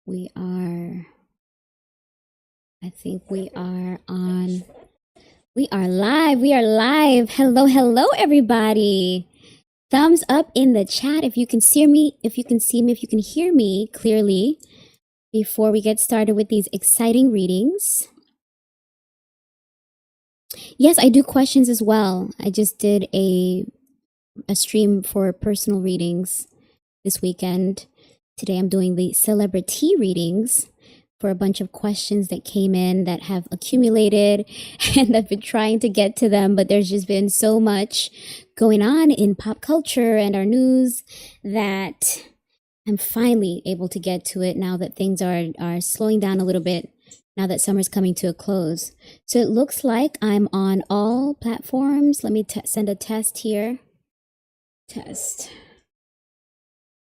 We are, I think we are on, we are live. We are live. Hello, hello, everybody. Thumbs up in the chat if you can see me, if you can see me, if you can hear me clearly before we get started with these exciting readings. Yes, I do questions as well. I just did a stream for personal readings this weekend. Today I'm doing the CelebriTEA readings for a bunch of questions that came in that have accumulated, and I've been trying to get to them, but there's just been so much going on in pop culture and our news that I'm finally able to get to it now that things are slowing down a little bit, now that summer's coming to a close. So it looks like I'm on all platforms. Let me send a test here. Test.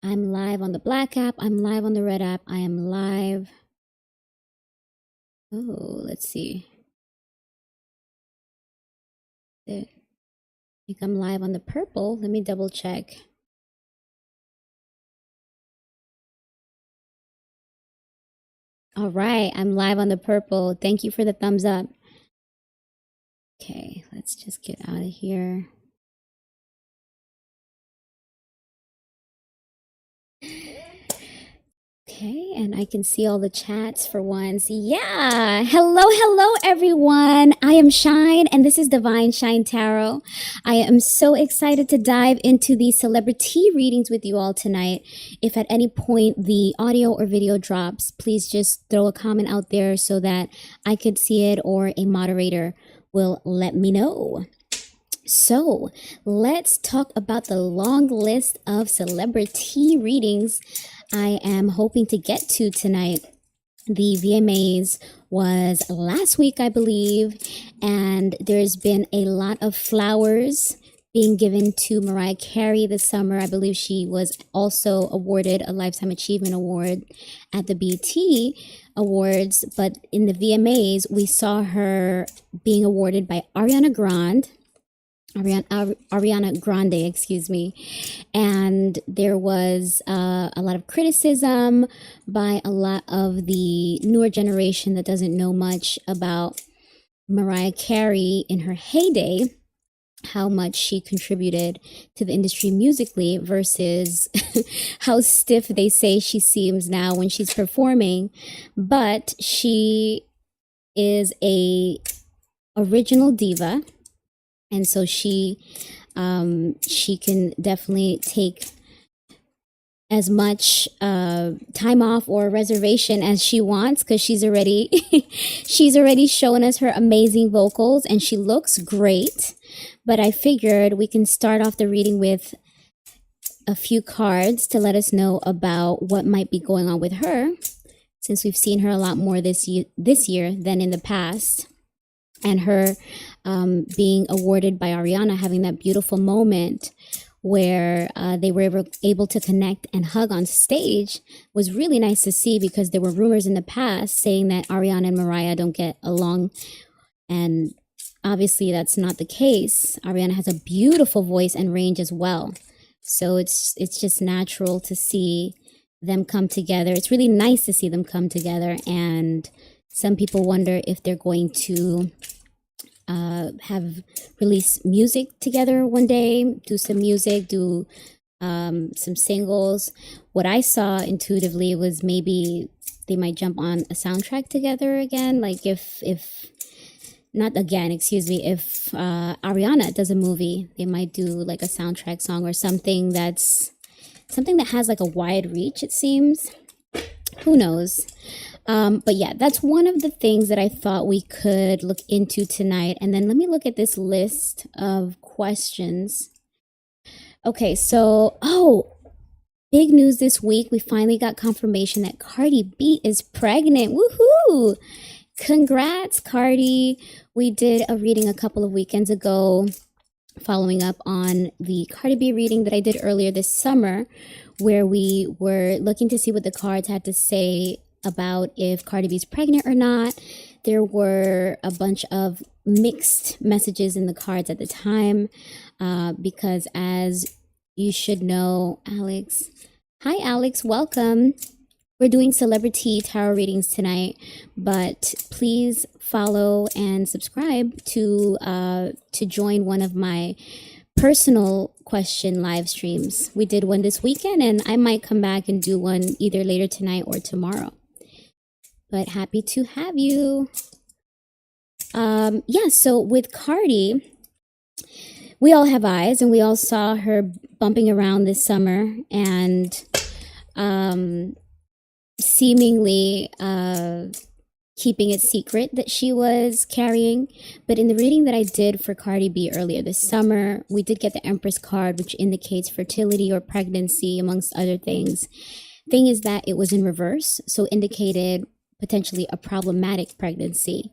I'm live on the Black app. I'm live on the Red app. I am live. Oh, let's see. I think I'm live on the purple. Let me double check. All right, I'm live on the purple. Thank you for the thumbs up. Okay, let's just get out of here. Okay, and I can see all the chats for once. Yeah, hello everyone. I am Shine, and this is Divine Shine Tarot. I am so excited to dive into the CelebriTEA readings with you all tonight. If at any point the audio or video drops, please just throw a comment out there so that I could see it, or a moderator will let me know. So let's talk about the long list of CelebriTEA readings I am hoping to get to tonight. The VMAs was last week, I believe, and there's been a lot of flowers being given to Mariah Carey this summer. I believe she was also awarded a Lifetime Achievement Award at the BET Awards, but in the VMAs, we saw her being awarded by Ariana Grande, excuse me. And there was a lot of criticism by a lot of the newer generation that doesn't know much about Mariah Carey in her heyday, how much she contributed to the industry musically versus how stiff they say she seems now when she's performing. But she is a original diva. And so she can definitely take as much time off or reservation as she wants, because she's already shown us her amazing vocals, and she looks great. But I figured we can start off the reading with a few cards to let us know about what might be going on with her, since we've seen her a lot more this year than in the past. And her being awarded by Ariana, having that beautiful moment where they were able to connect and hug on stage, was really nice to see, because there were rumors in the past saying that Ariana and Mariah don't get along, and obviously that's not the case. Ariana has a beautiful voice and range as well, so it's just natural to see them come together. It's really nice to see them come together, and some people wonder if they're going to have release music together one day, do some music, do some singles. What I saw intuitively was maybe they might jump on a soundtrack together again, like if Ariana does a movie, they might do like a soundtrack song or something that has like a wide reach, it seems. Who knows? But yeah, that's one of the things that I thought we could look into tonight. And then let me look at this list of questions. Okay, so, big news this week. We finally got confirmation that Cardi B is pregnant. Woohoo! Congrats, Cardi. We did a reading a couple of weekends ago, following up on the Cardi B reading that I did earlier this summer, where we were looking to see what the cards had to say about if Cardi B's pregnant or not. There were a bunch of mixed messages in the cards at the time, because as you should know, Alex. Hi, Alex. Welcome. We're doing celebrity tarot readings tonight, but please follow and subscribe to join one of my personal question live streams. We did one this weekend, and I might come back and do one either later tonight or tomorrow. But happy to have you. Yeah, so with Cardi, we all have eyes, and we all saw her bumping around this summer and seemingly keeping it secret that she was carrying. But in the reading that I did for Cardi B earlier this summer, we did get the Empress card, which indicates fertility or pregnancy, amongst other things. Thing is that it was in reverse, so indicated potentially a problematic pregnancy.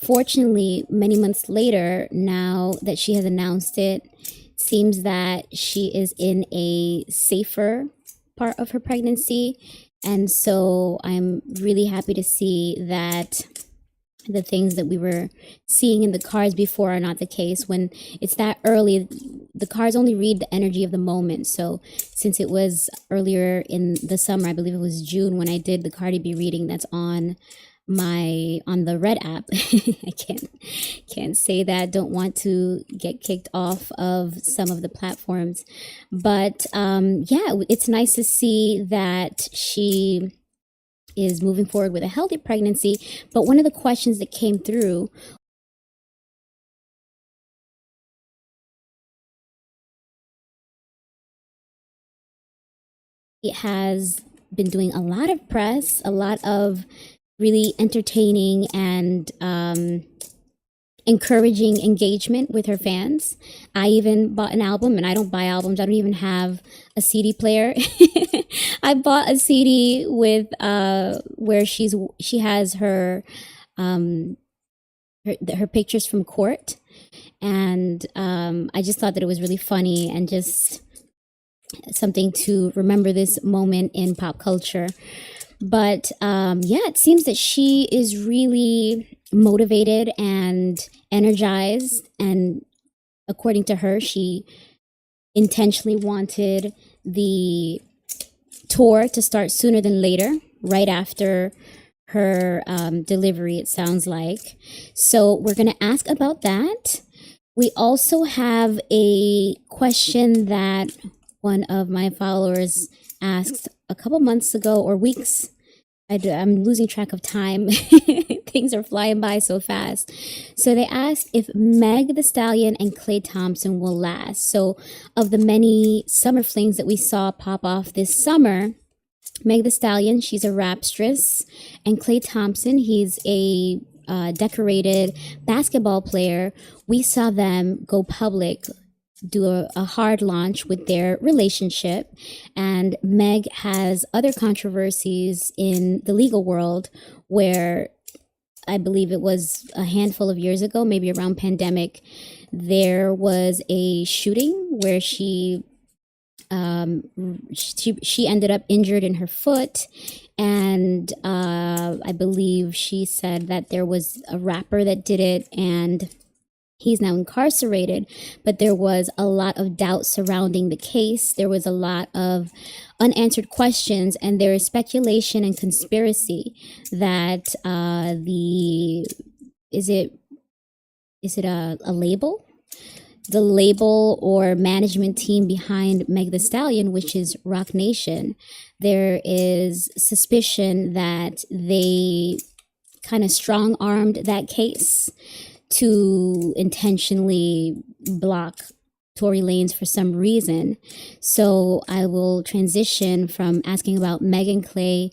Fortunately, many months later, now that she has announced it, seems that she is in a safer part of her pregnancy. And so I'm really happy to see that the things that we were seeing in the cards before are not the case. When it's that early, the cards only read the energy of the moment. So since it was earlier in the summer, I believe it was June, when I did the Cardi B reading that's on the Red app. I can't say that. Don't want to get kicked off of some of the platforms, but yeah, it's nice to see that she is moving forward with a healthy pregnancy. But one of the questions that came through, it has been doing a lot of press, a lot of really entertaining and encouraging engagement with her fans. I even bought an album, and I don't buy albums. I don't even have a CD player. I bought a CD with where she has her pictures from court, and I just thought that it was really funny and just something to remember this moment in pop culture. But yeah, it seems that she is really motivated and energized. And according to her, she intentionally wanted the tour to start sooner than later, right after her delivery, it sounds like. So we're going to ask about that. We also have a question that one of my followers asked a couple months ago, or weeks. I'm losing track of time. Things are flying by so fast. So they asked if Meg Thee Stallion and Klay Thompson will last. So of the many summer flings that we saw pop off this summer, Meg Thee Stallion, she's a rapstress, and Klay Thompson, he's a decorated basketball player. We saw them go public, do a hard launch with their relationship, and Meg has other controversies in the legal world, where I believe it was a handful of years ago, maybe around pandemic, there was a shooting where she ended up injured in her foot, and I believe she said that there was a rapper that did it, and he's now incarcerated. But there was a lot of doubt surrounding the case. There was a lot of unanswered questions, and there is speculation and conspiracy that is it a label? The label or management team behind Meg Thee Stallion, which is Roc Nation, there is suspicion that they kind of strong-armed that case to intentionally block Tory Lanez for some reason. So I will transition from asking about Meg and Klay,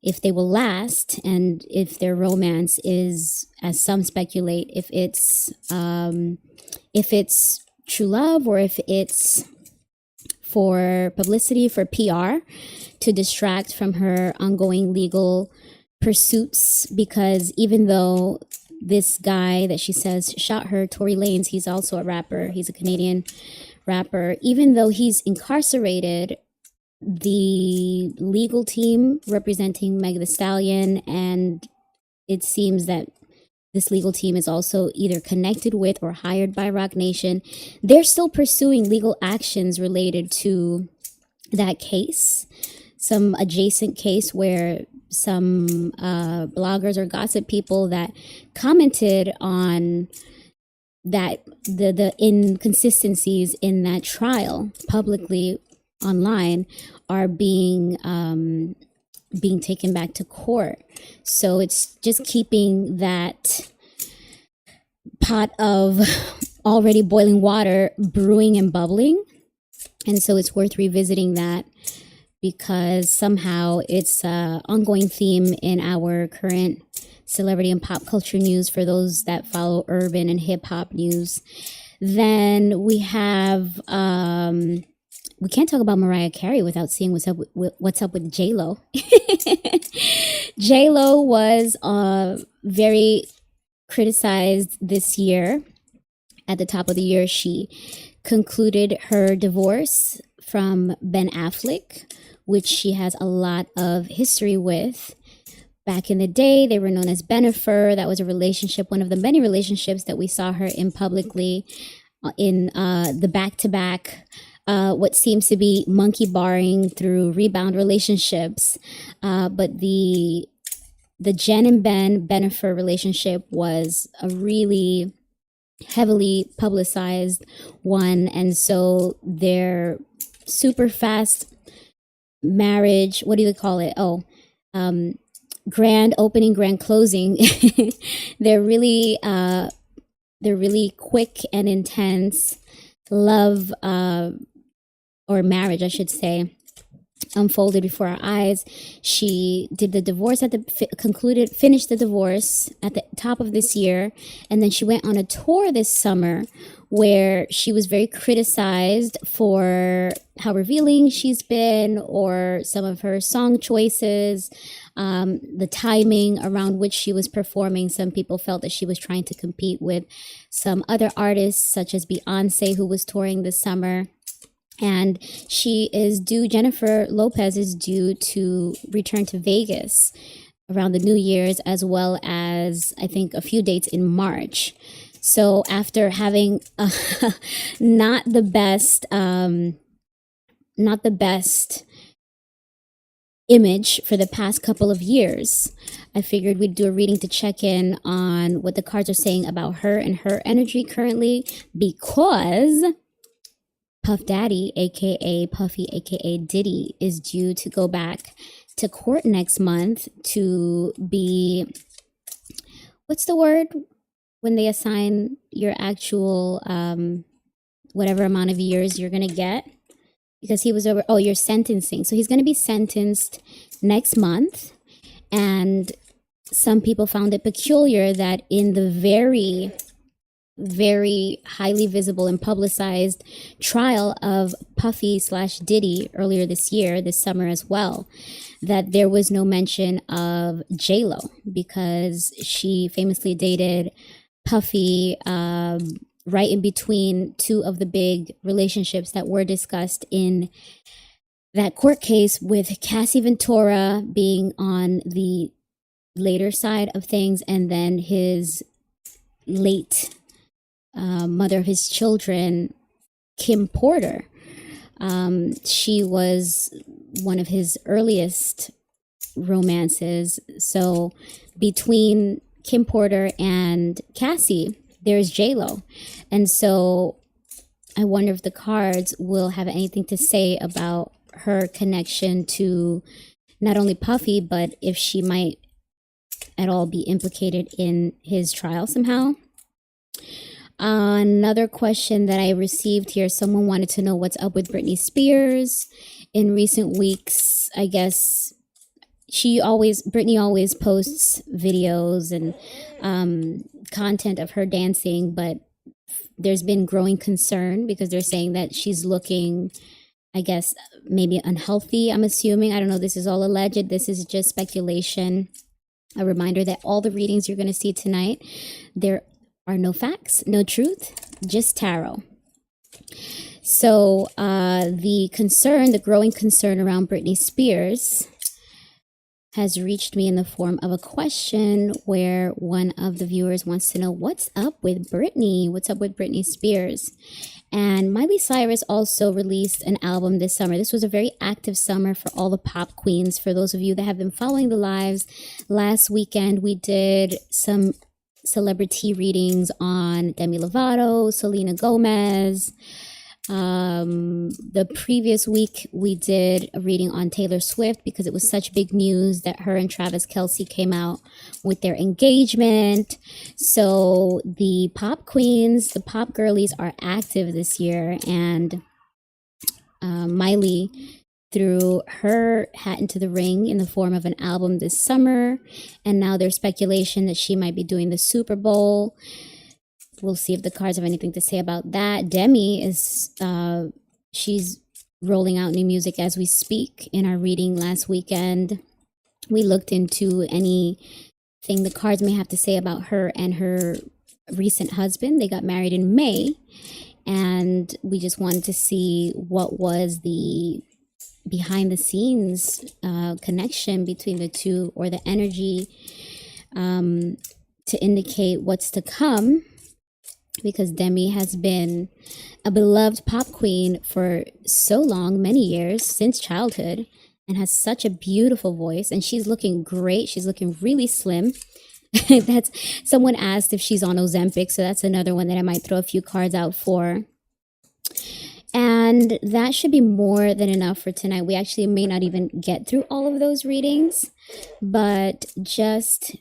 if they will last, and if their romance is, as some speculate, if it's true love, or if it's for publicity, for PR, to distract from her ongoing legal pursuits. Because even though this guy that she says shot her, Tory Lanez, he's also a rapper, he's a Canadian rapper, even though he's incarcerated, the legal team representing Meg Thee Stallion, and it seems that this legal team is also either connected with or hired by Roc Nation, they're still pursuing legal actions related to that case. some adjacent case where some bloggers or gossip people that commented on that the inconsistencies in that trial publicly online are being taken back to court. So it's just keeping that pot of already boiling water brewing and bubbling. And so it's worth revisiting that, because somehow it's an ongoing theme in our current celebrity and pop culture news for those that follow urban and hip hop news. Then we have, we can't talk about Mariah Carey without seeing what's up with JLo. JLo was very criticized this year. At the top of the year, she concluded her divorce from Ben Affleck, which she has a lot of history with. Back in the day, they were known as Bennifer. That was a relationship, one of the many relationships that we saw her in publicly in the back-to-back, what seems to be monkey barring through rebound relationships. But the Jen and Ben Bennifer relationship was a really heavily publicized one. And so their super fast marriage, what do they call it? Grand opening, grand closing. they're really quick and intense love, or marriage, I should say, unfolded before our eyes. She did the divorce finished the divorce at the top of this year. And then she went on a tour this summer where she was very criticized for how revealing she's been, or some of her song choices, the timing around which she was performing. Some people felt that she was trying to compete with some other artists, such as Beyonce, who was touring this summer. And Jennifer Lopez is due to return to Vegas around the New Year's, as well as, I think, a few dates in March. So after having not the best image for the past couple of years, I figured we'd do a reading to check in on what the cards are saying about her and her energy currently, because Puff Daddy, aka Puffy, aka Diddy, is due to go back to court next month to be, what's the word when they assign your actual whatever amount of years you're gonna get, because he was your sentencing. So he's gonna be sentenced next month. And some people found it peculiar that in the very, very highly visible and publicized trial of Puffy / Diddy earlier this summer as well, that there was no mention of JLo, because she famously dated Puffy right in between two of the big relationships that were discussed in that court case, with Cassie Ventura being on the later side of things, and then his late mother of his children, Kim Porter. She was one of his earliest romances. So between Kim Porter and Cassie, there's JLo. And so I wonder if the cards will have anything to say about her connection to not only Puffy, but if she might at all be implicated in his trial somehow. Another question that I received here, someone wanted to know what's up with Britney Spears. In recent weeks, I guess Britney always posts videos and content of her dancing, but there's been growing concern because they're saying that she's looking, I guess, maybe unhealthy, I'm assuming. I don't know. This is all alleged. This is just speculation. A reminder that all the readings you're going to see tonight, there are no facts, no truth, just tarot. So the growing concern around Britney Spears has reached me in the form of a question where one of the viewers wants to know what's up with Britney? What's up with Britney Spears? And Miley Cyrus also released an album this summer. This was a very active summer for all the pop queens. For those of you that have been following the lives, last weekend we did some celebrity readings on Demi Lovato, Selena Gomez. The previous week we did a reading on Taylor Swift because it was such big news that her and Travis Kelce came out with their engagement. So the pop queens, the pop girlies are active this year, and Miley threw her hat into the ring in the form of an album this summer, and now there's speculation that she might be doing the Super Bowl. We'll see if the cards have anything to say about that. Demi is, she's rolling out new music as we speak. In our reading last weekend, we looked into anything the cards may have to say about her and her recent husband. They got married in May, and we just wanted to see what was the behind the scenes connection between the two, or the energy to indicate what's to come. Because Demi has been a beloved pop queen for so long, many years, since childhood, and has such a beautiful voice. And she's looking great. She's looking really slim. That's someone asked if she's on Ozempic, so that's another one that I might throw a few cards out for. And that should be more than enough for tonight. We actually may not even get through all of those readings, but just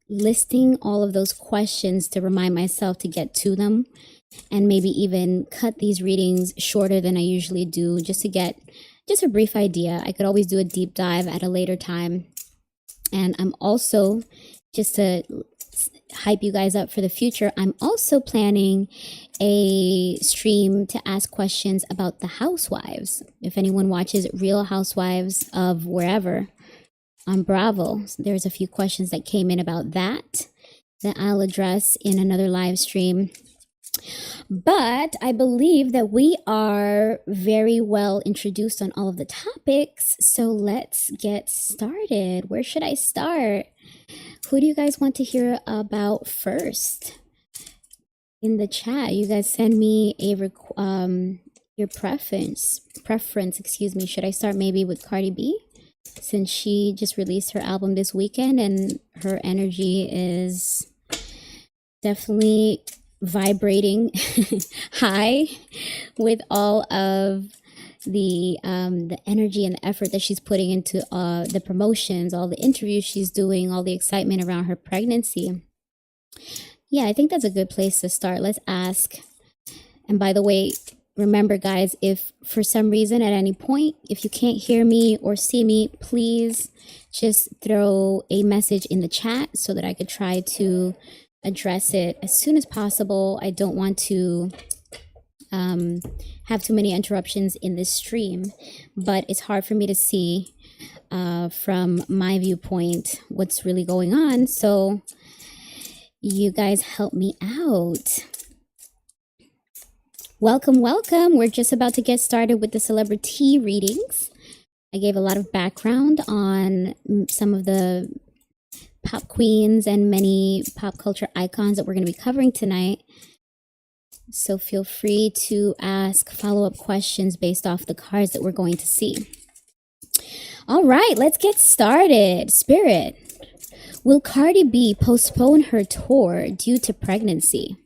listing all of those questions to remind myself to get to them, and maybe even cut these readings shorter than I usually do, just to get just a brief idea. I could always do a deep dive at a later time. And I'm also, just to hype you guys up for the future, I'm also planning a stream to ask questions about the housewives. If anyone watches Real Housewives of wherever on Bravo, there's a few questions that came in about that I'll address in another live stream. But I believe that we are very well introduced on all of the topics, so let's get started. Where should I start? Who do you guys want to hear about first? In the chat, you guys send me your preference. Should I start maybe with Cardi B, since she just released her album this weekend and her energy is definitely vibrating high with all of the energy and the effort that she's putting into the promotions, all the interviews she's doing, all the excitement around her pregnancy. Yeah, I think that's a good place to start. Let's ask. And by the way, remember, guys, if for some reason at any point, if you can't hear me or see me, please just throw a message in the chat so that I could try to address it as soon as possible. I don't want to have too many interruptions in this stream, but it's hard for me to see from my viewpoint what's really going on. So you guys help me out. Welcome. We're just about to get started with the CelebriTEA readings. I gave a lot of background on some of the pop queens and many pop culture icons that we're going to be covering tonight. So feel free to ask follow-up questions based off the cards that we're going to see. All right, let's get started. Spirit, will Cardi B postpone her tour due to pregnancy?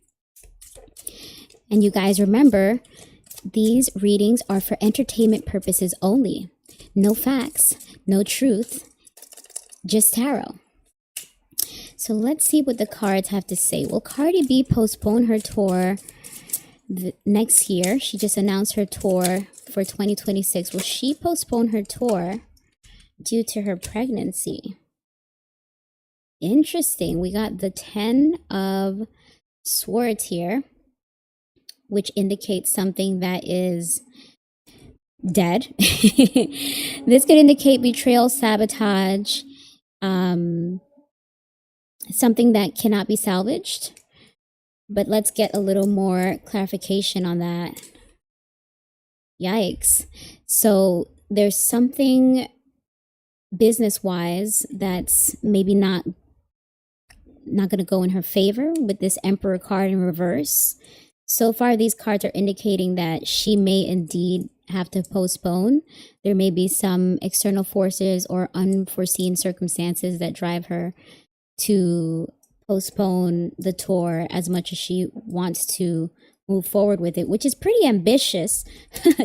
And you guys remember, these readings are for entertainment purposes only. No facts, no truth, just tarot. So let's see what the cards have to say. Will Cardi B postpone her tour next year? She just announced her tour for 2026. Will she postpone her tour due to her pregnancy? Interesting. We got the 10 of Swords here, which indicates something that is dead. This could indicate betrayal, sabotage, something that cannot be salvaged. But let's get a little more clarification on that. Yikes. So there's something business wise that's maybe not going to go in her favor with this Emperor card in reverse. So far, these cards are indicating that she may indeed have to postpone. There may be some external forces or unforeseen circumstances that drive her to postpone the tour as much as she wants to move forward with it, which is pretty ambitious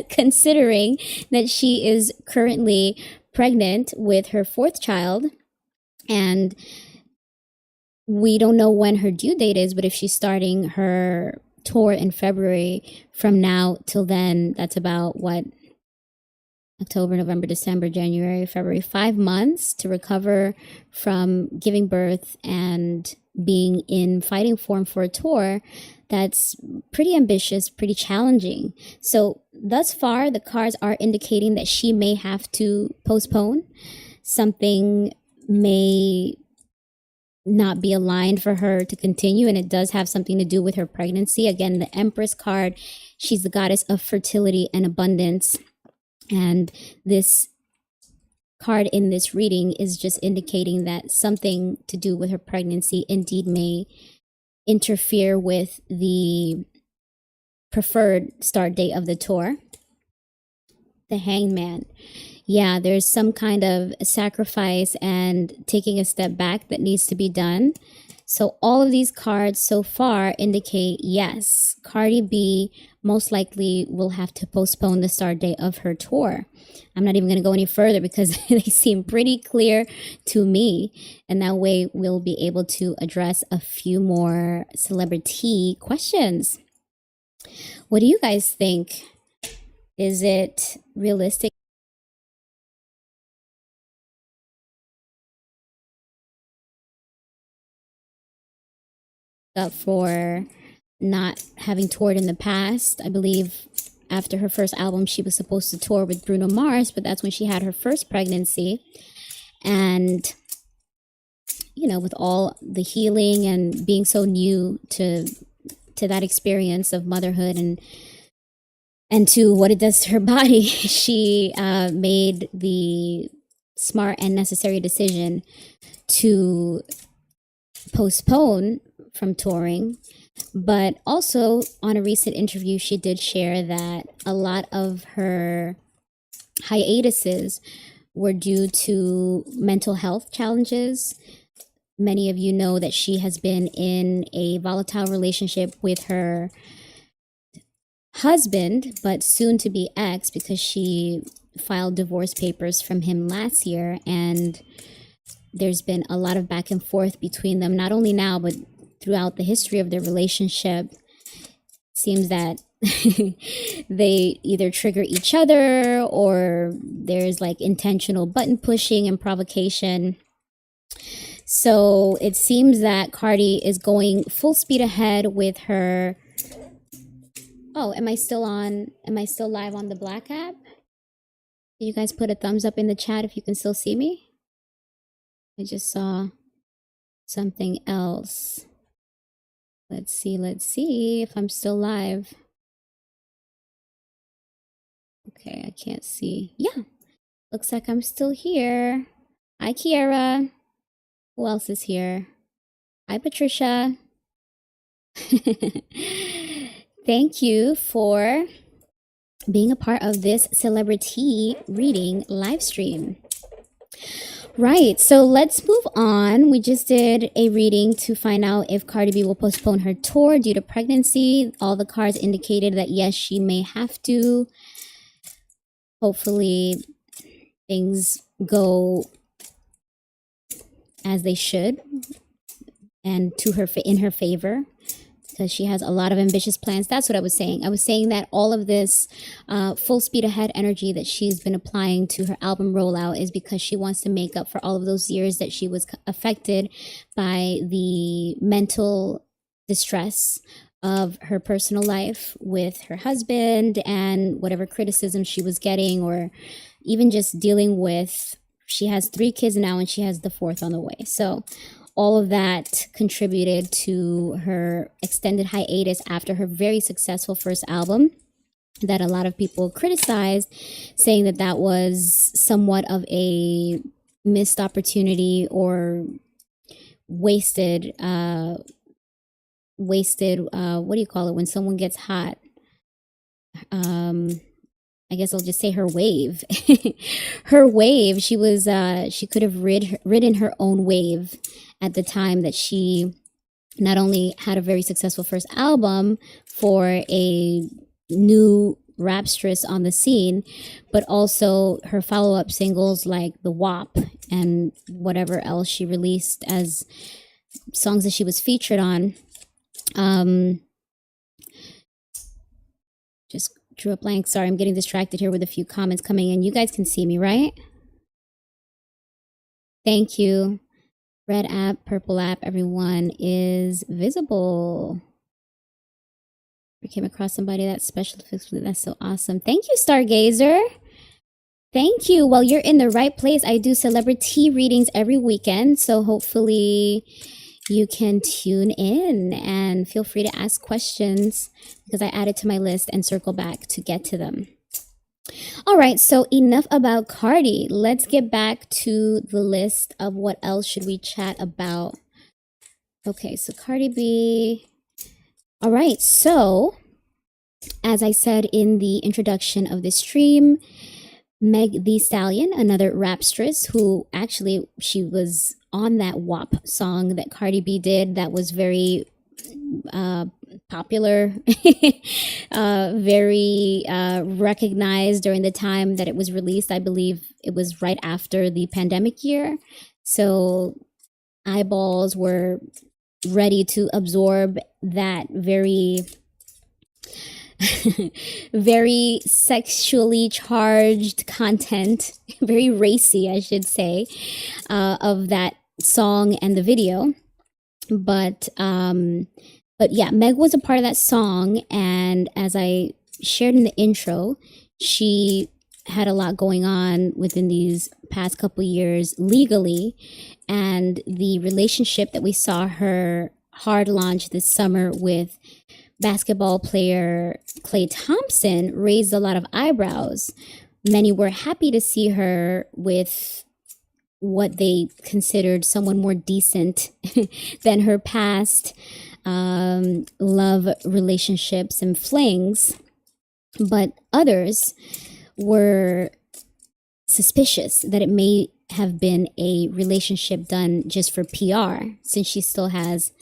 considering that she is currently pregnant with her fourth child. And we don't know when her due date is, but if she's starting her tour in February, from now till then, that's about what? October, November, December, January, February, 5 months to recover from giving birth and being in fighting form for a tour. That's pretty ambitious, pretty challenging. So thus far, the cards are indicating that she may have to postpone. Something may not be aligned for her to continue, and it does have something to do with her pregnancy. Again, the Empress card, she's the goddess of fertility and abundance. And this card in this reading is just indicating that something to do with her pregnancy indeed may interfere with the preferred start date of the tour. The Hangman. Yeah, there's some kind of sacrifice and taking a step back that needs to be done. So all of these cards so far indicate, yes, Cardi B most likely will have to postpone the start date of her tour. I'm not even going to go any further because they seem pretty clear to me. And that way we'll be able to address a few more celebrity questions. What do you guys think? Is it realistic up for not having toured in the past? I believe after her first album, she was supposed to tour with Bruno Mars, but that's when she had her first pregnancy. And, you know, with all the healing and being so new to that experience of motherhood and to what it does to her body, she made the smart and necessary decision to postpone from touring. But also on a recent interview, she did share that a lot of her hiatuses were due to mental health challenges. Many of you know that she has been in a volatile relationship with her husband, but soon to be ex, because she filed divorce papers from him last year. And there's been a lot of back and forth between them, not only now, but throughout the history of their relationship. Seems that they either trigger each other or there's like intentional button pushing and provocation. So it seems that Cardi is going full speed ahead with her. Oh, am I still live on the Black app? You guys put a thumbs up in the chat if you can still see me. I just saw something else. Let's see if I'm still live. Okay, I can't see. Yeah, looks like I'm still here. Hi, Kiara. Who else is here? Hi, Patricia. Thank you for being a part of this CelebriTEA Reading live stream. Right, so let's move on. We just did a reading to find out if Cardi B will postpone her tour due to pregnancy. All the cards indicated that yes, she may have to. Hopefully things go as they should and in her favor, because she has a lot of ambitious plans. That's what I was saying. I was saying that all of this full speed ahead energy that she's been applying to her album rollout is because she wants to make up for all of those years that she was affected by the mental distress of her personal life with her husband and whatever criticism she was getting, or even just dealing with, she has 3 kids now and she has the 4th on the way. So all of that contributed to her extended hiatus after her very successful first album that a lot of people criticized, saying that that was somewhat of a missed opportunity or wasted what do you call it when someone gets hot? I guess I'll just say her wave. Her wave, she could have ridden her own wave at the time that she not only had a very successful first album for a new rapstress on the scene, but also her follow-up singles like The WAP and whatever else she released as songs that she was featured on. Just drew a blank. Sorry, I'm getting distracted here with a few comments coming in. You guys can see me, right? Thank you. Red app, purple app, everyone is visible. We came across somebody that's special. That's so awesome. Thank you, Stargazer. Thank you. Well, you're in the right place. I do CelebriTEA readings every weekend, so hopefully you can tune in and feel free to ask questions because I added to my list and circle back to get to them. All right, so enough about Cardi. Let's get back to the list of what else should we chat about. Okay, so Cardi B. All right, so as I said in the introduction of this stream, Megan Thee Stallion, another rapstress who actually she was on that WAP song that Cardi B did that was very popular, very recognized during the time that it was released. I believe it was right after the pandemic year. So eyeballs were ready to absorb that very very sexually charged content, very racy, I should say, of that song and the video. But yeah, Meg was a part of that song, and as I shared in the intro, she had a lot going on within these past couple years legally, and the relationship that we saw her hard launch this summer with basketball player Klay Thompson raised a lot of eyebrows. Many were happy to see her with what they considered someone more decent than her past love relationships and flings. But others were suspicious that it may have been a relationship done just for PR, since she still has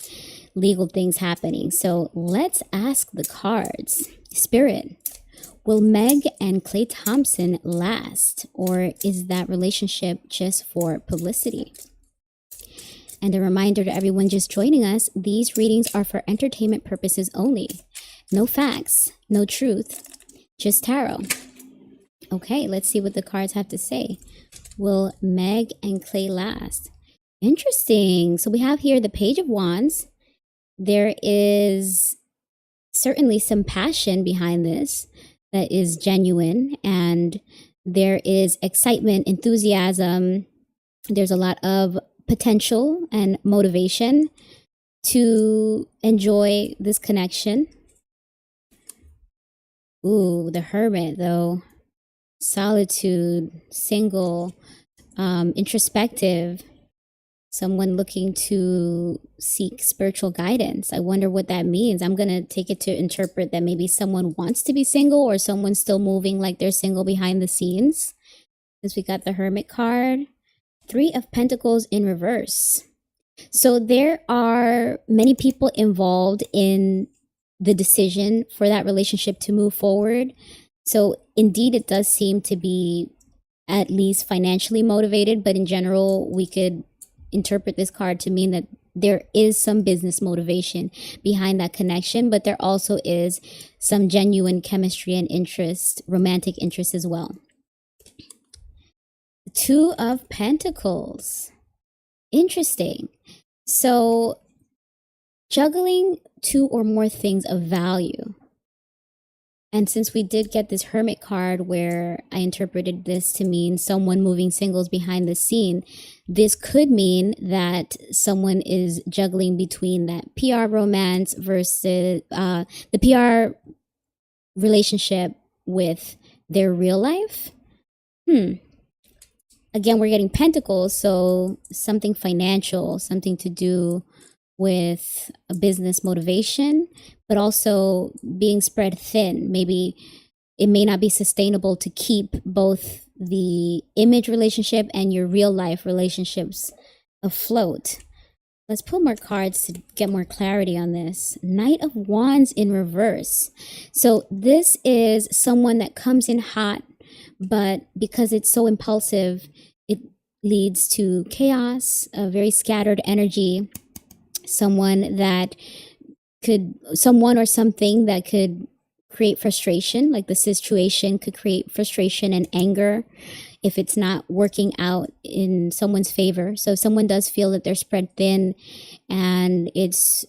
legal things happening. So let's ask the cards. Spirit, will Meg and Klay Thompson last, or is that relationship just for publicity? And a reminder to everyone just joining us, these readings are for entertainment purposes only. No facts, no truth, just tarot. Okay, let's see what the cards have to say. Will Meg and Klay last? Interesting. So we have here the Page of Wands. There is certainly some passion behind this that is genuine, and there is excitement, enthusiasm. There's a lot of potential and motivation to enjoy this connection. Ooh, the Hermit, though. Solitude, single, introspective. Someone looking to seek spiritual guidance. I wonder what that means. I'm going to take it to interpret that maybe someone wants to be single or someone's still moving like they're single behind the scenes. Since we got the Hermit card. 3 of Pentacles in reverse. So there are many people involved in the decision for that relationship to move forward. So indeed, it does seem to be at least financially motivated, but in general, we could interpret this card to mean that there is some business motivation behind that connection, but there also is some genuine chemistry and interest, romantic interest as well. 2 of Pentacles. Interesting. So juggling 2 or more things of value. And since we did get this Hermit card where I interpreted this to mean someone moving singles behind the scene, this could mean that someone is juggling between that PR romance versus the PR relationship with their real life. again, we're getting pentacles, so something financial, something to do with a business motivation, but also being spread thin. Maybe it may not be sustainable to keep both the image relationship and your real life relationships afloat. Let's pull more cards to get more clarity on this. Knight of Wands in reverse. So this is someone that comes in hot, but because it's so impulsive, it leads to chaos, a very scattered energy. Someone or something that could create frustration, like the situation could create frustration and anger if it's not working out in someone's favor. So if someone does feel that they're spread thin and it's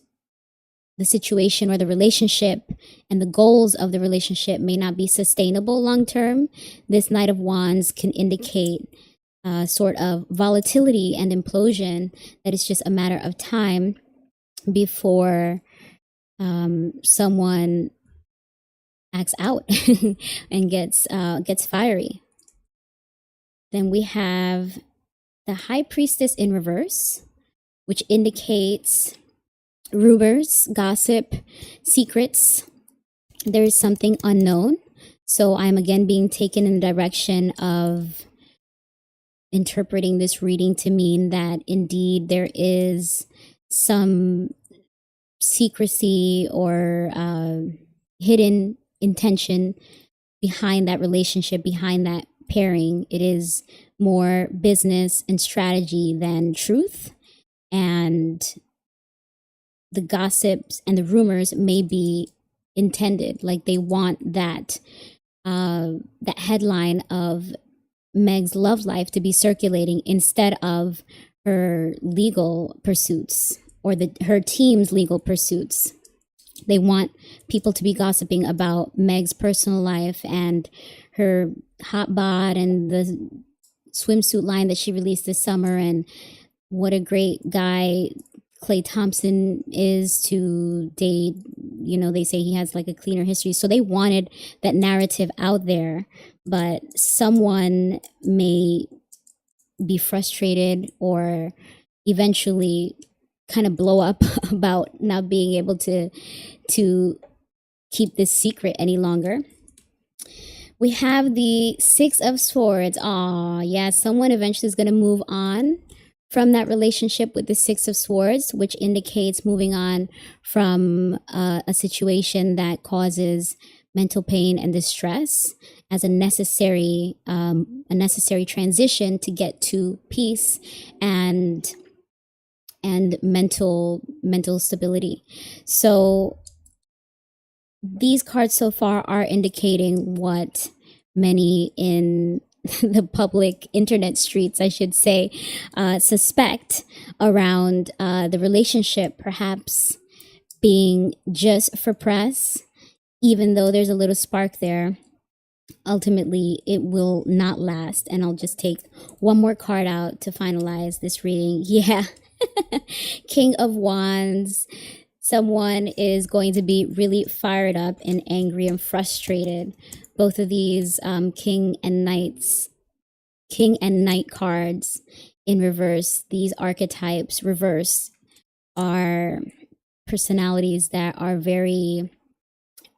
the situation or the relationship and the goals of the relationship may not be sustainable long term, this Knight of Wands can indicate sort of volatility and implosion, that it's just a matter of time before someone acts out and gets fiery. Then we have the High Priestess in reverse, which indicates rumors, gossip, secrets. There is something unknown. So I'm again being taken in the direction of interpreting this reading to mean that indeed there is some secrecy or hidden intention behind that relationship, behind that pairing. It is more business and strategy than truth. And the gossips and the rumors may be intended, like they want that headline of Meg's love life to be circulating instead of her legal pursuits or her team's legal pursuits. They want people to be gossiping about Meg's personal life and her hot bod and the swimsuit line that she released this summer, and what a great guy Klay Thompson is to date. You know, they say he has like a cleaner history. So they wanted that narrative out there, but someone may be frustrated or eventually kind of blow up about not being able to keep this secret any longer. We have the Six of Swords. Yeah, someone eventually is going to move on from that relationship with the Six of Swords, which indicates moving on from a situation that causes mental pain and distress as a necessary transition to get to peace and mental stability. So these cards so far are indicating what many in the public internet streets, I should say, suspect around the relationship perhaps being just for press. Even though there's a little spark there, ultimately it will not last. And I'll just take one more card out to finalize this reading. Yeah. King of Wands. Someone is going to be really fired up and angry and frustrated. Both of these King and Knight cards in reverse, these archetypes reversed, are personalities that are very,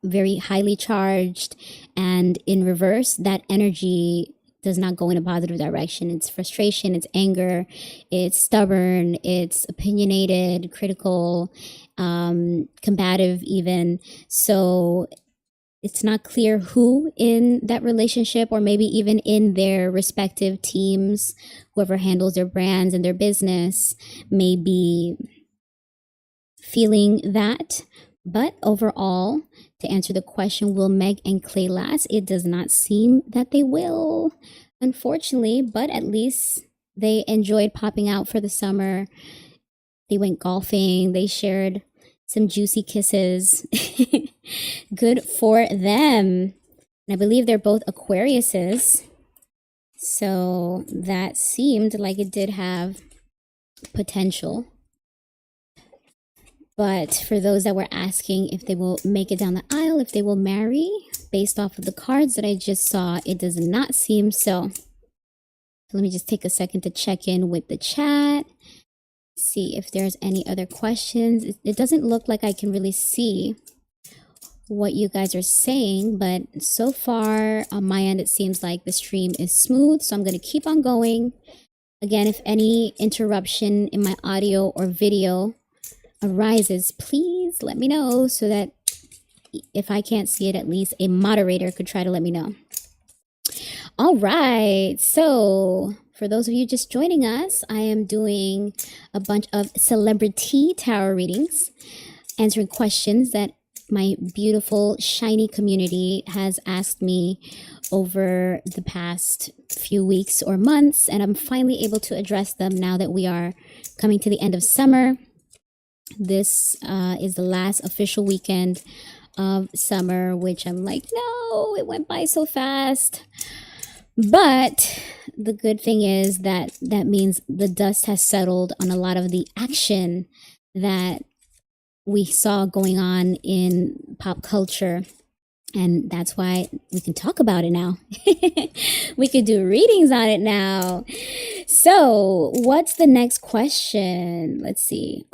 very highly charged, and in reverse, that energy does not go in a positive direction. It's frustration, it's anger, it's stubborn, it's opinionated, critical, combative even. So it's not clear who in that relationship, or maybe even in their respective teams, whoever handles their brands and their business, may be feeling that. But overall, to answer the question, will Meg and Klay last? It does not seem that they will, unfortunately, but at least they enjoyed popping out for the summer. They went golfing. They shared some juicy kisses. Good for them. And I believe they're both Aquariuses. So that seemed like it did have potential. But for those that were asking if they will make it down the aisle, if they will marry, based off of the cards that I just saw, it does not seem so. Let me just take a second to check in with the chat, see if there's any other questions. It doesn't look like I can really see what you guys are saying, but so far on my end, it seems like the stream is smooth. So I'm going to keep on going. Again, if any interruption in my audio or video arises, please let me know so that if I can't see it, at least a moderator could try to let me know. All right, so for those of you just joining us, I am doing a bunch of celebrity tarot readings, answering questions that my beautiful, shiny community has asked me over the past few weeks or months, and I'm finally able to address them now that we are coming to the end of summer. This is the last official weekend of summer, which I'm like, no, it went by so fast. But the good thing is that means the dust has settled on a lot of the action that we saw going on in pop culture. And that's why we can talk about it now. We could do readings on it now. So what's the next question? Let's see.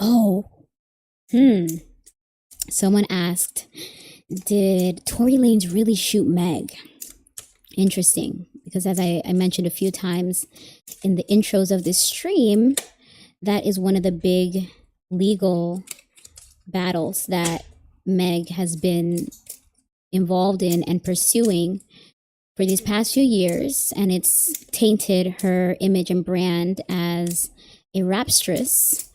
Someone asked, did Tory Lanez really shoot Meg? Interesting, because as I mentioned a few times in the intros of this stream, that is one of the big legal battles that Meg has been involved in and pursuing for these past few years, and it's tainted her image and brand as a rapstress.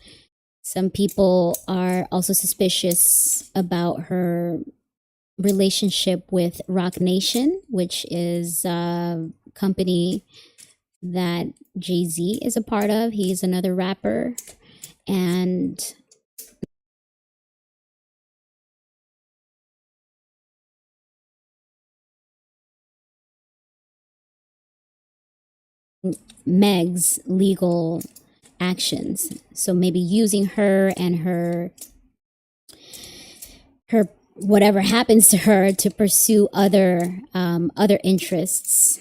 Some people are also suspicious about her relationship with Roc Nation, which is a company that JayZ is a part of. He's another rapper, and Meg's legal actions. So maybe using her and her whatever happens to her to pursue other interests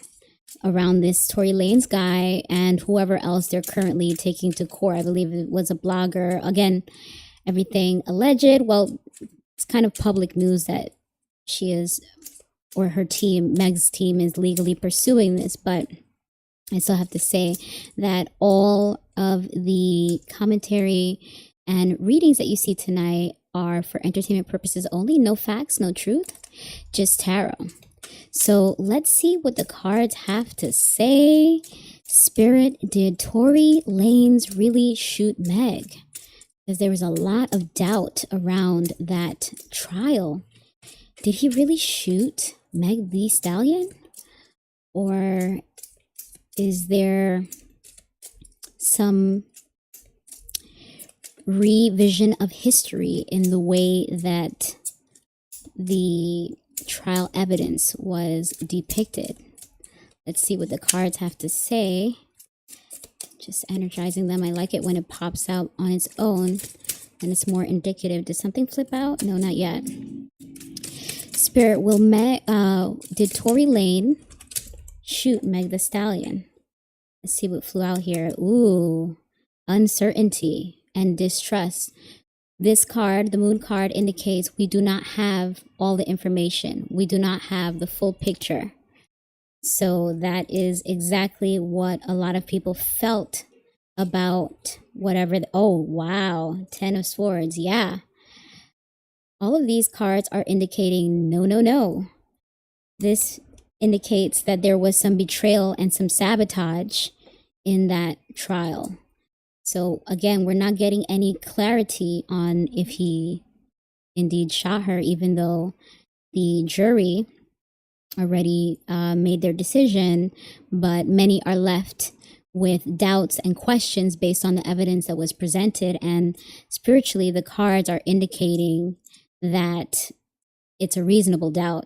around this Tory Lanez guy and whoever else they're currently taking to court. I believe it was a blogger. Again, everything alleged. Well, it's kind of public news that she is, or her team, Meg's team, is legally pursuing this, but I still have to say that all of the commentary and readings that you see tonight are for entertainment purposes only. No facts, no truth, just tarot. So let's see what the cards have to say. Spirit, did Tory Lanez really shoot Meg? Because there was a lot of doubt around that trial. Did he really shoot Megan Thee Stallion? Or is there some revision of history in the way that the trial evidence was depicted? Let's see what the cards have to say. Just energizing them. I like it when it pops out on its own and it's more indicative. Did something flip out? No, not yet. Spirit, did Tory Lanez shoot Meg Thee Stallion? Let's see what flew out here. Ooh, uncertainty and distrust. This card, the moon card, indicates we do not have all the information. We do not have the full picture. So that is exactly what a lot of people felt about whatever. Oh, wow. 10 of Swords. Yeah. All of these cards are indicating no. This indicates that there was some betrayal and some sabotage in that trial. So again, we're not getting any clarity on if he indeed shot her, even though the jury already made their decision, but many are left with doubts and questions based on the evidence that was presented. And spiritually, the cards are indicating that it's a reasonable doubt.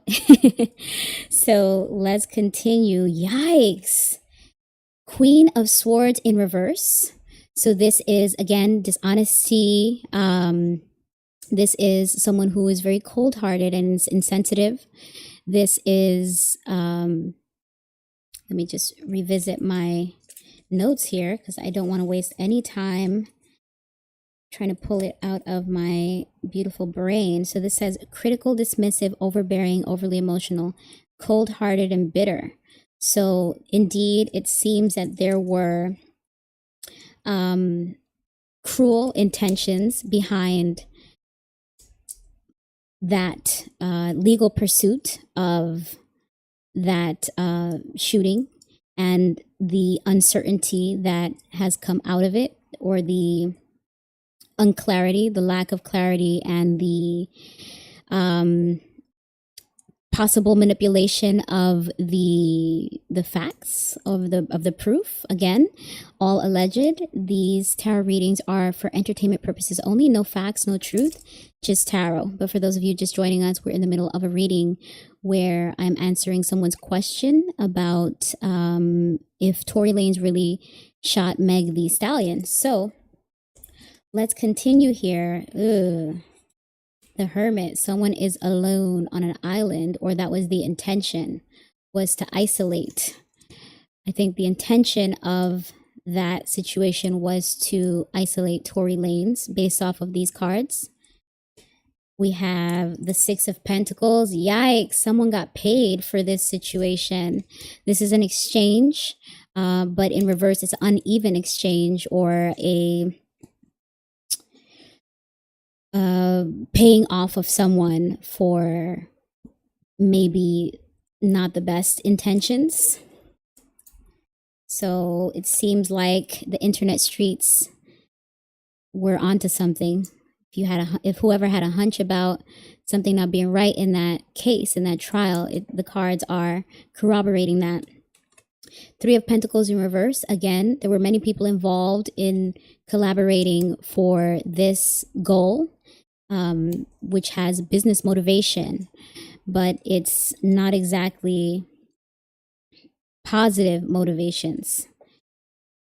So let's continue. Yikes. Queen of Swords in reverse. So this is, again, dishonesty. This is someone who is very cold-hearted and insensitive. This is, let me just revisit my notes here because I don't want to waste any time trying to pull it out of my beautiful brain. So this says critical, dismissive, overbearing, overly emotional, cold-hearted, and bitter. So indeed, it seems that there were cruel intentions behind that legal pursuit of that shooting, and the uncertainty that has come out of it, or the unclarity, the lack of clarity, and the possible manipulation of the facts of the proof. Again, all alleged. These tarot readings are for entertainment purposes only. No facts, no truth, just tarot. But for those of you just joining us, we're in the middle of a reading where I'm answering someone's question about if Tory Lanez really shot Meg Thee Stallion. So let's continue here. The Hermit. Someone is alone on an island, or that was the intention, was to isolate. I think the intention of that situation was to isolate Tory Lanez based off of these cards. We have the Six of Pentacles. Yikes, someone got paid for this situation. This is an exchange, but in reverse, it's an uneven exchange, or a paying off of someone for maybe not the best intentions. So it seems like the internet streets were onto something. If whoever had a hunch about something not being right in that case, in that trial, the cards are corroborating that. Three of Pentacles in reverse. Again, there were many people involved in collaborating for this goal, which has business motivation, but it's not exactly positive motivations.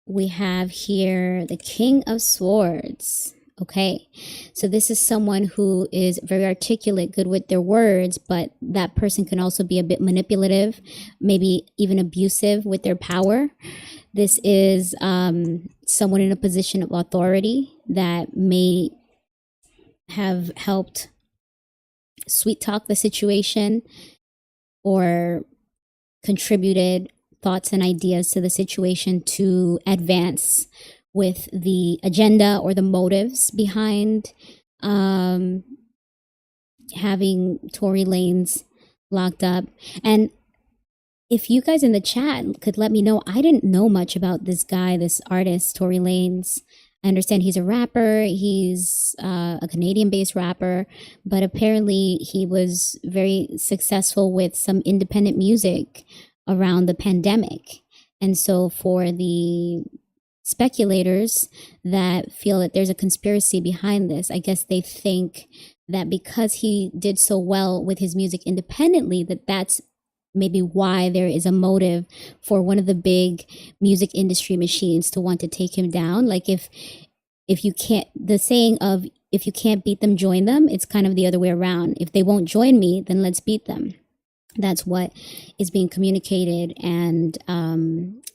We have here the King of Swords. Okay, so this is someone who is very articulate, good with their words, but that person can also be a bit manipulative, maybe even abusive with their power. This is someone in a position of authority that may have helped sweet talk the situation, or contributed thoughts and ideas to the situation to advance with the agenda or the motives behind having Tory Lanez locked up. And if you guys in the chat could let me know, I didn't know much about this guy, this artist, Tory Lanez. I understand he's a rapper. He's a Canadian-based rapper, but apparently he was very successful with some independent music around the pandemic. And so for the speculators that feel that there's a conspiracy behind this, I guess they think that because he did so well with his music independently, that's maybe why there is a motive for one of the big music industry machines to want to take him down. Like if you can't, the saying of if you can't beat them, join them, it's kind of the other way around. If they won't join me, then let's beat them. That's what is being communicated and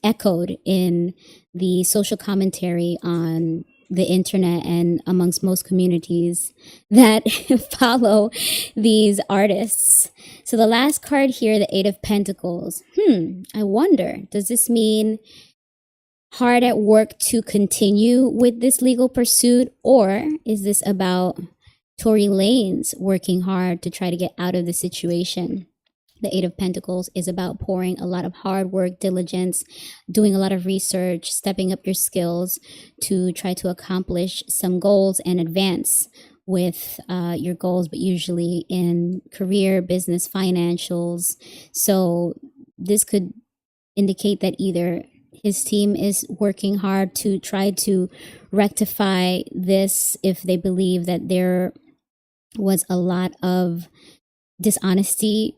echoed in the social commentary on the internet and amongst most communities that follow these artists. So the last card here, the Eight of Pentacles. I wonder, does this mean hard at work to continue with this legal pursuit, or is this about Tory Lanez working hard to try to get out of the situation? The Eight of Pentacles is about pouring a lot of hard work, diligence, doing a lot of research, stepping up your skills to try to accomplish some goals and advance with your goals, but usually in career, business, financials. So this could indicate that either his team is working hard to try to rectify this if they believe that there was a lot of dishonesty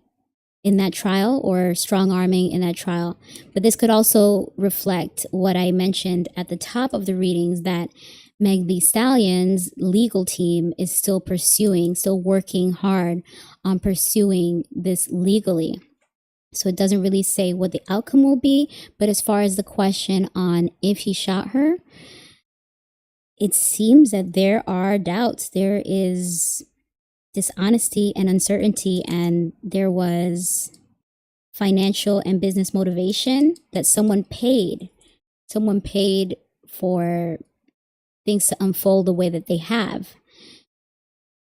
in that trial or strong arming in that trial. But this could also reflect what I mentioned at the top of the readings, that Meg Thee Stallion's legal team is still working hard on pursuing this legally. So it doesn't really say what the outcome will be. But as far as the question on if he shot her, it seems that there are doubts. There is dishonesty and uncertainty, and there was financial and business motivation that someone paid for things to unfold the way that they have,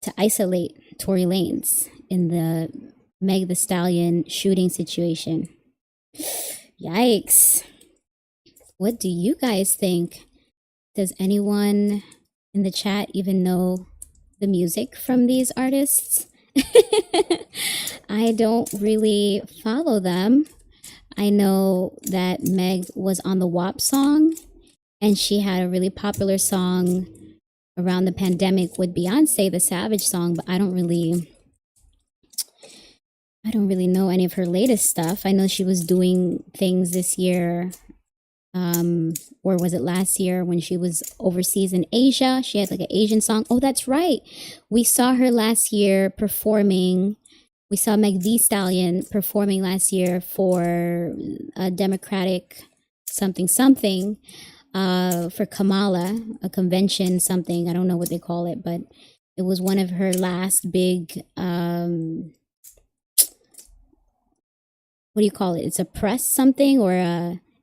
to isolate Tory Lanez in the Meg Thee Stallion shooting situation. Yikes. What do you guys think? Does anyone in the chat even know the music from these artists? I don't really follow them. I know that Meg was on the WAP song, and she had a really popular song around the pandemic with Beyonce, the Savage song, but I don't really know any of her latest stuff. I know she was doing things this year, or was it last year when she was overseas in Asia? She had like an Asian song. Oh, that's right. We saw her last year performing. We saw Megan Thee Stallion performing last year for a Democratic something for Kamala, a convention something. I don't know what they call it, but it was one of her last big, what do you call it? It's a press something, or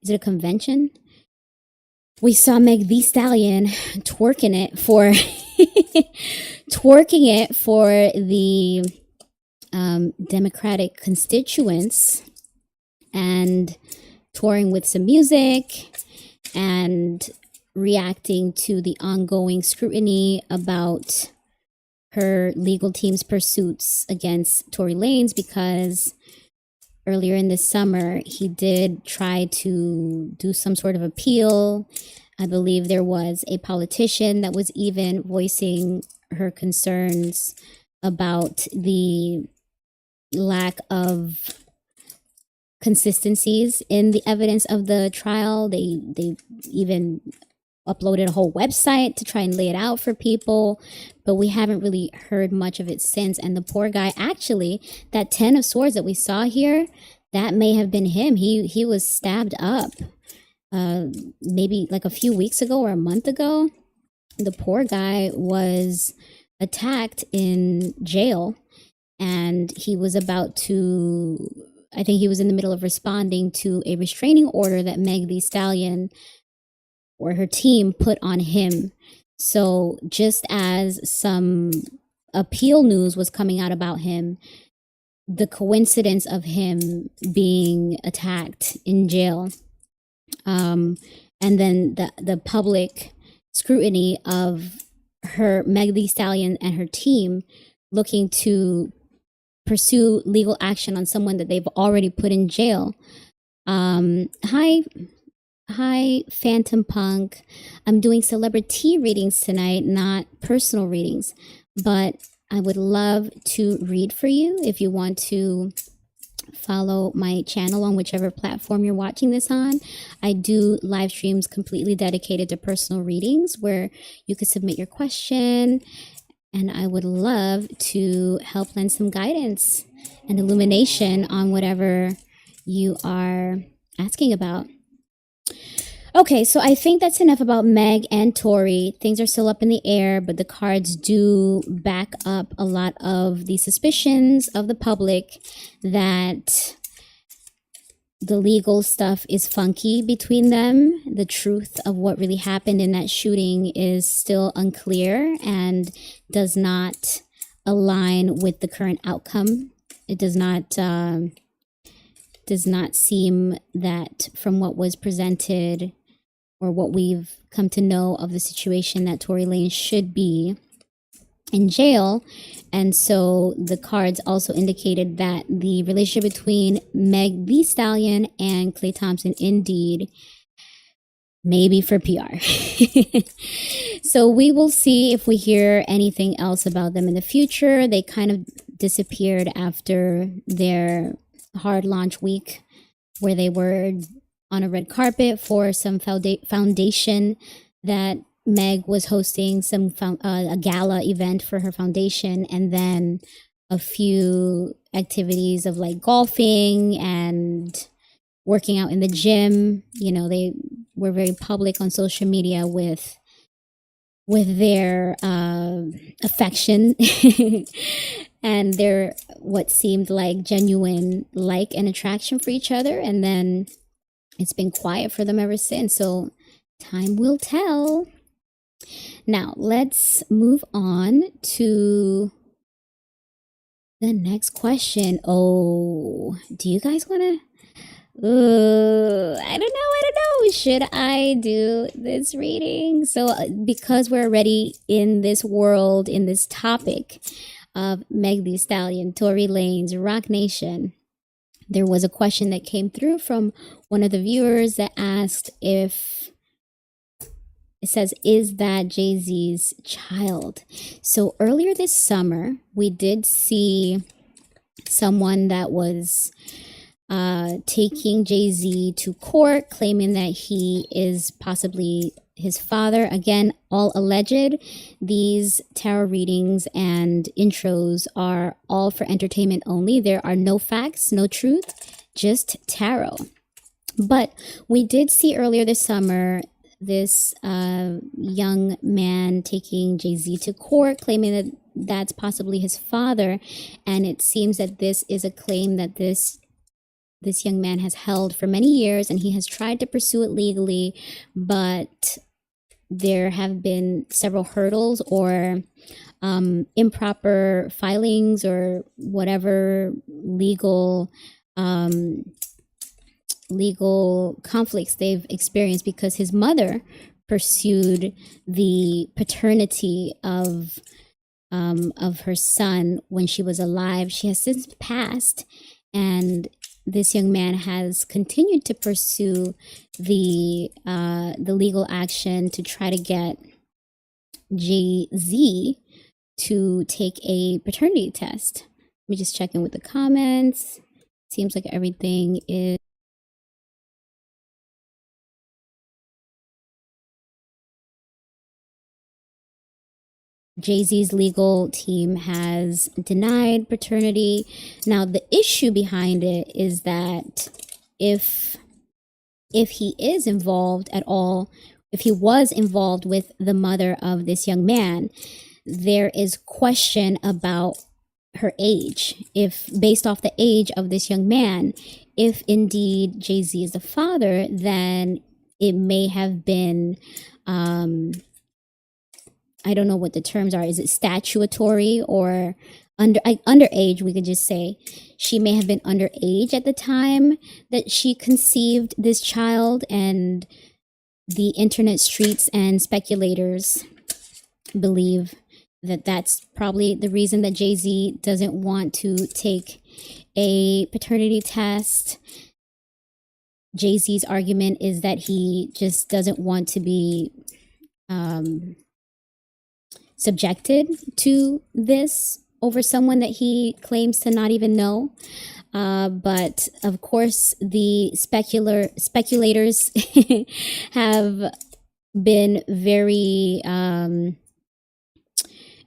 is it a convention? We saw Meg Thee Stallion twerking it for the Democratic constituents, and touring with some music and reacting to the ongoing scrutiny about her legal team's pursuits against Tory Lanez, because earlier in this summer, he did try to do some sort of appeal. I believe there was a politician that was even voicing her concerns about the lack of consistencies in the evidence of the trial. They even uploaded a whole website to try and lay it out for people, but we haven't really heard much of it since. And the poor guy, actually, that 10 of swords that we saw here, that may have been him. He was stabbed up maybe like a few weeks ago or a month ago. The poor guy was attacked in jail, and he was about to, I think he was in the middle of responding to a restraining order that Meg Thee Stallion or her team put on him. So just as some appeal news was coming out about him, the coincidence of him being attacked in jail, and then the public scrutiny of her, Meg Thee Stallion and her team, looking to pursue legal action on someone that they've already put in jail. Hi, Phantom Punk. I'm doing CelebriTEA readings tonight, not personal readings, but I would love to read for you. If you want to follow my channel on whichever platform you're watching this on, I do live streams completely dedicated to personal readings where you could submit your question, and I would love to help lend some guidance and illumination on whatever you are asking about. Okay, so I think that's enough about Meg and Tory. Things are still up in the air, but the cards do back up a lot of the suspicions of the public that the legal stuff is funky between them. The truth of what really happened in that shooting is still unclear and does not align with the current outcome. It does not seem that, from what was presented or what we've come to know of the situation, that Tory Lanez should be in jail. And so the cards also indicated that the relationship between Meg Thee Stallion and Klay Thompson indeed may be for PR. So we will see if we hear anything else about them in the future. They kind of disappeared after their hard launch week, where they were on a red carpet for some foundation that Meg was hosting, a gala event for her foundation, and then a few activities of like golfing and working out in the gym. You know, they were very public on social media with their affection and their what seemed like genuine like and attraction for each other. And then it's been quiet for them ever since. So time will tell. Now let's move on to the next question. Oh, do you guys want to? I don't know. Should I do this reading? So, because we're already in this world, in this topic of Megan Thee Stallion, Tory Lanez, Rock Nation, there was a question that came through from one of the viewers that asked if it says, is that JayZ's child? So earlier this summer, we did see someone that was taking JayZ to court, claiming that he is possibly his father. Again, all alleged. These tarot readings and intros are all for entertainment only. There are no facts, no truth, just tarot. But we did see earlier this summer this young man taking JayZ to court, claiming that that's possibly his father. And it seems that this is a claim that this young man has held for many years, and he has tried to pursue it legally, but there have been several hurdles or improper filings or whatever legal conflicts they've experienced, because his mother pursued the paternity of her son when she was alive. She has since passed, and this young man has continued to pursue the legal action to try to get JayZ to take a paternity test. Let me just check in with the comments. Seems like everything is JayZ's legal team has denied paternity. Now, the issue behind it is that if he is involved at all, if he was involved with the mother of this young man, there is question about her age. If based off the age of this young man, if indeed JayZ is the father, then it may have been I don't know what the terms are. Is it statutory or underage? We could just say she may have been underage at the time that she conceived this child, and the internet streets and speculators believe that that's probably the reason that JayZ doesn't want to take a paternity test. JayZ's argument is that he just doesn't want to be subjected to this over someone that he claims to not even know. But of course, the speculators have been very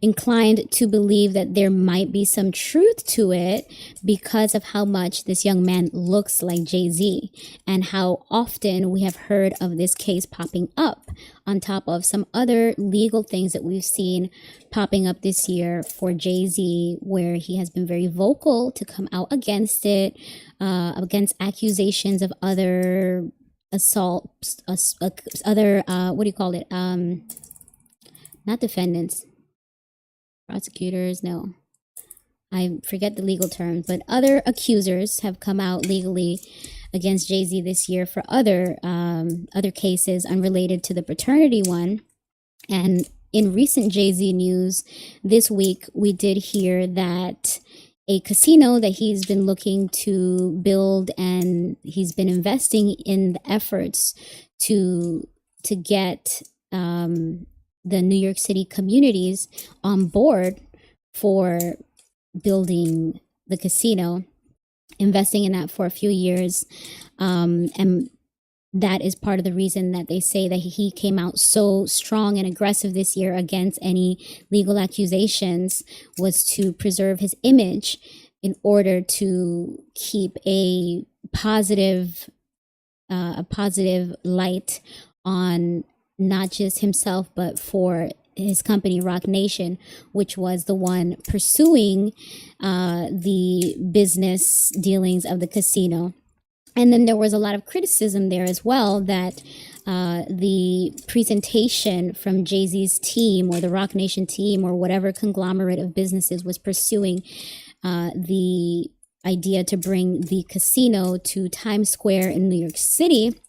inclined to believe that there might be some truth to it because of how much this young man looks like JayZ and how often we have heard of this case popping up on top of some other legal things that we've seen popping up this year for JayZ, where he has been very vocal to come out against it, against accusations of other assaults, other, what do you call it? Not defendants. Prosecutors, no, I forget the legal terms, but other accusers have come out legally against JayZ this year for other cases unrelated to the paternity one. And in recent JayZ news this week, we did hear that a casino that he's been looking to build, and he's been investing in the efforts to get the New York City communities on board for building the casino, investing in that for a few years. And that is part of the reason that they say that he came out so strong and aggressive this year against any legal accusations, was to preserve his image in order to keep a positive light on not just himself, but for his company, Roc Nation, which was the one pursuing the business dealings of the casino. And then there was a lot of criticism there as well that the presentation from JayZ's team, or the Roc Nation team, or whatever conglomerate of businesses was pursuing the idea to bring the casino to Times Square in New York City,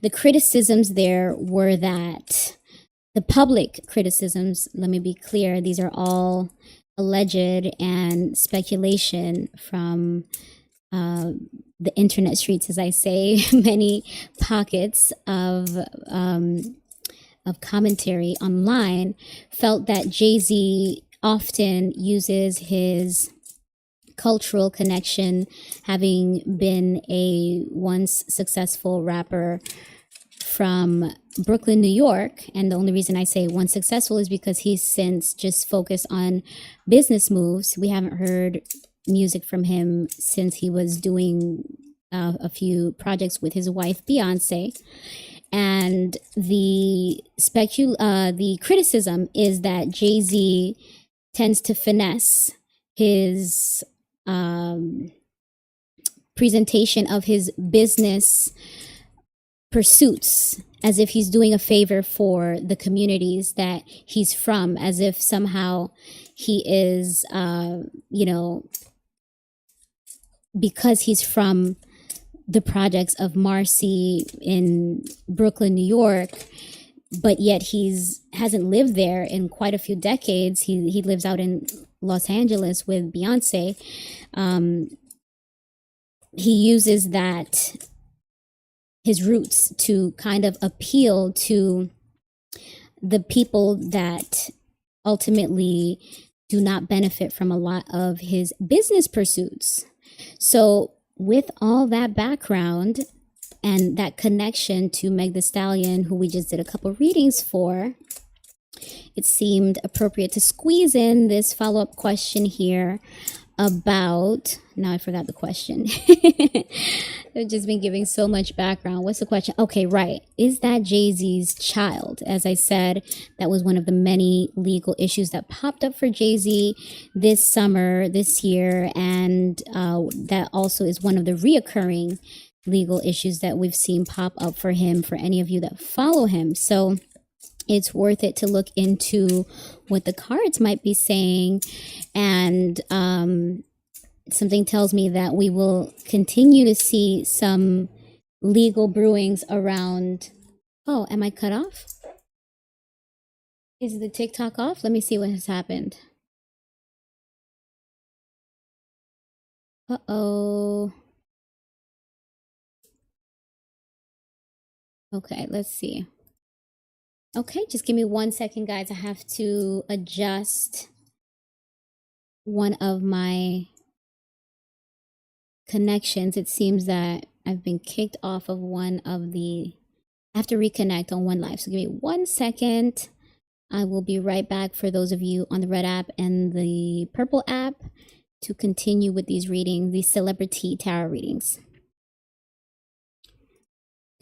the criticisms there were that the public criticisms, let me be clear, these are all alleged and speculation from the internet streets, as I say, many pockets of commentary online, felt that JayZ often uses his cultural connection, having been a once successful rapper from Brooklyn, New York. And the only reason I say once successful is because he's since just focused on business moves. We haven't heard music from him since he was doing a few projects with his wife Beyonce. And the criticism is that JayZ tends to finesse his presentation of his business pursuits as if he's doing a favor for the communities that he's from, as if somehow he is, because he's from the projects of Marcy in Brooklyn, New York, but yet hasn't lived there in quite a few decades. He lives out in Los Angeles with Beyonce. He uses that, his roots, to kind of appeal to the people that ultimately do not benefit from a lot of his business pursuits. So with all that background and that connection to Meg Thee Stallion, who we just did a couple readings for, it seemed appropriate to squeeze in this follow-up question here about, now I forgot the question. I've just been giving so much background. What's the question? Okay, right. Is that JayZ's child? As I said, that was one of the many legal issues that popped up for JayZ this summer, this year, and that also is one of the reoccurring legal issues that we've seen pop up for him, for any of you that follow him. So it's worth it to look into what the cards might be saying. And something tells me that we will continue to see some legal brewings around. Oh, am I cut off? Is the TikTok off? Let me see what has happened. Uh-oh. Okay, let's see. Okay, just give me 1 second, guys. I have to adjust one of my connections. It seems that I've been kicked off of one of the, I have to reconnect on one live. So give me 1 second. I will be right back for those of you on the red app and the purple app to continue with these readings, these CelebriTEA tarot readings.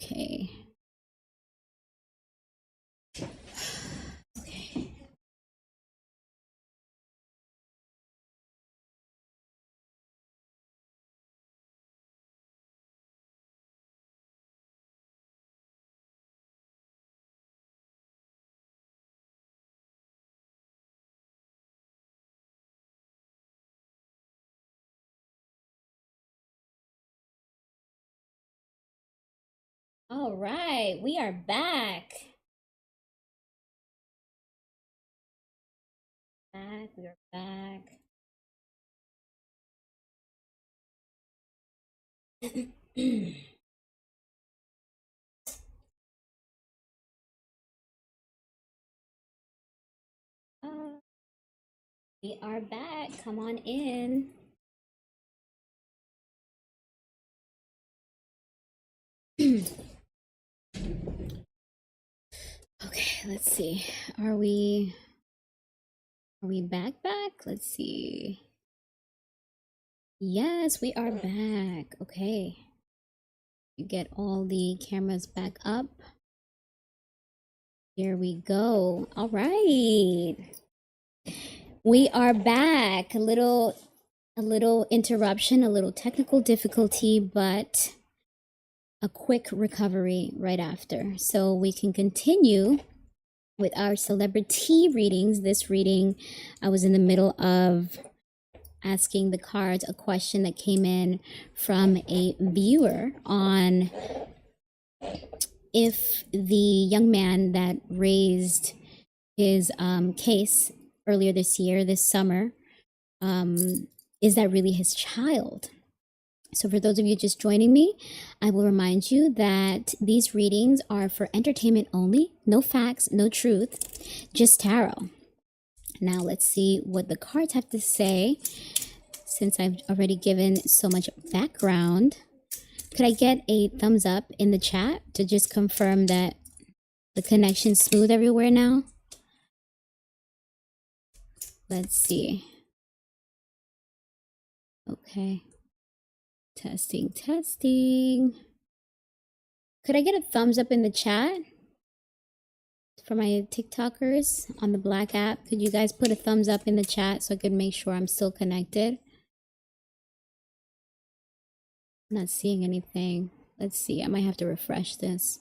Okay. All right, we are back. We are back. We are back. Come on in. Okay, let's see. Are we back? Let's see. Yes, we are back. Okay. You get all the cameras back up. Here we go. All right. We are back. A little interruption, a little technical difficulty, but a quick recovery right after. So we can continue with our CelebriTEA readings. This reading, I was in the middle of asking the cards a question that came in from a viewer on if the young man that raised his case earlier this summer, is that really his child? So for those of you just joining me, I will remind you that these readings are for entertainment only, no facts, no truth, just tarot. Now let's see what the cards have to say. Since I've already given so much background, could I get a thumbs up in the chat to just confirm that the connection's smooth everywhere now? Let's see. Okay. Testing. Could I get a thumbs up in the chat for my TikTokers on the Black app? Could you guys put a thumbs up in the chat so I could make sure I'm still connected? I'm not seeing anything. Let's see. I might have to refresh this.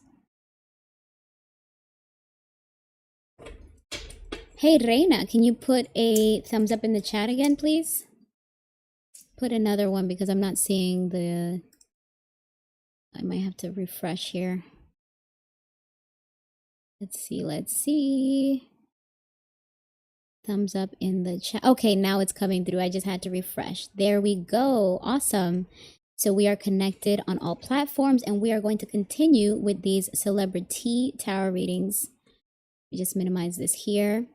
Hey, Reina, can you put a thumbs up in the chat again, please? Put another one because I'm not seeing the... I might have to refresh here. Let's see. Thumbs up in the chat. Okay, now it's coming through. I just had to refresh. There we go. Awesome. So we are connected on all platforms, and we are going to continue with these CelebriTEA tarot readings. We just minimize this here.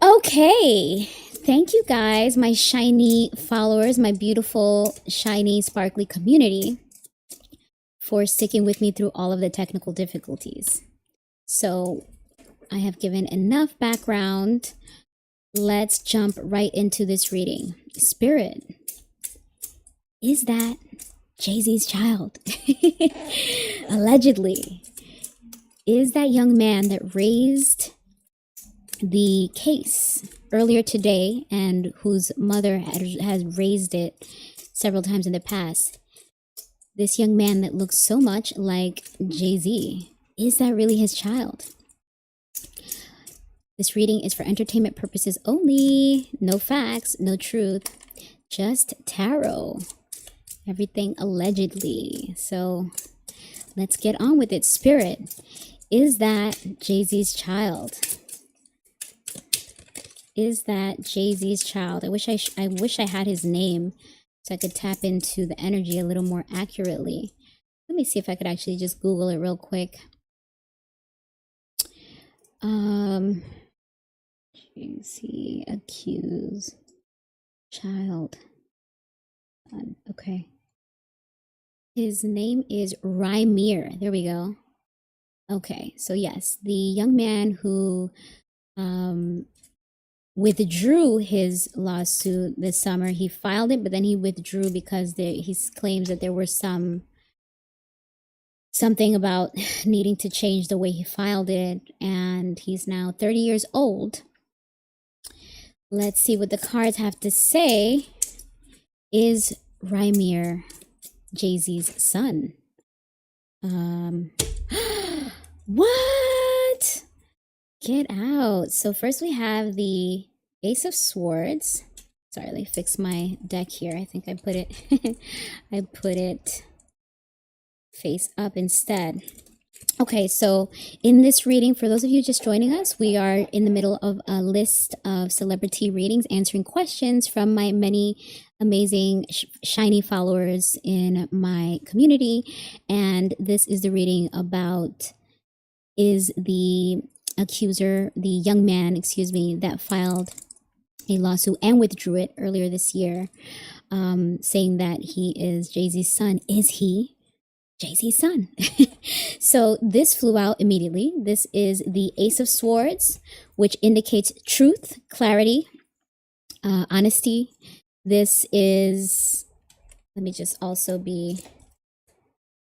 Okay. Thank you guys, my shiny followers, my beautiful, shiny, sparkly community, for sticking with me through all of the technical difficulties. So I have given enough background. Let's jump right into this reading. Spirit, is that JayZ's child? Allegedly. Is that young man that raised the case earlier today and whose mother has raised it several times in the past, this young man that looks so much like JayZ, is that really his child? This reading is for entertainment purposes only. No facts, no truth, just tarot. Everything allegedly. So let's get on with it. Spirit, is that JayZ's child? Is that JayZ's child? I wish I had his name so I could tap into the energy a little more accurately. Let me see if I could actually just Google it real quick. JayZ accused child. Okay. His name is Rymir. There we go. Okay, so yes, the young man who withdrew his lawsuit this summer. He filed it, but then he withdrew because he claims that there was something about needing to change the way he filed it, and he's now 30 years old. Let's see what the cards have to say. Is Rymir JayZ's son? What? Get out. So first we have the Ace of Swords. Sorry, let me fix my deck here. I think I put it I put it face up instead. Okay, so in this reading, for those of you just joining us, we are in the middle of a list of CelebriTEA readings, answering questions from my many amazing shiny followers in my community. And this is the reading about, is the accuser, the young man, that filed a lawsuit and withdrew it earlier this year, saying that he is JayZ's son. Is he JayZ's son. So this flew out immediately. This is the Ace of Swords, which indicates truth, clarity, honesty. This is, let me just also be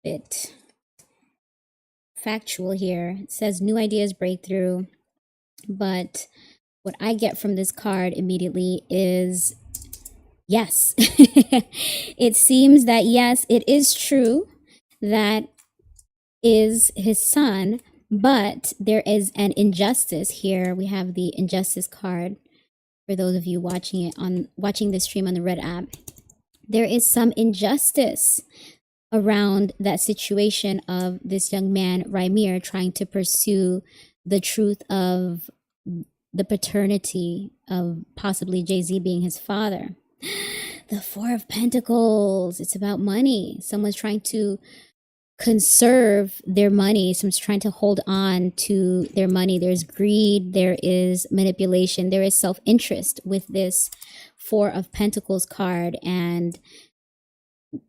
a bit factual here. It says new ideas, breakthrough. But what I get from this card immediately is yes. It seems that yes, it is true that is his son, but there is an injustice here. We have the injustice card for those of you watching this stream on the Red app. There is some injustice around that situation of this young man, Rymir, trying to pursue the truth of the paternity of possibly JayZ being his father. The Four of Pentacles, it's about money. Someone's trying to conserve their money. Someone's trying to hold on to their money. There's greed, there is manipulation, there is self-interest with this Four of Pentacles card. And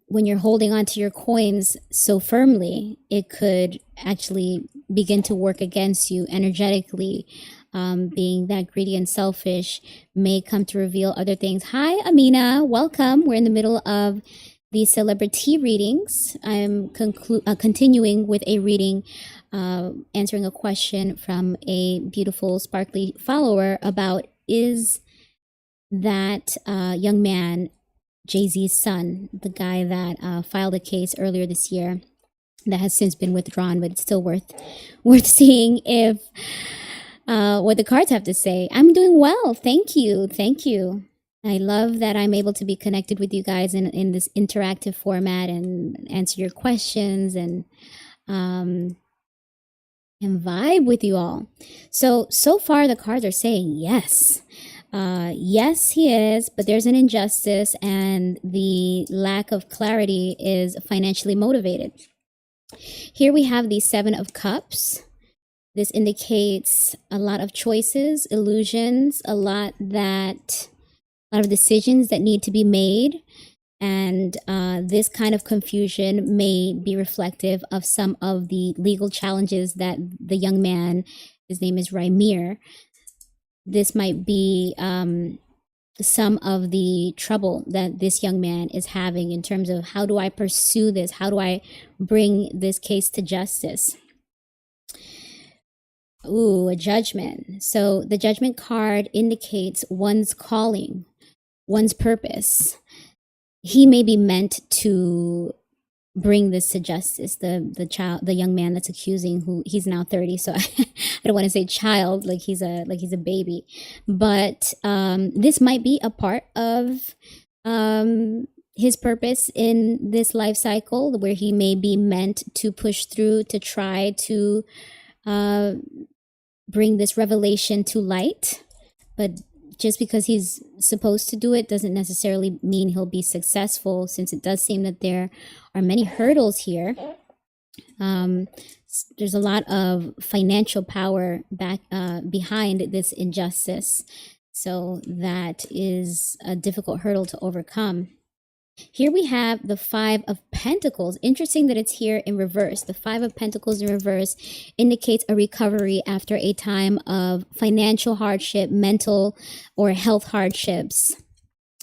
when you're holding on to your coins so firmly, it could actually begin to work against you energetically. Being that greedy and selfish may come to reveal other things. Hi, Amina. Welcome. We're in the middle of the CelebriTEA readings. I'm continuing with a reading, answering a question from a beautiful, sparkly follower about, is that young man JayZ's son, the guy that filed a case earlier this year that has since been withdrawn, but it's still worth seeing if what the cards have to say. I'm doing well. Thank you. Thank you. I love that I'm able to be connected with you guys in this interactive format and answer your questions and vibe with you all. So far the cards are saying yes. Yes, he is, but there's an injustice and the lack of clarity is financially motivated. Here we have the Seven of Cups. This indicates a lot of choices, illusions, a lot of decisions that need to be made. And this kind of confusion may be reflective of some of the legal challenges that the young man, his name is Rymir, this might be some of the trouble that this young man is having in terms of, how do I pursue this? How do I bring this case to justice? Ooh, a Judgment. So the Judgment card indicates one's calling, one's purpose. He may be meant to bring this to justice. The young man that's accusing, who he's now 30, so I don't want to say child, like he's a baby, but this might be a part of his purpose in this life cycle, where he may be meant to push through to try to bring this revelation to light. But just because he's supposed to do it doesn't necessarily mean he'll be successful, since it does seem that there are many hurdles here. There's a lot of financial power behind this injustice. So that is a difficult hurdle to overcome. Here we have the Five of Pentacles. Interesting that it's here in reverse. The Five of Pentacles in reverse indicates a recovery after a time of financial hardship, mental or health hardships.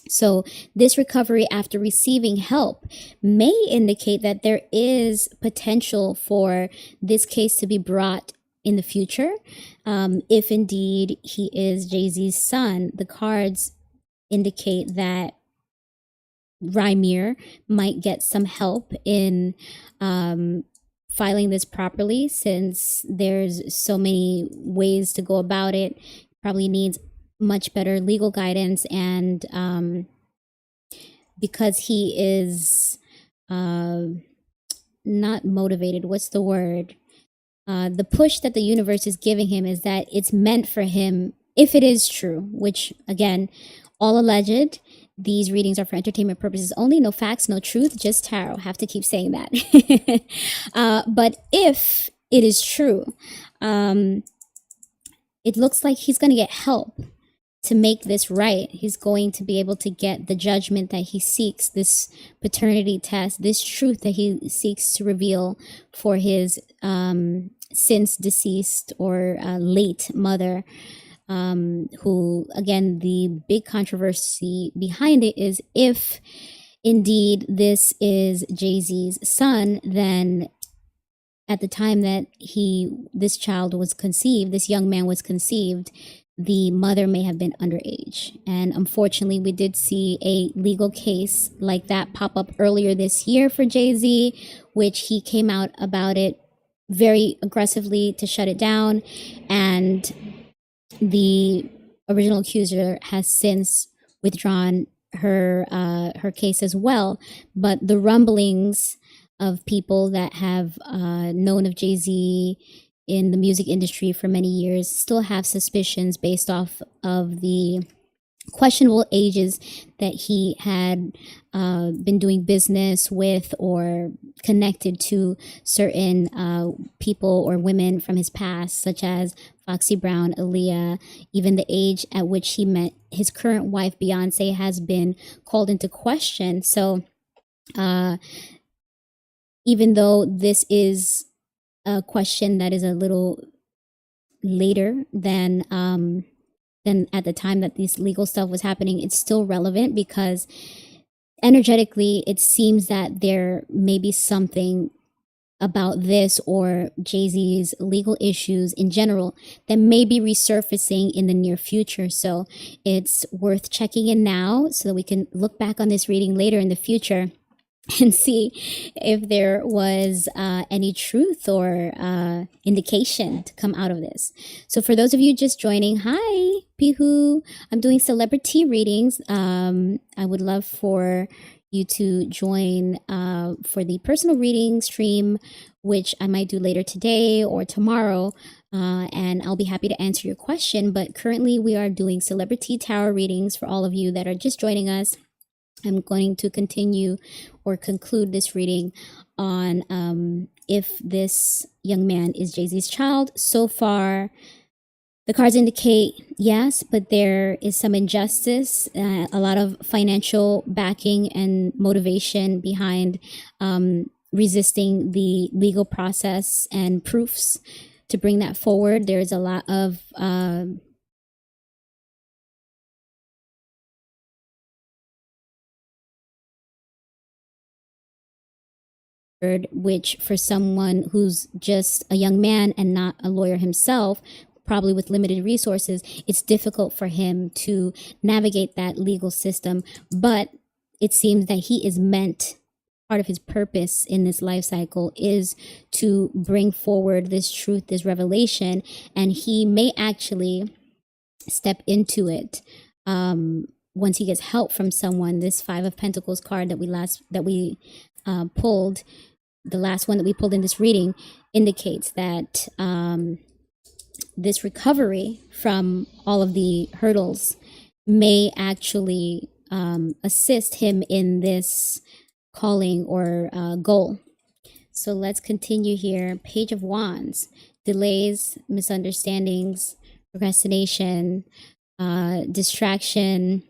So this recovery after receiving help may indicate that there is potential for this case to be brought in the future. If indeed he is JayZ's son, the cards indicate that Rymir might get some help in filing this properly, since there's so many ways to go about it. Probably needs much better legal guidance, and because he is not motivated, what's the word? The push that the universe is giving him is that it's meant for him, if it is true, which again, all alleged. These readings are for entertainment purposes only. No facts, no truth, just tarot. Have to keep saying that. But if it is true, it looks like he's going to get help to make this right. He's going to be able to get the judgment that he seeks, this paternity test, this truth that he seeks to reveal for his since deceased or late mother, who, again, the big controversy behind it is if indeed this is JayZ's son, then at the time that this child was conceived, this young man was conceived, the mother may have been underage. And unfortunately, we did see a legal case like that pop up earlier this year for JayZ, which he came out about it very aggressively to shut it down. And the original accuser has since withdrawn her case as well. But the rumblings of people that have known of JayZ in the music industry for many years still have suspicions based off of the questionable ages that he had been doing business with or connected to certain people or women from his past, such as Foxy Brown, Aaliyah. Even the age at which he met his current wife, Beyonce, has been called into question. So even though this is a question that is a little later than at the time that this legal stuff was happening, it's still relevant because energetically it seems that there may be something about this or JayZ's legal issues in general that may be resurfacing in the near future. So it's worth checking in now so that we can look back on this reading later in the future and see if there was any truth or indication to come out of this. So for those of you just joining, hi, Pihu. I'm doing CelebriTEA readings. I would love for you to join for the personal reading stream, which I might do later today or tomorrow. And I'll be happy to answer your question. But currently we are doing CelebriTEA tarot readings for all of you that are just joining us. I'm going to continue or conclude this reading on if this young man is JayZ's child. So far, the cards indicate yes, but there is some injustice, a lot of financial backing and motivation behind resisting the legal process and proofs to bring that forward. There is a lot of which for someone who's just a young man and not a lawyer himself, probably with limited resources, it's difficult for him to navigate that legal system. But it seems that he is meant, part of his purpose in this life cycle is to bring forward this truth, this revelation, and he may actually step into it once he gets help from someone. This Five of Pentacles card that we pulled, the last one that we pulled in this reading, indicates that this recovery from all of the hurdles may actually assist him in this calling or goal. So let's continue here. Page of Wands, delays, misunderstandings, procrastination, distraction,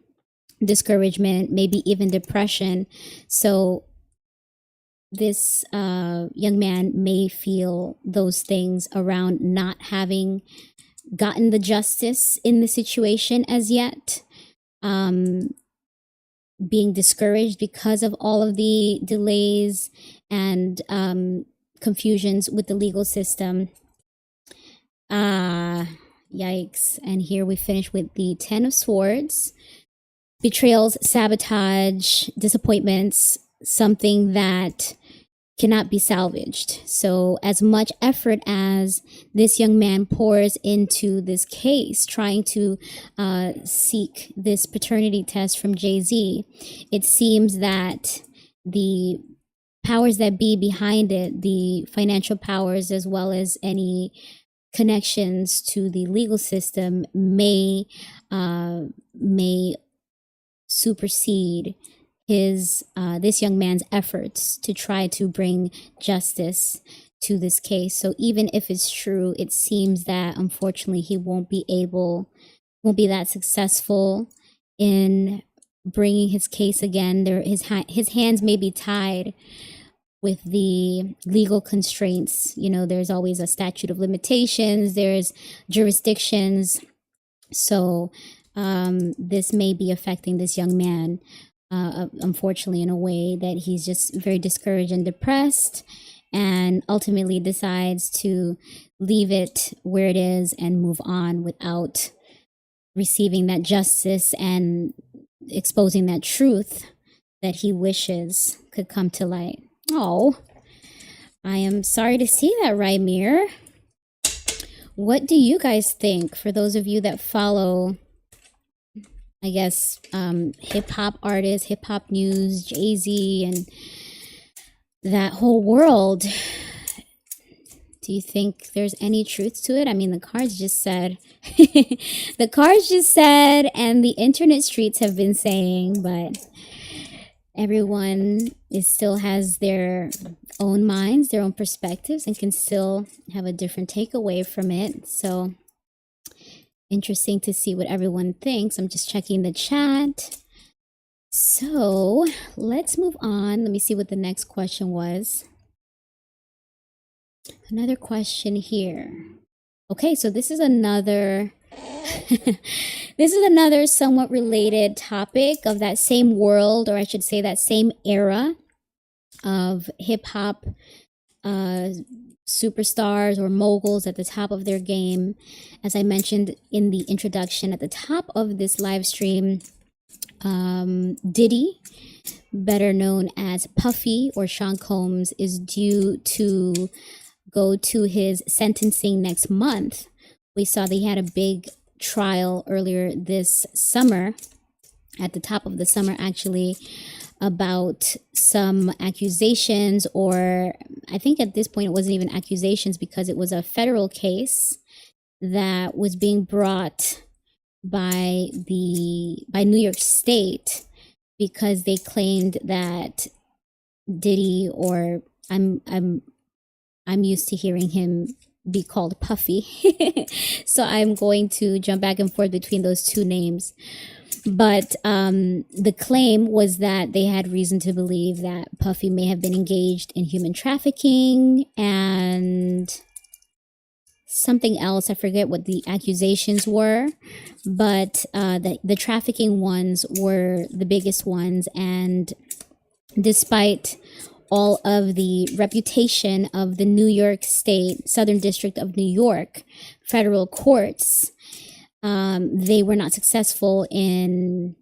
discouragement, maybe even depression. So this young man may feel those things around not having gotten the justice in the situation as yet, being discouraged because of all of the delays and confusions with the legal system. Yikes. And here we finish with the Ten of Swords. Betrayals, sabotage, disappointments, something that cannot be salvaged. So as much effort as this young man pours into this case, trying to seek this paternity test from JayZ, it seems that the powers that be behind it, the financial powers as well as any connections to the legal system, may supersede this young man's efforts to try to bring justice to this case. So even if it's true, it seems that unfortunately he won't be able won't be that successful in bringing his case again. His hands may be tied with the legal constraints. You know, there's always a statute of limitations, there's jurisdictions. So this may be affecting this young man, unfortunately, in a way that he's just very discouraged and depressed, and ultimately decides to leave it where it is and move on without receiving that justice and exposing that truth that he wishes could come to light. Oh, I am sorry to see that, Rymir. What do you guys think? For those of you that follow, I guess, hip-hop artists, hip-hop news, JayZ, and that whole world, do you think there's any truth to it? I mean, the cards just said, the cards just said, and the internet streets have been saying, but everyone still has their own minds, their own perspectives, and can still have a different takeaway from it. So interesting to see what everyone thinks. I'm just checking the chat. So let's move on. Let me see what the next question was. Another question here. Okay, so this is another this is another somewhat related topic of that same world, or I should say that same era of hip-hop superstars or moguls at the top of their game. As I mentioned in the introduction, at the top of this live stream, Diddy, better known as Puffy or Sean Combs, is due to go to his sentencing next month. We saw that he had a big trial earlier this summer, at the top of the summer actually, about some accusations, or I think at this point it wasn't even accusations because it was a federal case that was being brought by New York State, because they claimed that Diddy, or I'm used to hearing him be called Puffy. So I'm going to jump back and forth between those two names. But the claim was that they had reason to believe that Puffy may have been engaged in human trafficking and something else. I forget what the accusations were, but the trafficking ones were the biggest ones. And despite all of the reputation of the New York State, Southern District of New York federal courts, they were not successful in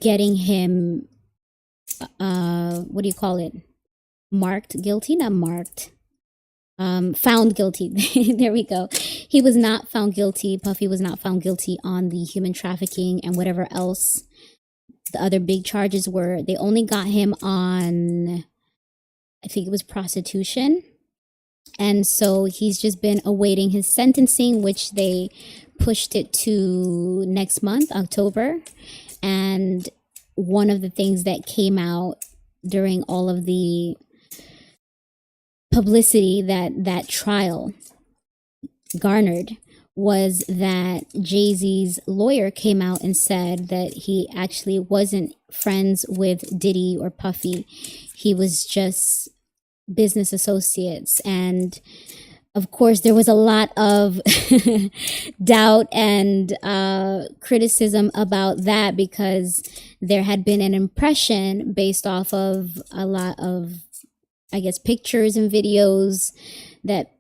getting him, what do you call it? Marked guilty? Not marked. Found guilty. There we go. He was not found guilty. Puffy was not found guilty on the human trafficking and whatever else the other big charges were. They only got him on, I think it was prostitution. And so he's just been awaiting his sentencing, which they pushed it to next month, October. And one of the things that came out during all of the publicity that trial garnered was that JayZ's lawyer came out and said that he actually wasn't friends with Diddy or Puffy. He was just business associates. And of course, there was a lot of doubt and criticism about that, because there had been an impression based off of a lot of, I guess, pictures and videos that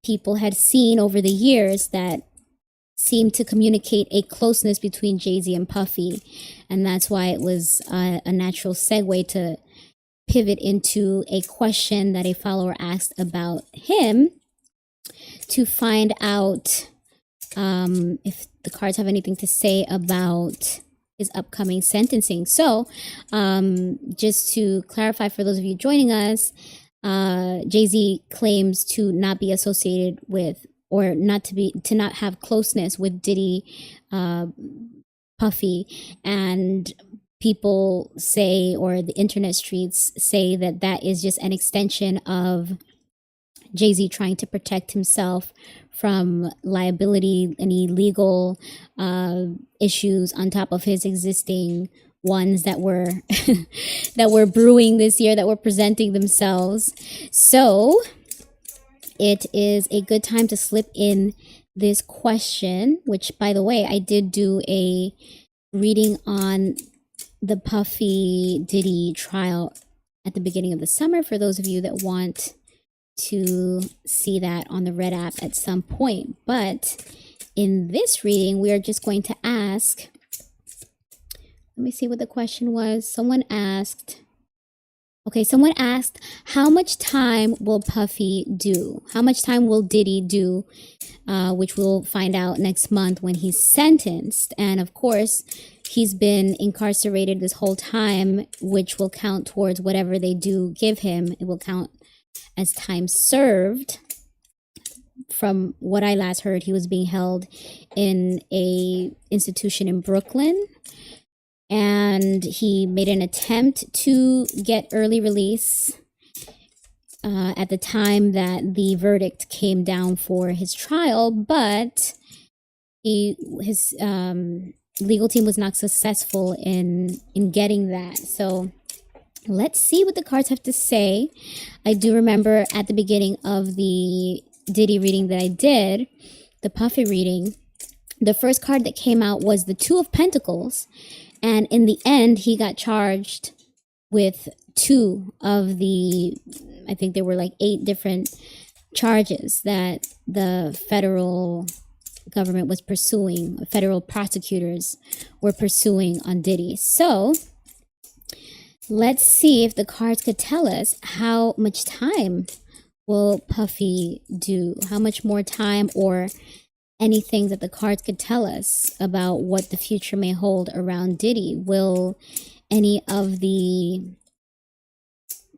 people had seen over the years that seemed to communicate a closeness between JayZ and Puffy. And that's why it was a natural segue to pivot into a question that a follower asked about him, to find out if the cards have anything to say about his upcoming sentencing. So just to clarify for those of you joining us, JayZ claims to not be associated with, or to not have closeness with Diddy, Puffy, and people say, or the internet streets say, that that is just an extension of JayZ trying to protect himself from liability, any legal issues on top of his existing ones that were that were brewing this year, that were presenting themselves. So it is a good time to slip in this question, which, by the way, I did do a reading on the Puffy Diddy trial at the beginning of the summer for those of you that want to see that on the Red app at some point. But in this reading, we are just going to ask, let me see what the question was. Someone asked, how much time will Puffy do? How much time will Diddy do? Which we'll find out next month when he's sentenced. And of course, he's been incarcerated this whole time, which will count towards whatever they do give him. It will count as time served. From what I last heard, he was being held in a institution in Brooklyn, and he made an attempt to get early release at the time that the verdict came down for his trial, but his legal team was not successful in getting that. So let's see what the cards have to say. I do remember at the beginning of the Diddy reading that I did, the Puffy reading, the first card that came out was the Two of Pentacles. And in the end, he got charged with 2 of the, I think there were like 8 different charges that the federal government was pursuing, federal prosecutors were pursuing on Diddy. So let's see if the cards could tell us how much time will Puffy do, how much more time, or anything that the cards could tell us about what the future may hold around Diddy. Will any of the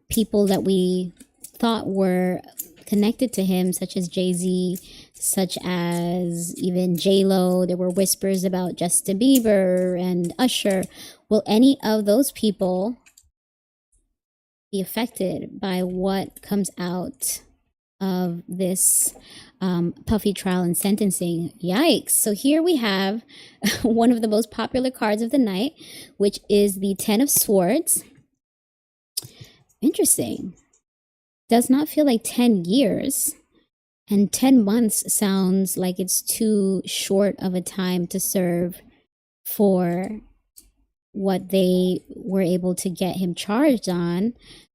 people that we thought were connected to him, such as JayZ, such as even JLo, there were whispers about Justin Bieber and Usher, will any of those people be affected by what comes out of this Puffy trial and sentencing? Yikes. So here we have one of the most popular cards of the night, which is the 10 of Swords. Interesting. Does not feel like 10 years. And 10 months sounds like it's too short of a time to serve for what they were able to get him charged on.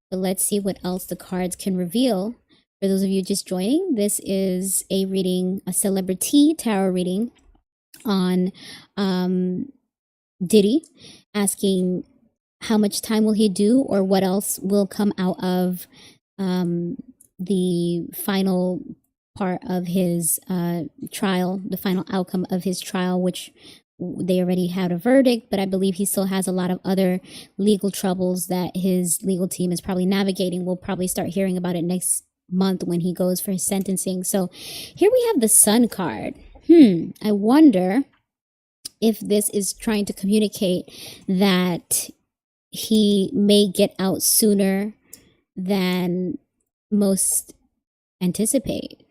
But let's see what else the cards can reveal. For those of you just joining, this is a reading, a CelebriTEA tarot reading on Diddy, asking how much time will he do, or what else will come out of the final part of his trial, the final outcome of his trial, which they already had a verdict, but I believe he still has a lot of other legal troubles that his legal team is probably navigating. We'll probably start hearing about it next month when he goes for his sentencing. So here we have the Sun card. I wonder if this is trying to communicate that he may get out sooner than most anticipate.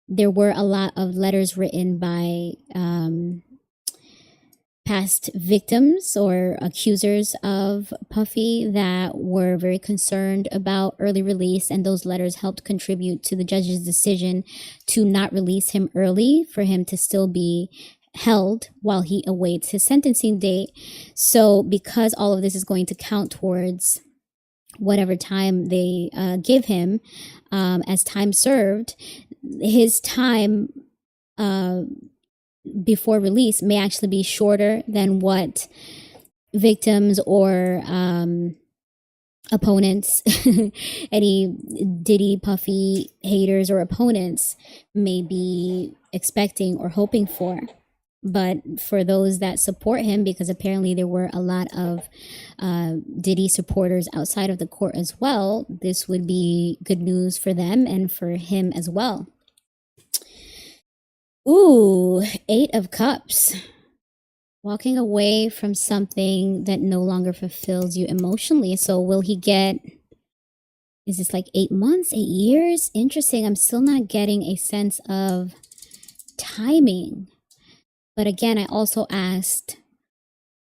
There were a lot of letters written by past victims or accusers of Puffy that were very concerned about early release, and those letters helped contribute to the judge's decision to not release him early, for him to still be held while he awaits his sentencing date. So because all of this is going to count towards whatever time they give him as time served, his time before release may actually be shorter than what victims or opponents, any Diddy, Puffy haters or opponents may be expecting or hoping for. But for those that support him, because apparently there were a lot of Diddy supporters outside of the court as well, this would be good news for them and for him as well. Ooh, 8 of Cups. Walking away from something that no longer fulfills you emotionally. So will he get, is this like 8 months, 8 years? Interesting. I'm still not getting a sense of timing. But again, I also asked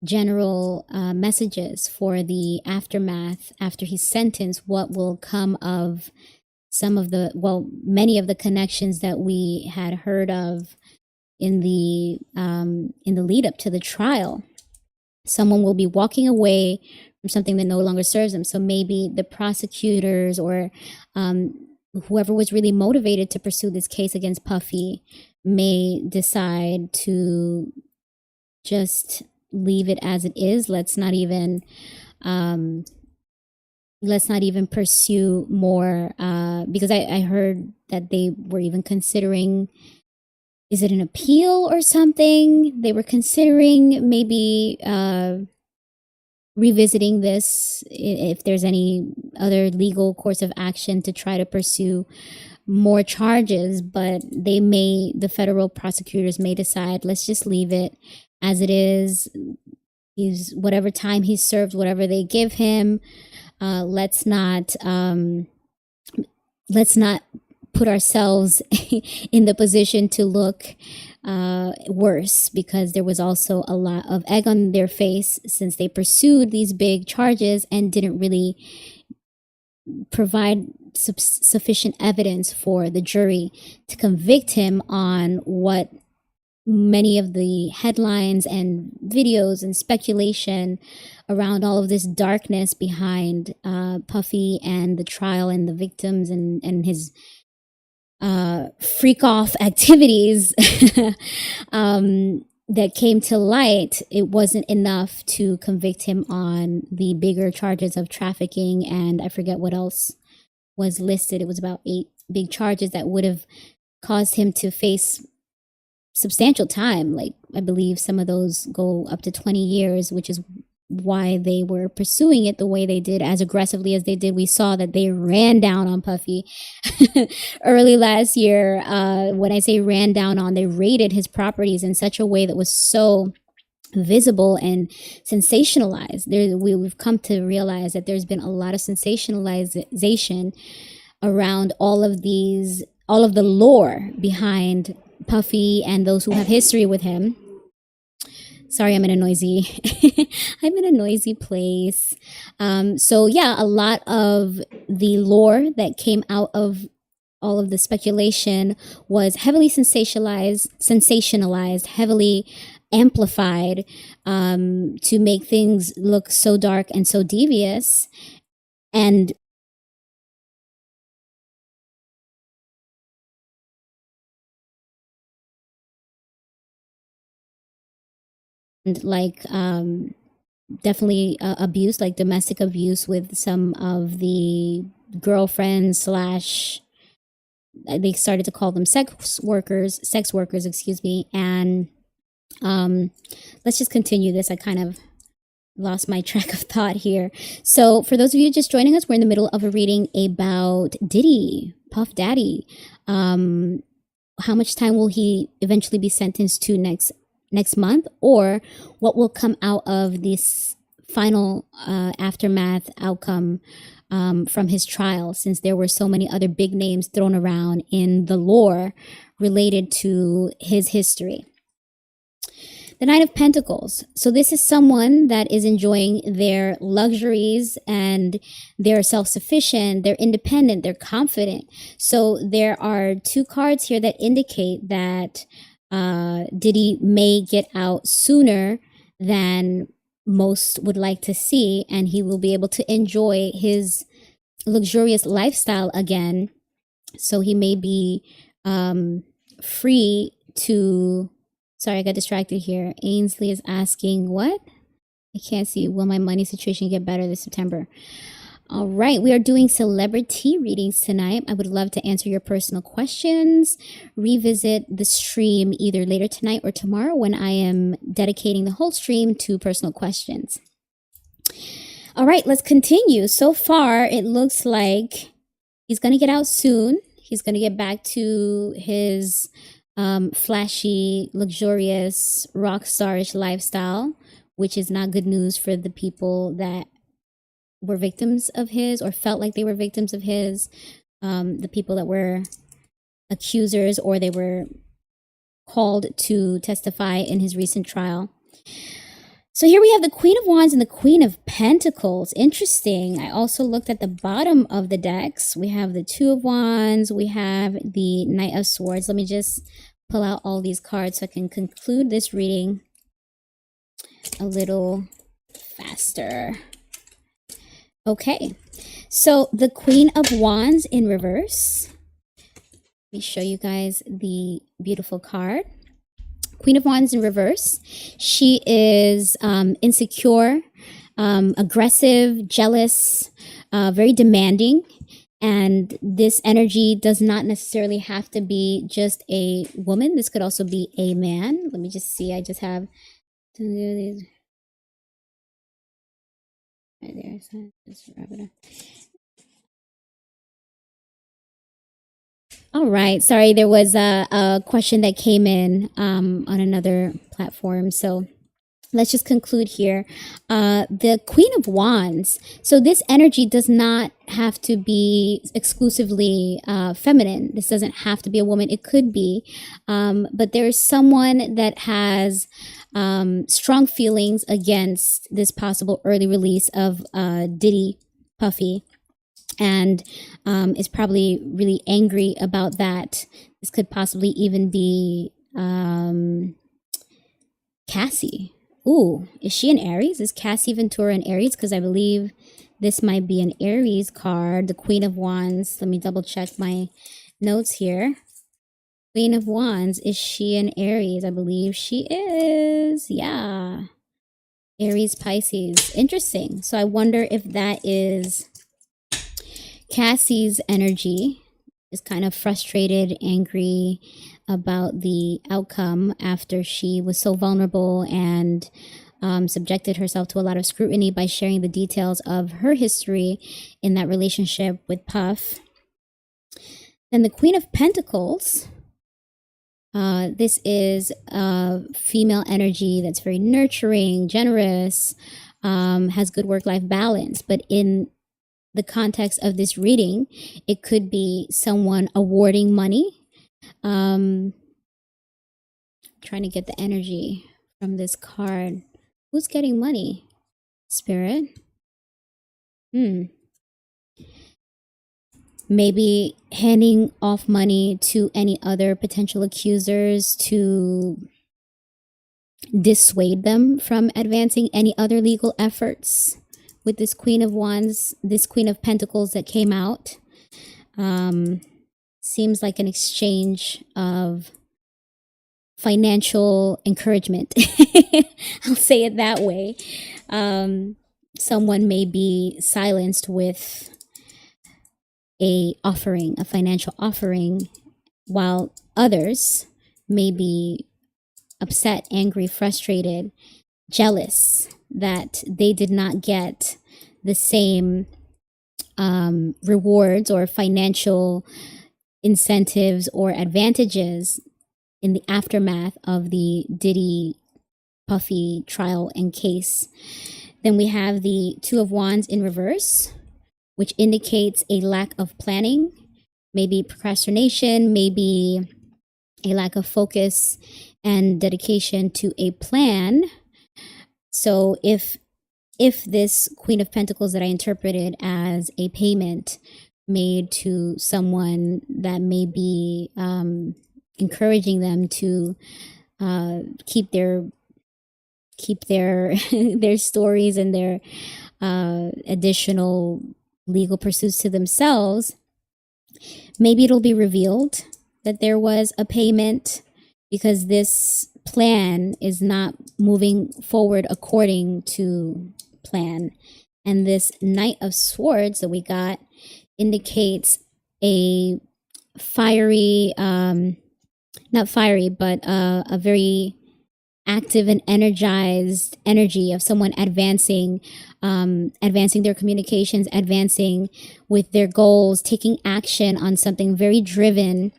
general messages for the aftermath after he's sentenced. What will come of many of the connections that we had heard of in the lead up to the trial? Someone will be walking away from something that no longer serves them. So maybe the prosecutors or whoever was really motivated to pursue this case against Puffy may decide to just leave it as it is. Let's not even pursue more, because I heard that they were even considering, is it an appeal or something? They were considering maybe revisiting this if there's any other legal course of action to try to pursue more charges, but the federal prosecutors may decide, let's just leave it as it is. He's whatever time he's served, whatever they give him. Let's not put ourselves in the position to look worse, because there was also a lot of egg on their face since they pursued these big charges and didn't really provide sufficient evidence for the jury to convict him on what many of the headlines and videos and speculation around all of this darkness behind Puffy and the trial and the victims and his freak off activities that came to light. It wasn't enough to convict him on the bigger charges of trafficking, and I forget what else was listed. It was about 8 big charges that would have caused him to face substantial time. Like, I believe some of those go up to 20 years, which is why they were pursuing it the way they did, as aggressively as they did. We saw that they ran down on Puffy early last year. When I say ran down on, they raided his properties in such a way that was so visible and sensationalized. We've come to realize that there's been a lot of sensationalization around all of the lore behind Puffy and those who have history with him. Sorry, I'm in a noisy place. So yeah, a lot of the lore that came out of all of the speculation was heavily sensationalized, heavily amplified, to make things look so dark and so devious. And like definitely abuse, like domestic abuse with some of the girlfriends slash, they started to call them sex workers, excuse me. And let's just continue this. I kind of lost my track of thought here. So for those of you just joining us, we're in the middle of a reading about Diddy, Puff Daddy. How much time will he eventually be sentenced to next month, or what will come out of this final aftermath outcome from his trial, since there were so many other big names thrown around in the lore related to his history. The Knight of Pentacles. So this is someone that is enjoying their luxuries and they're self-sufficient, they're independent, they're confident. So there are 2 cards here that indicate that Diddy may get out sooner than most would like to see, and he will be able to enjoy his luxurious lifestyle again. So he may be free to... Sorry, I got distracted here. Ainsley is asking, what? I can't see. Will my money situation get better this September? All right, we are doing celebrity readings tonight. I would love to answer your personal questions. Revisit the stream either later tonight or tomorrow when I am dedicating the whole stream to personal questions. All right, let's continue. So far, it looks like he's going to get out soon. He's going to get back to his flashy, luxurious, rock starish lifestyle, which is not good news for the people that were victims of his or felt like they were victims of his, the people that were accusers or they were called to testify in his recent trial. So here we have the Queen of Wands and the Queen of Pentacles. Interesting. I also looked at the bottom of the decks. We have the Two of Wands. We have the Knight of Swords. Let me just pull out all these cards so I can conclude this reading a little faster. Okay. So the Queen of Wands in reverse. Let me show you guys the beautiful card. Queen of Wands in reverse. She is insecure, aggressive, jealous, very demanding. And this energy does not necessarily have to be just a woman. This could also be a man. Let me just see. I just have right there. So just wrap it up. All right. Sorry, there was a question that came in on another platform. So let's just conclude here. The Queen of Wands. So this energy does not have to be exclusively feminine. This doesn't have to be a woman. It could be. But there's someone that has strong feelings against this possible early release of Diddy, Puffy, and is probably really angry about that. This could possibly even be Cassie. Ooh, is she an Aries? Is Cassie Ventura an Aries? Because I believe this might be an Aries card. The Queen of Wands. Let me double check my notes here. Queen of Wands. Is she an Aries? I believe she is. Yeah. Aries, Pisces. Interesting. So I wonder if that is Cassie's energy, is kind of frustrated, angry about the outcome after she was so vulnerable and subjected herself to a lot of scrutiny by sharing the details of her history in that relationship with Puff. Then the Queen of Pentacles. This is female energy that's very nurturing, generous, has good work-life balance, but in the context of this reading, it could be someone awarding money. Trying to get the energy from this card. Who's getting money? Spirit? Maybe handing off money to any other potential accusers to dissuade them from advancing any other legal efforts. With this Queen of Wands, this Queen of Pentacles that came out, seems like an exchange of financial encouragement. I'll say it that way. Someone may be silenced with a financial offering, while others may be upset, angry, frustrated, jealous that they did not get the same rewards or financial incentives or advantages in the aftermath of the Diddy Puffy trial and case. Then we have the Two of Wands in reverse, which indicates a lack of planning, maybe procrastination, maybe a lack of focus and dedication to a plan. So if this Queen of Pentacles that I interpreted as a payment made to someone that may be encouraging them to keep their their stories and their additional legal pursuits to themselves, maybe it'll be revealed that there was a payment because this plan is not moving forward according to plan. And this Knight of Swords that we got indicates a fiery, not fiery, but a very active and energized energy of someone advancing their communications, advancing with their goals, taking action on something very driven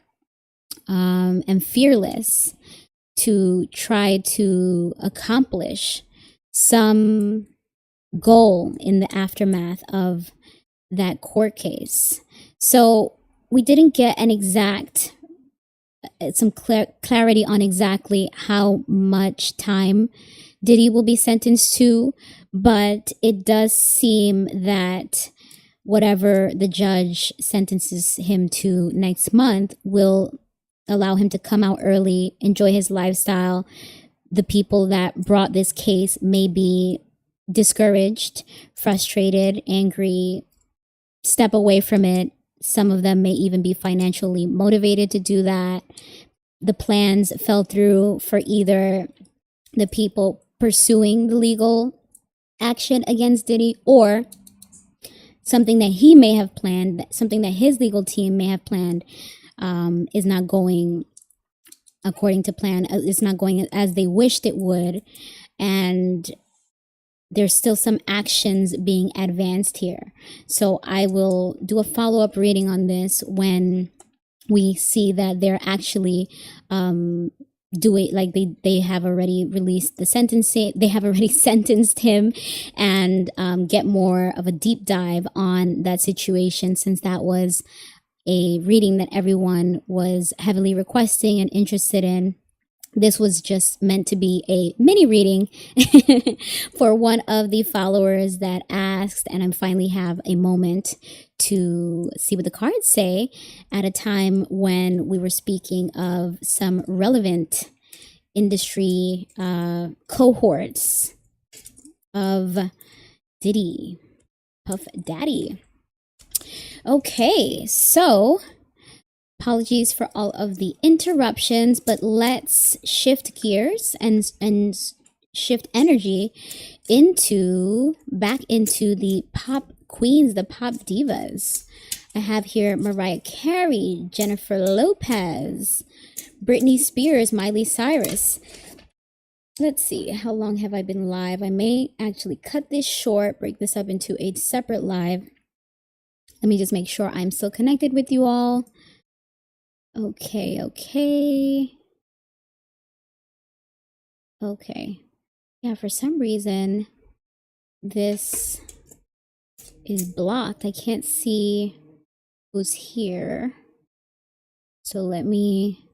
and fearless to try to accomplish some goal in the aftermath of that court case. So we didn't get an exact some clarity on exactly how much time Diddy will be sentenced to, but it does seem that whatever the judge sentences him to next month will allow him to come out early, enjoy his lifestyle. The people that brought this case may be discouraged, frustrated, angry, step away from it. Some of them may even be financially motivated to do that. The plans fell through for either the people pursuing the legal action against Diddy, or something that he may have planned, something that his legal team may have planned, is not going according to plan. It's not going as they wished it would. And there's still some actions being advanced here. So I will do a follow-up reading on this when we see that they're actually doing, like they have already released the sentencing, they have already sentenced him, and get more of a deep dive on that situation, since that was a reading that everyone was heavily requesting and interested in. This was just meant to be a mini reading for one of the followers that asked, and I finally have a moment to see what the cards say at a time when we were speaking of some relevant industry cohorts of Diddy, Puff Daddy. Okay, so apologies for all of the interruptions, but let's shift gears and shift energy back into the pop queens, the pop divas. I have here Mariah Carey, Jennifer Lopez, Britney Spears, Miley Cyrus. Let's see, how long have I been live? I may actually cut this short, break this up into a separate live. Let me just make sure I'm still connected with you all. Okay. Yeah, for some reason, this is blocked. I can't see who's here. So let me...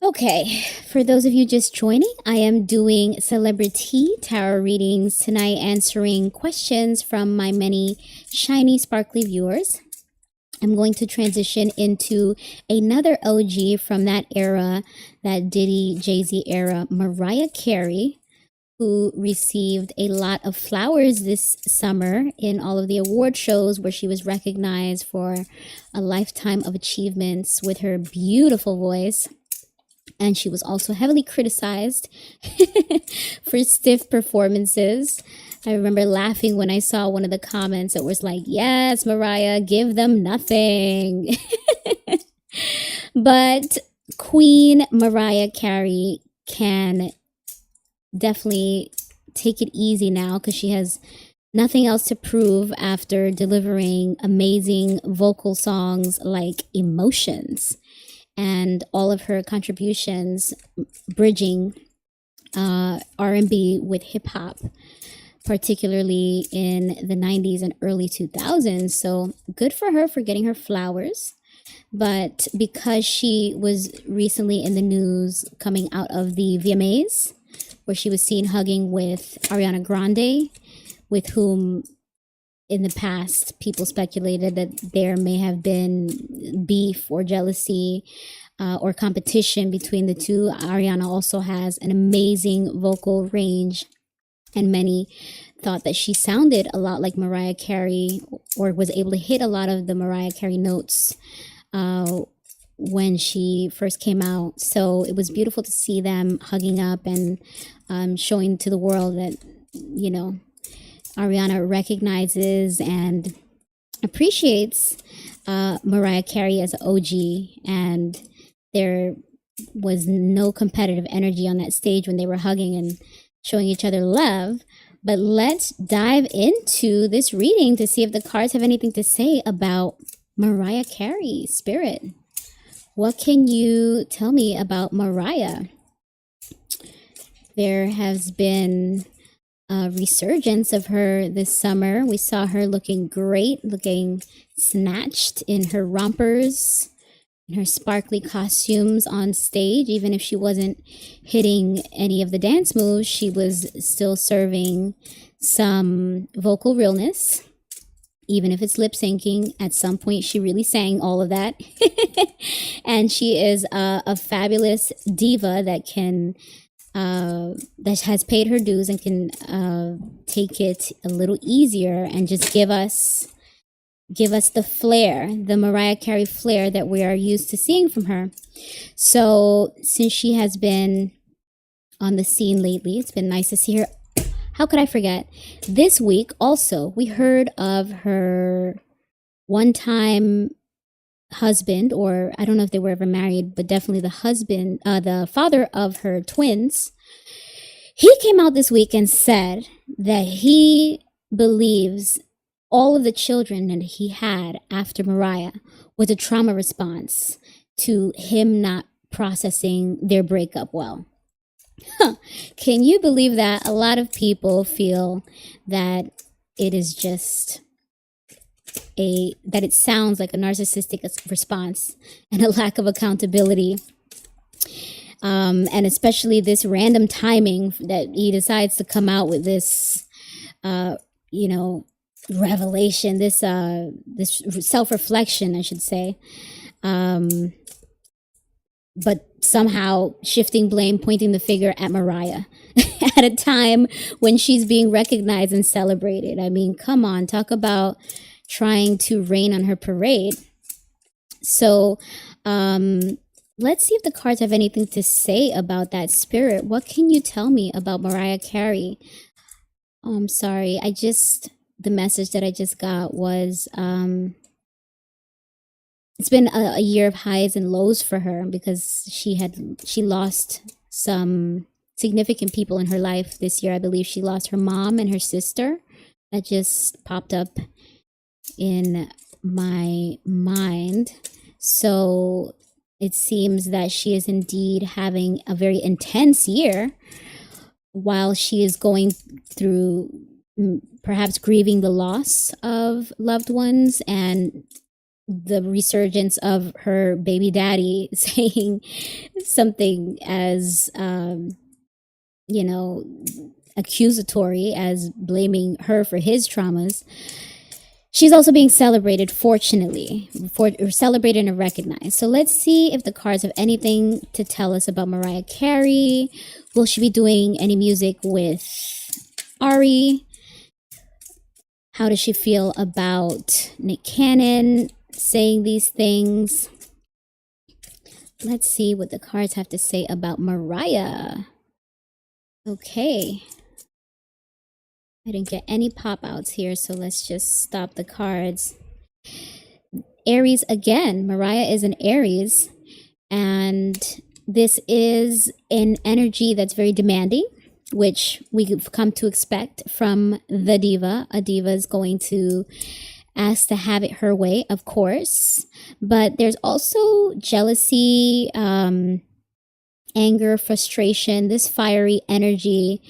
Okay, for those of you just joining, I am doing CelebriTEA tarot readings tonight, answering questions from my many shiny, sparkly viewers. I'm going to transition into another OG from that era, that Diddy JayZ era, Mariah Carey, who received a lot of flowers this summer in all of the award shows where she was recognized for a lifetime of achievements with her beautiful voice. And she was also heavily criticized for stiff performances. I remember laughing when I saw one of the comments that was like, yes, Mariah, give them nothing. But Queen Mariah Carey can definitely take it easy now, because she has nothing else to prove after delivering amazing vocal songs like Emotions, and all of her contributions bridging R&B with hip hop, particularly in the 90s and early 2000s. So good for her for getting her flowers. But because she was recently in the news coming out of the VMAs, where she was seen hugging with Ariana Grande, with whom in the past people speculated that there may have been beef or jealousy or competition between the two. Ariana also has an amazing vocal range, and many thought that she sounded a lot like Mariah Carey, or was able to hit a lot of the Mariah Carey notes when she first came out. So it was beautiful to see them hugging up and showing to the world that, you know, Ariana recognizes and appreciates Mariah Carey as an OG, and there was no competitive energy on that stage when they were hugging and showing each other love. But let's dive into this reading to see if the cards have anything to say about Mariah Carey. Spirit, what can you tell me about Mariah? There has been resurgence of her this summer. We saw her looking great, looking snatched in her rompers, in her sparkly costumes on stage. Even if she wasn't hitting any of the dance moves, she was still serving some vocal realness. Even if it's lip syncing, at some point she really sang all of that. And she is a fabulous diva that can that has paid her dues and can take it a little easier and just give us the flair, the Mariah Carey flair that we are used to seeing from her. So since she has been on the scene lately, it's been nice to see her. How could I forget? This week also, we heard of her one-time husband, or I don't know if they were ever married, but definitely the husband, the father of her twins. He came out this week and said that he believes all of the children that he had after Mariah was a trauma response to him not processing their breakup well. Can you believe that? A lot of people feel that it is just that it sounds like a narcissistic response and a lack of accountability. And especially this random timing that he decides to come out with this, revelation, this self-reflection, I should say. But somehow shifting blame, pointing the finger at Mariah at a time when she's being recognized and celebrated. I mean, come on, talk about trying to rain on her parade. So let's see if the cards have anything to say about that spirit. What can you tell me about Mariah Carey? Oh, I'm sorry. The message that I just got was, it's been a year of highs and lows for her because she lost some significant people in her life this year. I believe she lost her mom and her sister. That just popped up in my mind. So it seems that she is indeed having a very intense year while she is going through perhaps grieving the loss of loved ones and the resurgence of her baby daddy saying something as, accusatory as blaming her for his traumas. She's also being celebrated, fortunately, celebrated and recognized. So let's see if the cards have anything to tell us about Mariah Carey. Will she be doing any music with Ari? How does she feel about Nick Cannon saying these things? Let's see what the cards have to say about Mariah. Okay. I didn't get any pop outs here, so let's just stop the cards. Aries again. Mariah is an Aries, and this is an energy that's very demanding, which we've come to expect from the diva. A diva is going to ask to have it her way, of course, but there's also jealousy, anger, frustration, this fiery energy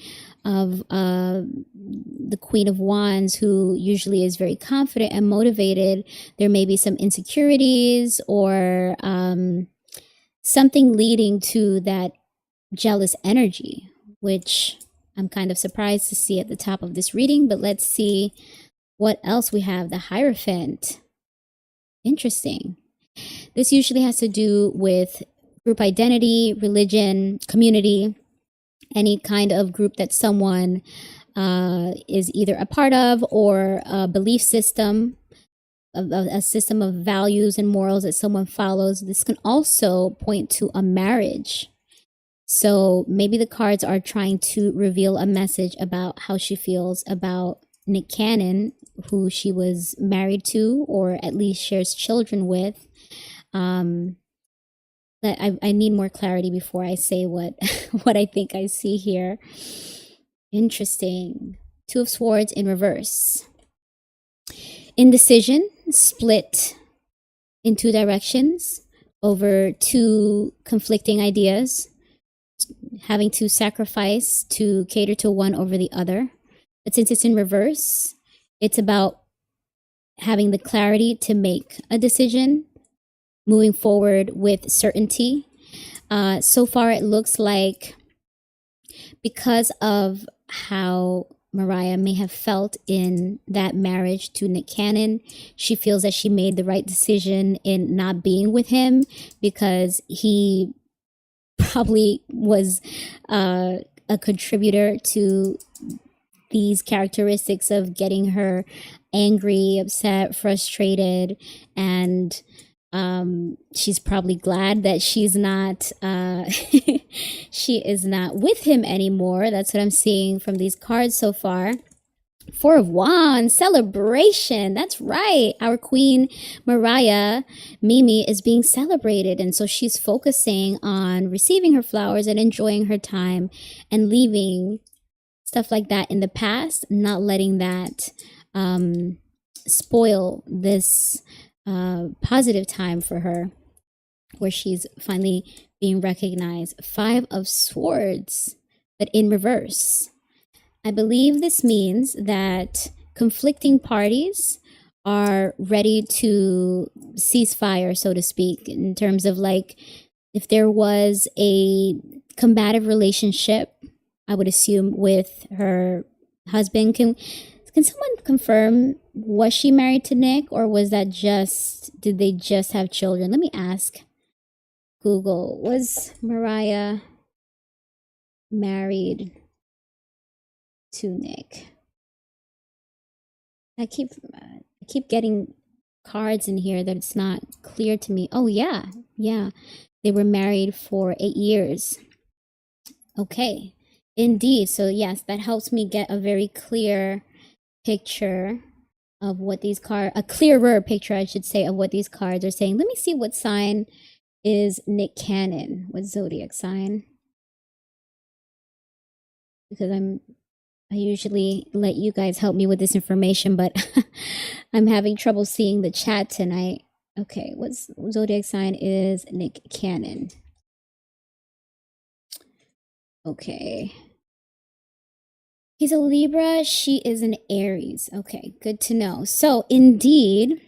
of the Queen of Wands, who usually is very confident and motivated. There may be some insecurities or something leading to that jealous energy, which I'm kind of surprised to see at the top of this reading. But let's see what else we have. The Hierophant. Interesting. This usually has to do with group identity, religion, community, any kind of group that someone is either a part of, or a belief system, a system of values and morals that someone follows. This can also point to a marriage. So maybe the cards are trying to reveal a message about how she feels about Nick Cannon, who she was married to, or at least shares children with. That I need more clarity before I say what I think I see here. Interesting. Two of Swords in reverse. Indecision, split in two directions over two conflicting ideas, having to sacrifice to cater to one over the other. but since it's in reverse, it's about having the clarity to make a decision, moving forward with certainty. So far, it looks like because of how Mariah may have felt in that marriage to Nick Cannon, she feels that she made the right decision in not being with him because he probably was a contributor to these characteristics of getting her angry, upset, frustrated, and she's probably glad that she's not she is not with him anymore. That's what I'm seeing from these cards so far. Four of Wands, celebration. That's right. Our queen Mariah, Mimi, is being celebrated, and so she's focusing on receiving her flowers and enjoying her time and leaving stuff like that in the past, not letting that spoil this positive time for her, where she's finally being recognized. Five of Swords, but in reverse. I believe this means that conflicting parties are ready to cease fire, so to speak, in terms of like if there was a combative relationship, I would assume, with her husband. Can someone confirm, was she married to Nick, or was that just, did they just have children? Let me ask Google. Was Mariah married to Nick? I keep getting cards in here that it's not clear to me. Oh yeah. They were married for 8 years. Okay. Indeed. So yes, that helps me get a very clear picture of what these cards, a clearer picture, I should say, of what these cards are saying. Let me see what sign is Nick Cannon. What zodiac sign? Because I usually let you guys help me with this information, but I'm having trouble seeing the chat tonight. Okay, what zodiac sign is Nick Cannon? Okay. He's a Libra. She is an Aries. Okay, good to know. So indeed,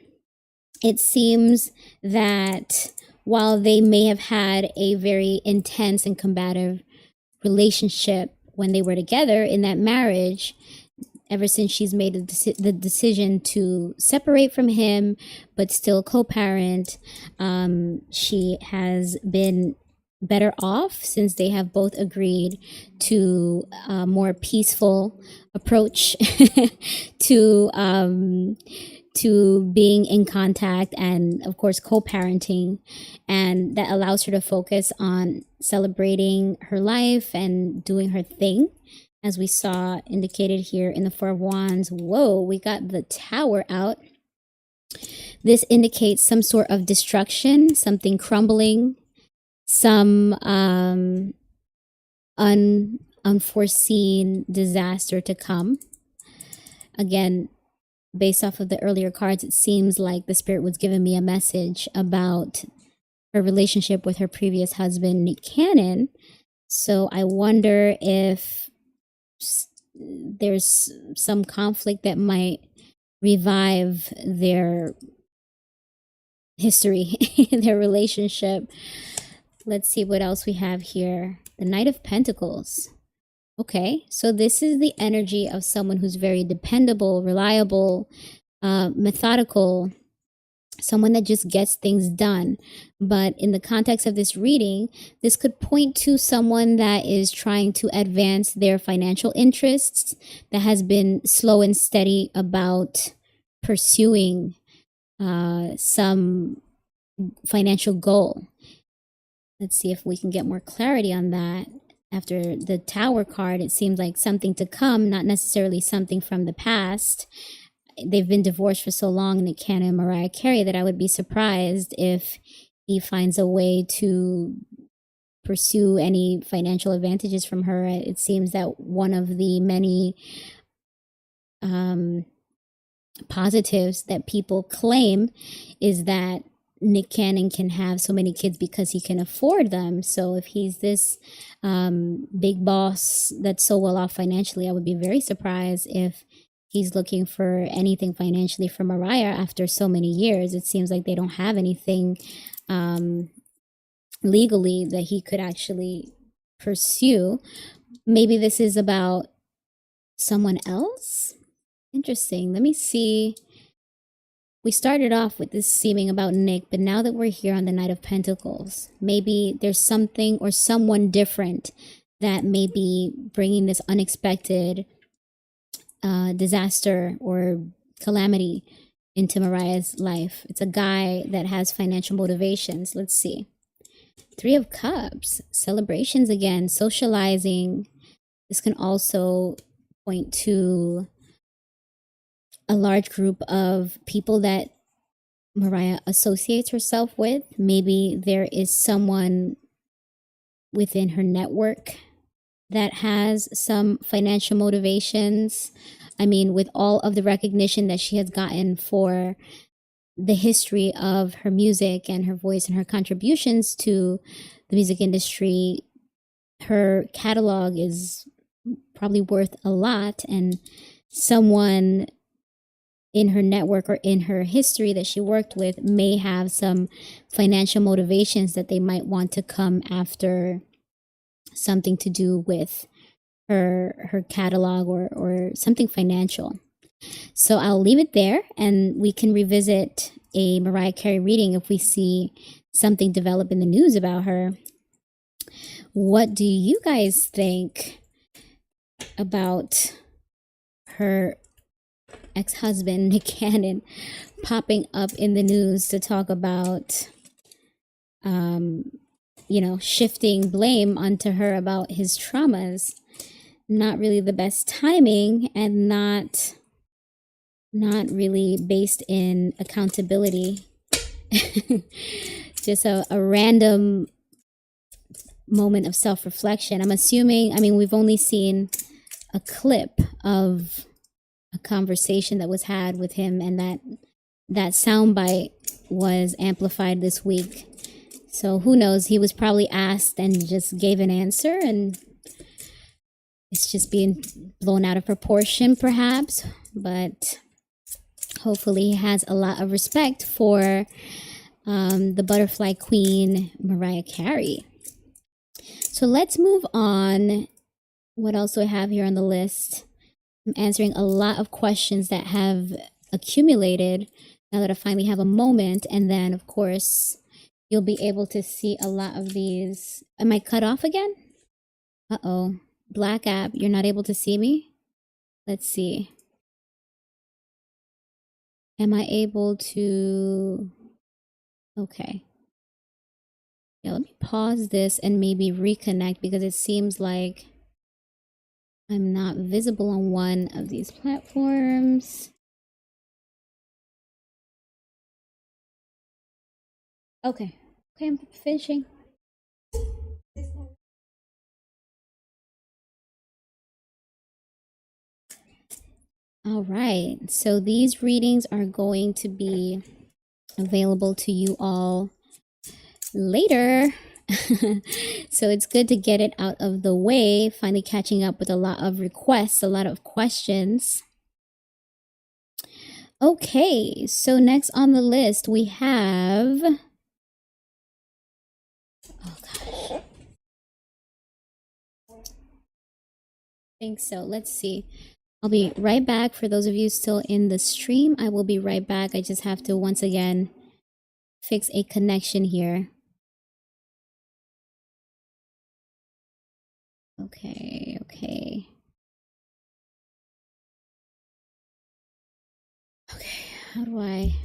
it seems that while they may have had a very intense and combative relationship when they were together in that marriage, ever since she's made the decision to separate from him, but still co-parent, she has been better off since they have both agreed to a more peaceful approach to being in contact and of course co-parenting, and that allows her to focus on celebrating her life and doing her thing, as we saw indicated here in the Four of Wands. Whoa, we got the Tower out. This indicates some sort of destruction, something crumbling, some unforeseen disaster to come. Again, based off of the earlier cards, it seems like the spirit was giving me a message about her relationship with her previous husband, Nick Cannon. So I wonder if there's some conflict that might revive their history, their relationship. Let's see what else we have here. The Knight of Pentacles. Okay, so this is the energy of someone who's very dependable, reliable, methodical, someone that just gets things done. But in the context of this reading, this could point to someone that is trying to advance their financial interests, that has been slow and steady about pursuing some financial goal. Let's see if we can get more clarity on that. After the Tower card, it seems like something to come, not necessarily something from the past. They've been divorced for so long, Nick Cannon and Mariah Carey, that I would be surprised if he finds a way to pursue any financial advantages from her. It seems that one of the many positives that people claim is that Nick Cannon can have so many kids because he can afford them. So if he's this big boss that's so well off financially, I would be very surprised if he's looking for anything financially from Mariah after so many years. It seems like they don't have anything legally that he could actually pursue. Maybe this is about someone else. Interesting. Let me see. We started off with this seeming about Nick, but now that we're here on the Knight of Pentacles, maybe there's something or someone different that may be bringing this unexpected disaster or calamity into Mariah's life. It's a guy that has financial motivations. Let's see. Three of Cups, celebrations again, socializing. This can also point to a large group of people that Mariah associates herself with. Maybe there is someone within her network that has some financial motivations. I mean, with all of the recognition that she has gotten for the history of her music and her voice and her contributions to the music industry, her catalog is probably worth a lot, and someone in her network or in her history that she worked with may have some financial motivations that they might want to come after something to do with her catalog or something financial. So I'll leave it there, and we can revisit a Mariah Carey reading if we see something develop in the news about her. What do you guys think about her ex-husband Nick Cannon popping up in the news to talk about shifting blame onto her about his traumas? Not really the best timing, and not really based in accountability. Just a random moment of self-reflection. I'm assuming, we've only seen a clip of a conversation that was had with him, and that soundbite was amplified this week. So who knows? He was probably asked and just gave an answer, and it's just being blown out of proportion, perhaps. But hopefully he has a lot of respect for the butterfly queen, Mariah Carey. So let's move on. What else do I have here on the list? I'm answering a lot of questions that have accumulated now that I finally have a moment. And then, of course, you'll be able to see a lot of these. Am I cut off again? Uh-oh. Black app, you're not able to see me? Let's see. Am I able to... Okay. Yeah, let me pause this and maybe reconnect, because it seems like I'm not visible on one of these platforms. Okay, I'm finishing. All right, so these readings are going to be available to you all later. So it's good to get it out of the way, finally catching up with a lot of requests, a lot of questions. Okay, so next on the list we have... Oh gosh. I think so. Let's see. I'll be right back. For those of you still in the stream, I will be right back. I just have to once again fix a connection here. Okay. Okay, how do I...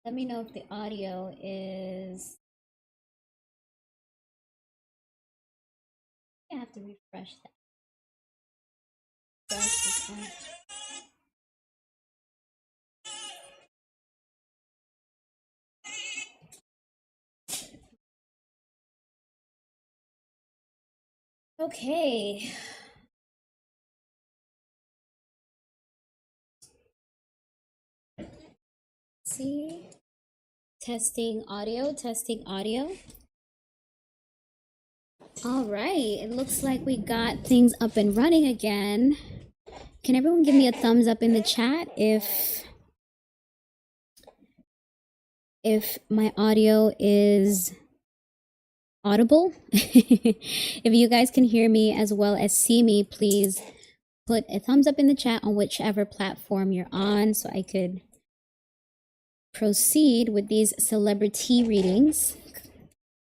Let me know if the audio is... I have to refresh that. Refresh this one. Okay. See? Testing audio, testing audio. All right, it looks like we got things up and running again. Can everyone give me a thumbs up in the chat if my audio is audible? If you guys can hear me as well as see me, please put a thumbs up in the chat on whichever platform you're on so I could proceed with these celebrity readings.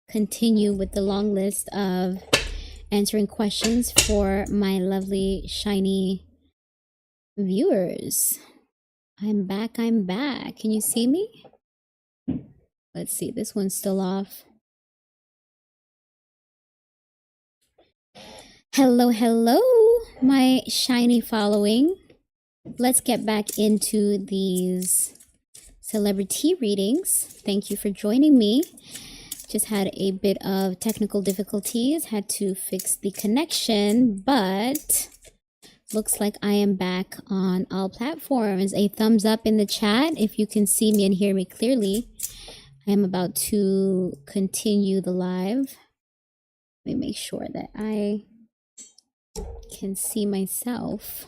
Continue with the long list of answering questions for my lovely, shiny viewers. I'm back, I'm back. Can you see me? Let's see, this one's still off. Hello, hello, my shiny following. Let's get back into these celebrity readings. Thank you for joining me. Just had a bit of technical difficulties, had to fix the connection, but looks like I am back on all platforms. A thumbs up in the chat if you can see me and hear me clearly. I am about to continue the live. Let me make sure that I can see myself.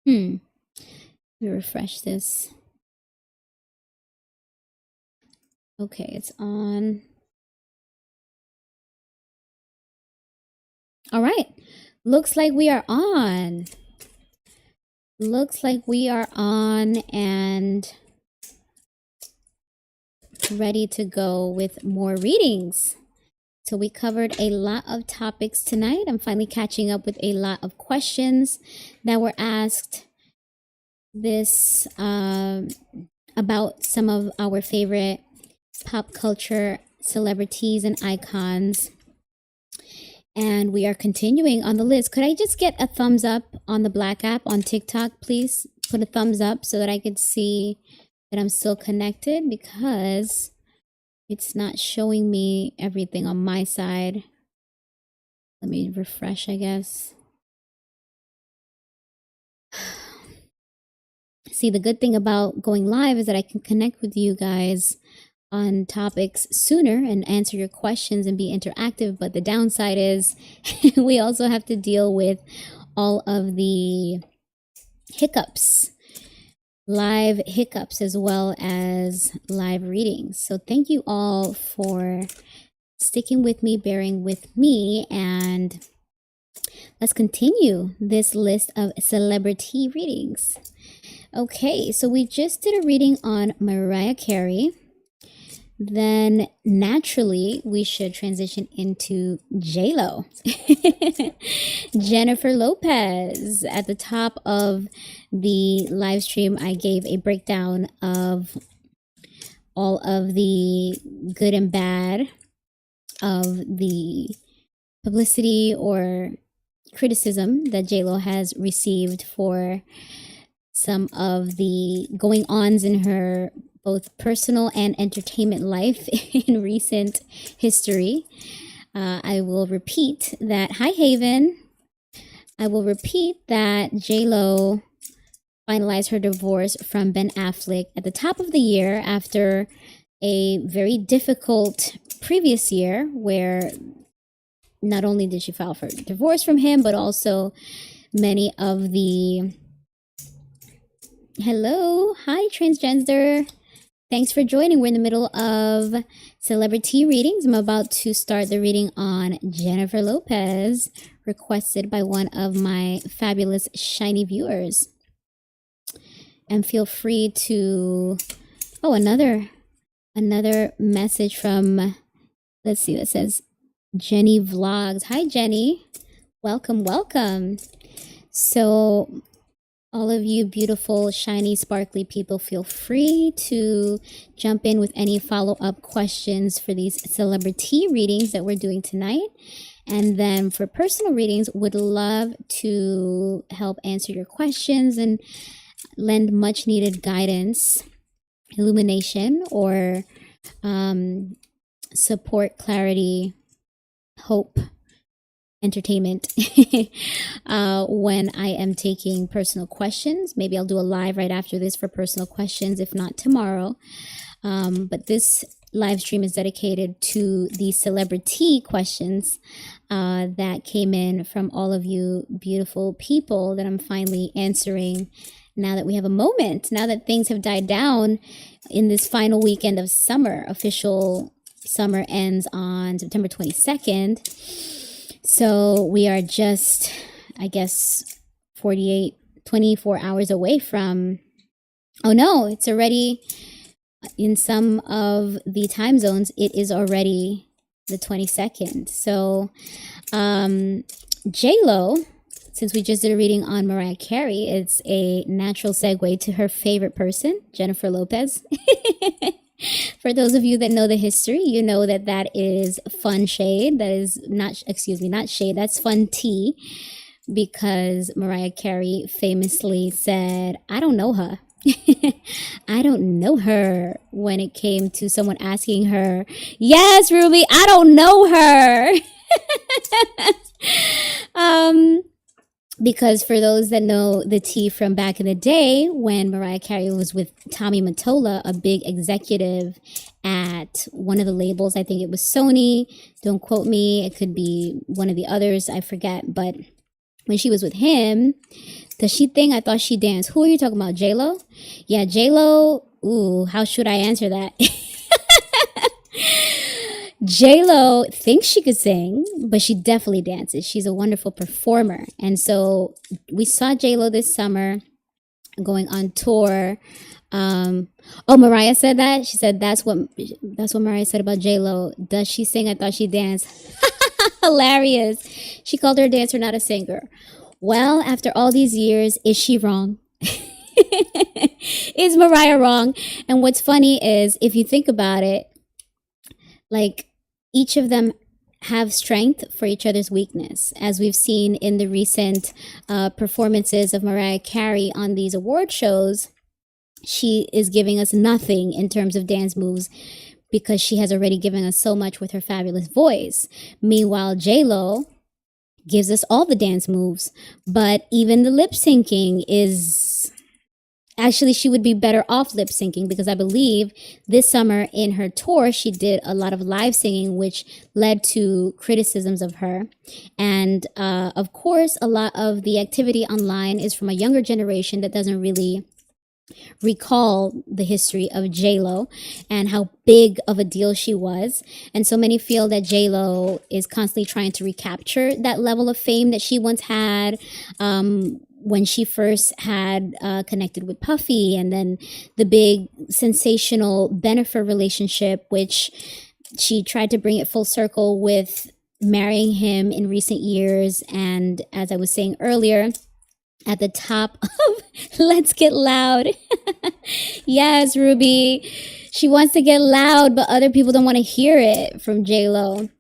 Let me refresh this. Okay, it's on. All right, looks like we are on. Looks like we are on and ready to go with more readings. So we covered a lot of topics tonight. I'm finally catching up with a lot of questions that were asked this about some of our favorite pop culture celebrities and icons. And we are continuing on the list. Could I just get a thumbs up on the Black app on TikTok, please? Put a thumbs up so that I could see that I'm still connected, because it's not showing me everything on my side. Let me refresh, I guess. See, the good thing about going live is that I can connect with you guys on topics sooner and answer your questions and be interactive. But the downside is we also have to deal with all of the hiccups, live hiccups, as well as live readings. So thank you all for sticking with me, bearing with me, and let's continue this list of celebrity readings. Okay, so we just did a reading on Mariah Carey. Then naturally we should transition into JLo. Jennifer Lopez. At the top of the live stream, I gave a breakdown of all of the good and bad of the publicity or criticism that JLo has received for some of the going-ons in her both personal and entertainment life in recent history. I will repeat that. Hi, Haven. I will repeat that JLo finalized her divorce from Ben Affleck at the top of the year after a very difficult previous year where not only did she file for divorce from him, but also many of the... Hello. Hi, transgender. Thanks for joining. We're in the middle of celebrity readings. I'm about to start the reading on Jennifer Lopez, requested by one of my fabulous shiny viewers. And feel free to... Oh, another message from... Let's see, that says Jenny Vlogs. Hi, Jenny. Welcome, welcome. So... All of you beautiful, shiny, sparkly people, feel free to jump in with any follow-up questions for these celebrity readings that we're doing tonight. And then for personal readings, would love to help answer your questions and lend much needed guidance, illumination, or support, clarity, hope, entertainment when I am taking personal questions. Maybe I'll do a live right after this for personal questions, if not tomorrow. But this live stream is dedicated to the celebrity questions that came in from all of you beautiful people that I'm finally answering now that we have a moment, now that things have died down in this final weekend of summer. Official summer ends on September 22nd. So we are just, I guess, 24 hours away from, oh no, it's already, in some of the time zones, it is already the 22nd. So JLo, since we just did a reading on Mariah Carey, it's a natural segue to her favorite person, Jennifer Lopez. For those of you that know the history, you know that that is fun shade. That is not shade. That's fun tea, because Mariah Carey famously said, I don't know her. I don't know her, when it came to someone asking her, yes, Ruby, I don't know her. Because for those that know the tea from back in the day, when Mariah Carey was with Tommy Mottola, a big executive at one of the labels, I think it was Sony, don't quote me, it could be one of the others, I forget, but when she was with him, does she think I thought she danced? Who are you talking about, JLo? Yeah, JLo, ooh, how should I answer that? JLo thinks she could sing, but she definitely dances. She's a wonderful performer. And so we saw JLo this summer going on tour. Mariah said that. She said that's what Mariah said about JLo. Does she sing? I thought she danced. Hilarious. She called her a dancer, not a singer. Well, after all these years, is she wrong? Is Mariah wrong? And what's funny is, if you think about it, like, each of them have strength for each other's weakness, as we've seen in the recent performances of Mariah Carey on these award shows. She is giving us nothing in terms of dance moves, because she has already given us so much with her fabulous voice. Meanwhile, JLo gives us all the dance moves, but even the lip syncing is... Actually, she would be better off lip syncing, because I believe this summer in her tour, she did a lot of live singing, which led to criticisms of her. And of course, a lot of the activity online is from a younger generation that doesn't really recall the history of JLo and how big of a deal she was. And so many feel that JLo is constantly trying to recapture that level of fame that she once had. When she first had connected with Puffy, and then the big sensational Bennifer relationship, which she tried to bring it full circle with marrying him in recent years. And as I was saying earlier, at the top of Let's Get Loud. Yes, Ruby. She wants to get loud, but other people don't want to hear it from JLo.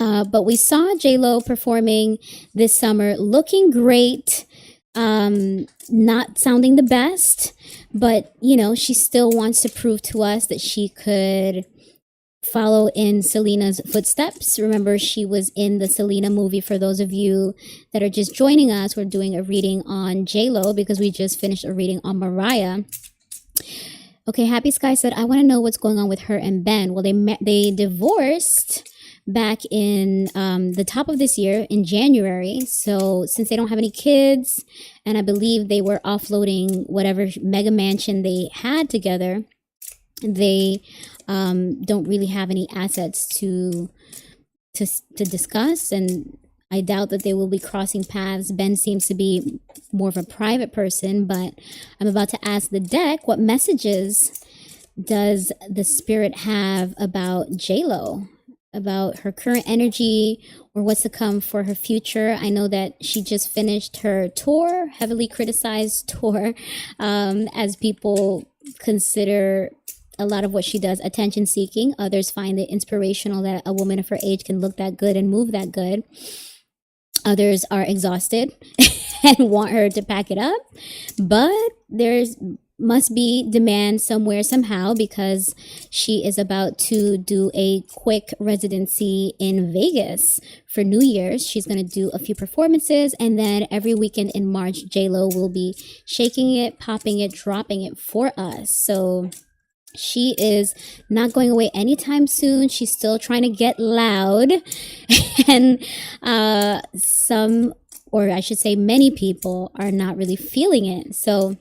But we saw JLo performing this summer, looking great. Not sounding the best, but she still wants to prove to us that she could follow in Selena's footsteps. Remember, she was in the Selena movie. For those of you that are just joining us, we're doing a reading on JLo because we just finished a reading on Mariah. Okay, Happy Sky said, I want to know what's going on with her and Ben. Well, they divorced back in the top of this year in January. So since they don't have any kids, and I believe they were offloading whatever mega mansion they had together, they don't really have any assets to discuss, and I doubt that they will be crossing paths. Ben seems to be more of a private person, but I'm about to ask the deck, what messages does the spirit have about JLo? about her current energy or what's to come for her future. I know that she just finished her tour, heavily criticized tour, as people consider a lot of what she does attention seeking. Others find it inspirational that a woman of her age can look that good and move that good. Others are exhausted and want her to pack it up. But there's must be demand somewhere somehow, because she is about to do a quick residency in Vegas for New Year's. She's going to do a few performances, and then every weekend in March, JLo will be shaking it, popping it, dropping it for us. So she is not going away anytime soon. She's still trying to get loud. And some, or I should say many people, are not really feeling it. So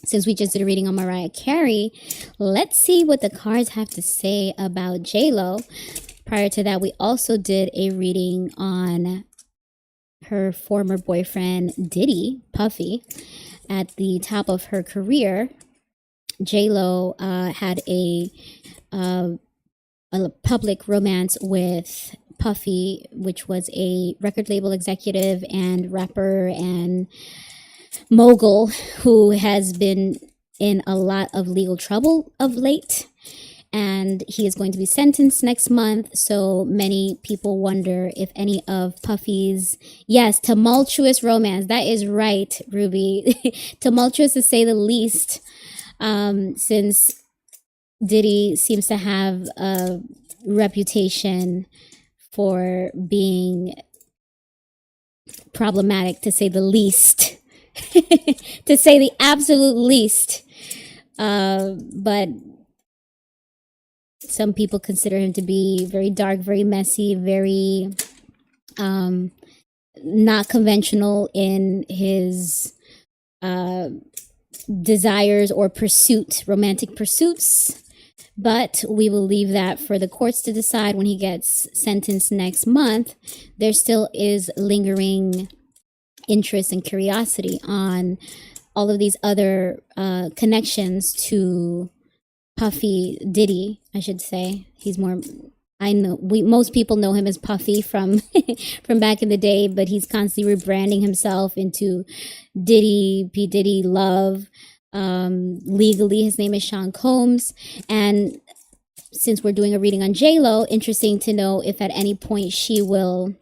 since we just did a reading on Mariah Carey, let's see what the cards have to say about JLo. Prior to that, we also did a reading on her former boyfriend, Diddy, Puffy. At the top of her career, JLo had a public romance with Puffy, which was a record label executive and rapper and mogul who has been in a lot of legal trouble of late, and he is going to be sentenced next month. So many people wonder if any of Puffy's, yes, tumultuous romance, that is right, Ruby, tumultuous to say the least, since Diddy seems to have a reputation for being problematic, to say the least. To say the absolute least. But some people consider him to be very dark, very messy, very not conventional in his desires or romantic pursuits. But we will leave that for the courts to decide when he gets sentenced next month. There still is lingering interest and curiosity on all of these other connections to Puffy, Diddy, I should say. He's more, I know, most people know him as Puffy from from back in the day, but he's constantly rebranding himself into Diddy, P. Diddy Love. Legally, his name is Sean Combs. And since we're doing a reading on JLo, interesting to know if at any point she will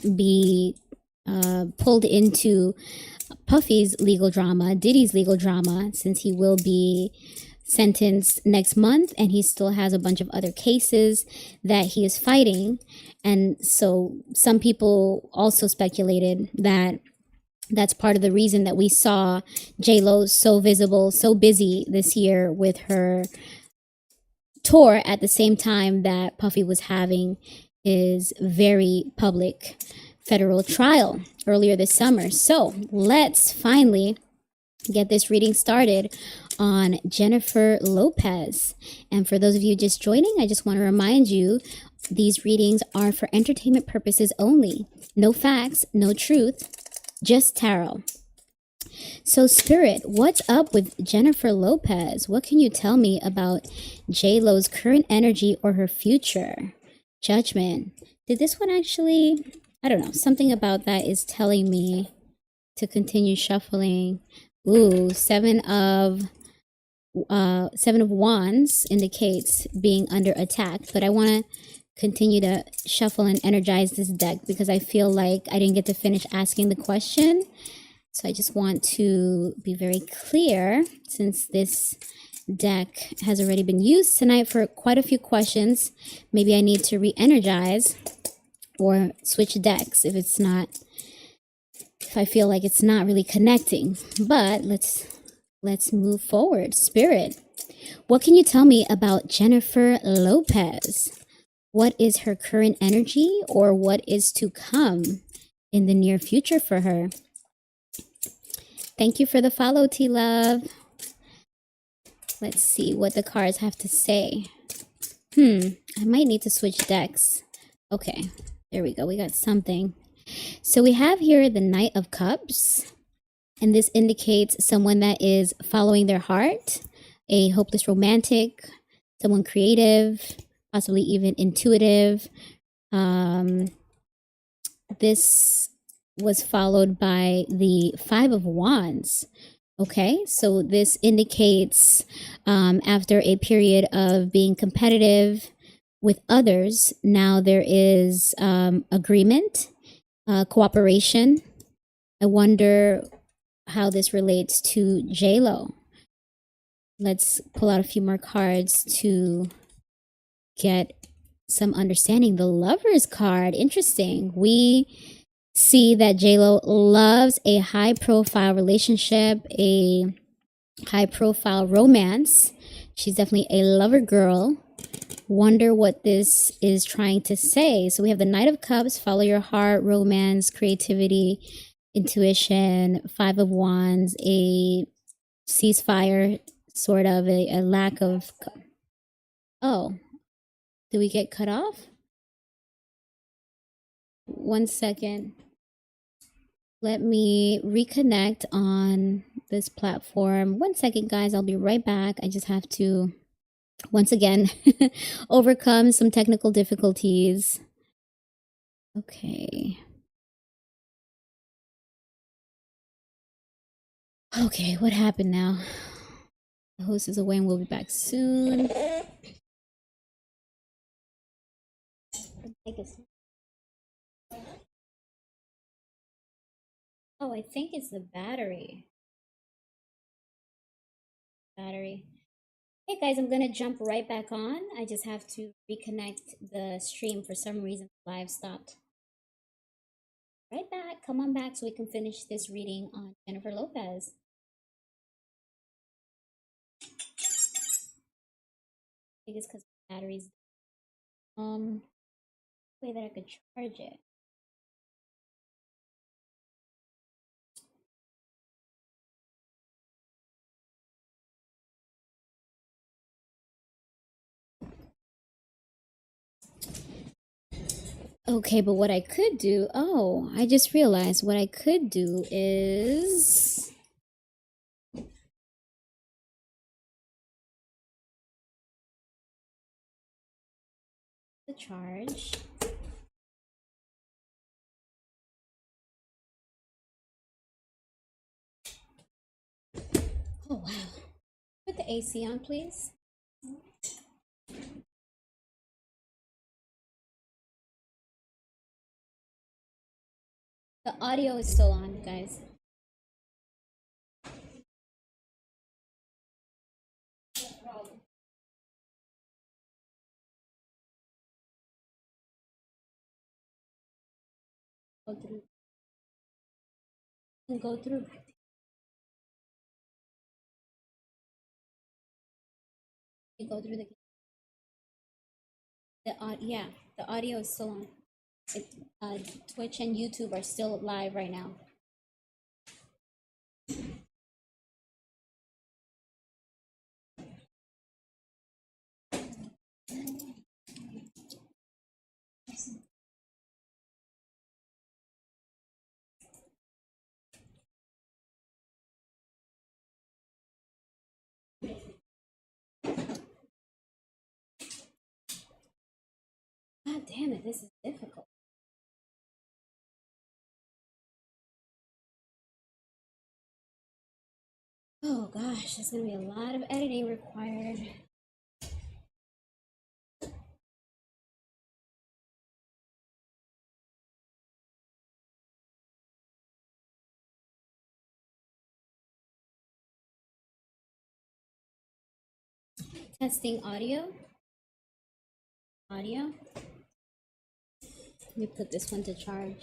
be pulled into Puffy's legal drama, Diddy's legal drama, since he will be sentenced next month and he still has a bunch of other cases that he is fighting. And so some people also speculated that that's part of the reason that we saw JLo so visible, so busy this year with her tour at the same time that Puffy was having his very public federal trial earlier this summer. So let's finally get this reading started on Jennifer Lopez. And for those of you just joining, I just want to remind you, these readings are for entertainment purposes only. No facts, no truth, just tarot. So Spirit, what's up with Jennifer Lopez? What can you tell me about JLo's current energy or her future? Judgment. Did this one actually, I don't know, something about that is telling me to continue shuffling. Ooh, Seven of Wands indicates being under attack, but I want to continue to shuffle and energize this deck because I feel like I didn't get to finish asking the question. So I just want to be very clear, since this deck has already been used tonight for quite a few questions. Maybe I need to re-energize or switch decks if I feel like it's not really connecting. But let's move forward. Spirit, what can you tell me about Jennifer Lopez? What is her current energy or what is to come in the near future for her? Thank you for the follow, T-Love. Let's see what the cards have to say. I might need to switch decks. Okay, there we go. We got something. So we have here the Knight of Cups. And this indicates someone that is following their heart, a hopeless romantic, someone creative, possibly even intuitive. This was followed by the Five of Wands. Okay, so this indicates after a period of being competitive with others, now there is agreement, cooperation. I wonder how this relates to JLo. Let's pull out a few more cards to get some understanding. The Lovers card, interesting. We see that JLo loves a high profile relationship, a high profile romance. She's definitely a lover girl. Wonder what this is trying to say. So we have the Knight of Cups, follow your heart, romance, creativity, intuition, Five of Wands, a ceasefire, sort of a lack of. Oh, did we get cut off? 1 second. Let me reconnect on this platform. 1 second, guys. I'll be right back. I just have to, once again, overcome some technical difficulties. Okay. Okay, what happened now? The host is away and we'll be back soon. Oh, I think it's the battery. Hey guys, I'm gonna jump right back on. I just have to reconnect the stream. For some reason, live stopped. Right back. Come on back so we can finish this reading on Jennifer Lopez. I think it's because the battery's way that I could charge it. Okay, but what I could do, oh, I just realized what I could do is the charge. Oh, wow. Put the AC on, please. The audio is still on, guys. Go through. Go through. You go through the yeah, the audio is still on. Twitch and YouTube are still live right now. God damn it, this is difficult. Oh gosh, there's gonna be a lot of editing required. Testing audio. Let me put this one to charge.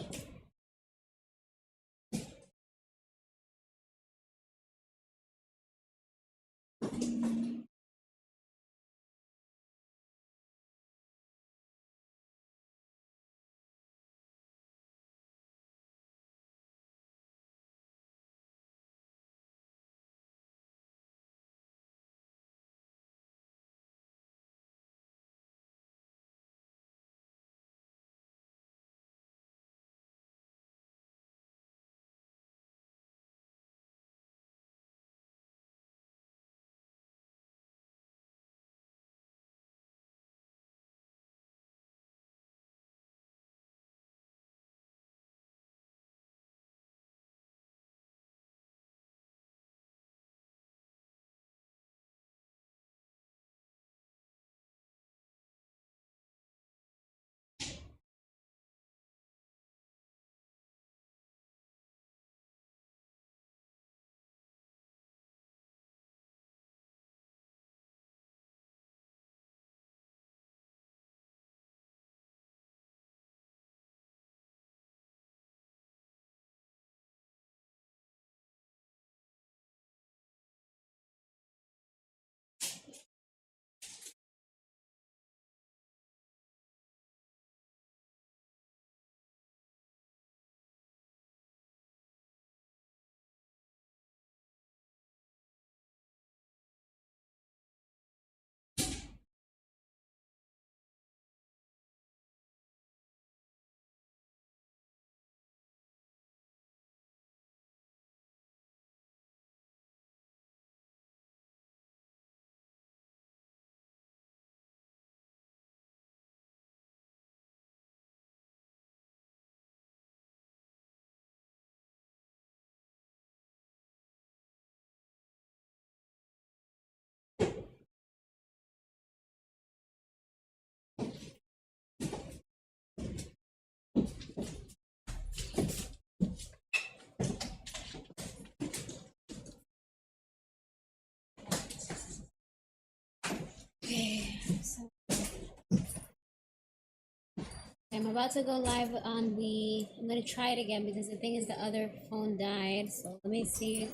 I'm about to go live on the, I'm going to try it again because the thing is the other phone died. So let me see.